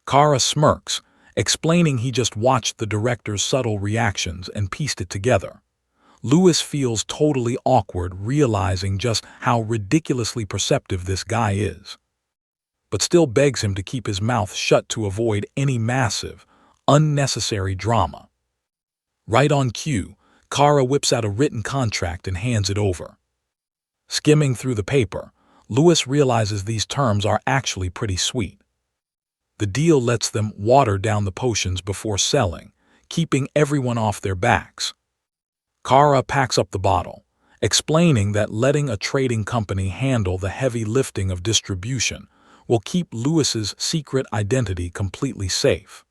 Kara smirks, explaining he just watched the director's subtle reactions and pieced it together. Lewis feels totally awkward, realizing just how ridiculously perceptive this guy is, but still begs him to keep his mouth shut to avoid any massive, unnecessary drama. Right on cue, Kara whips out a written contract and hands it over. Skimming through the paper, Lewis realizes these terms are actually pretty sweet. The deal lets them water down the potions before selling, keeping everyone off their backs. Kara packs up the bottle, explaining that letting a trading company handle the heavy lifting of distribution will keep Lewis's secret identity completely safe.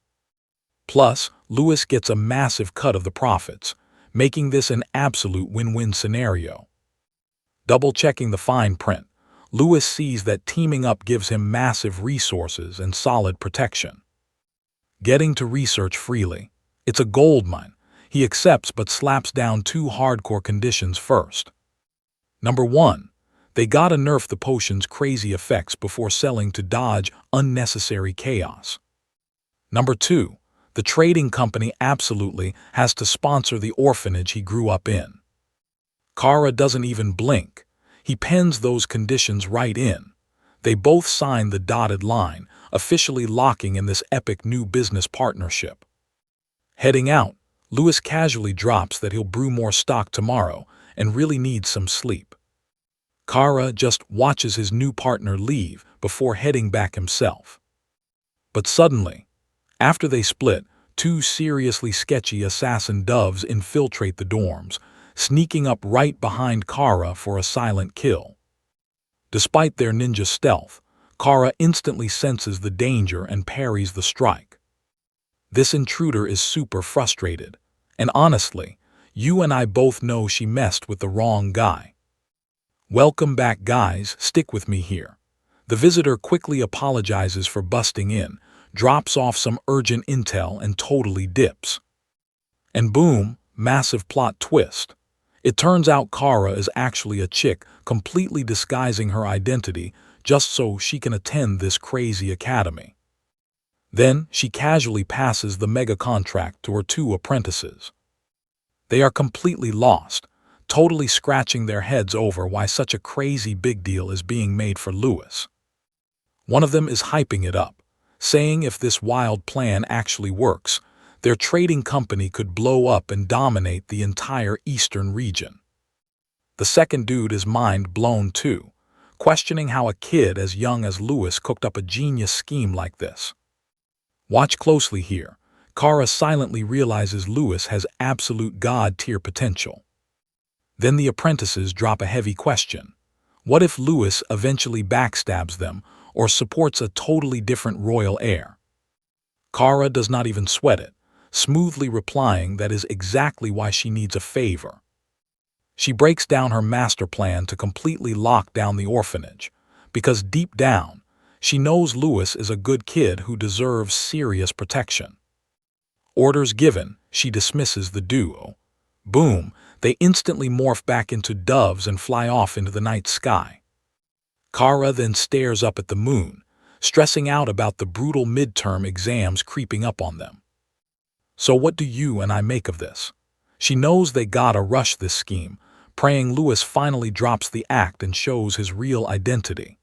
Plus, Lewis gets a massive cut of the profits, making this an absolute win-win scenario. Double-checking the fine print, Lewis sees that teaming up gives him massive resources and solid protection. Getting to research freely, it's a goldmine. He accepts but slaps down two hardcore conditions first. Number 1. They gotta nerf the potion's crazy effects before selling to dodge unnecessary chaos. Number 2. The trading company absolutely has to sponsor the orphanage he grew up in. Kara doesn't even blink. He pens those conditions right in. They both sign the dotted line, officially locking in this epic new business partnership. Heading out, Lewis casually drops that he'll brew more stock tomorrow and really needs some sleep. Kara just watches his new partner leave before heading back himself. But suddenly, after they split, two seriously sketchy assassin doves infiltrate the dorms, sneaking up right behind Kara for a silent kill. Despite their ninja stealth, Kara instantly senses the danger and parries the strike. This intruder is super frustrated, and honestly, you and I both know she messed with the wrong guy. Welcome back, guys, stick with me here. The visitor quickly apologizes for busting in, drops off some urgent intel, and totally dips. And boom, massive plot twist. It turns out Kara is actually a chick completely disguising her identity just so she can attend this crazy academy. Then she casually passes the mega contract to her two apprentices. They are completely lost, totally scratching their heads over why such a crazy big deal is being made for Lewis. One of them is hyping it up, saying if this wild plan actually works, their trading company could blow up and dominate the entire eastern region. The second dude is mind blown too, questioning how a kid as young as Lewis cooked up a genius scheme like this. Watch closely here. Kara silently realizes Lewis has absolute god-tier potential. Then the apprentices drop a heavy question. What if Lewis eventually backstabs them or supports a totally different royal heir? Kara does not even sweat it, smoothly replying that is exactly why she needs a favor. She breaks down her master plan to completely lock down the orphanage, because deep down, she knows Lewis is a good kid who deserves serious protection. Orders given, she dismisses the duo. Boom, they instantly morph back into doves and fly off into the night sky. Kara then stares up at the moon, stressing out about the brutal midterm exams creeping up on them. So what do you and I make of this? She knows they gotta rush this scheme, praying Lewis finally drops the act and shows his real identity.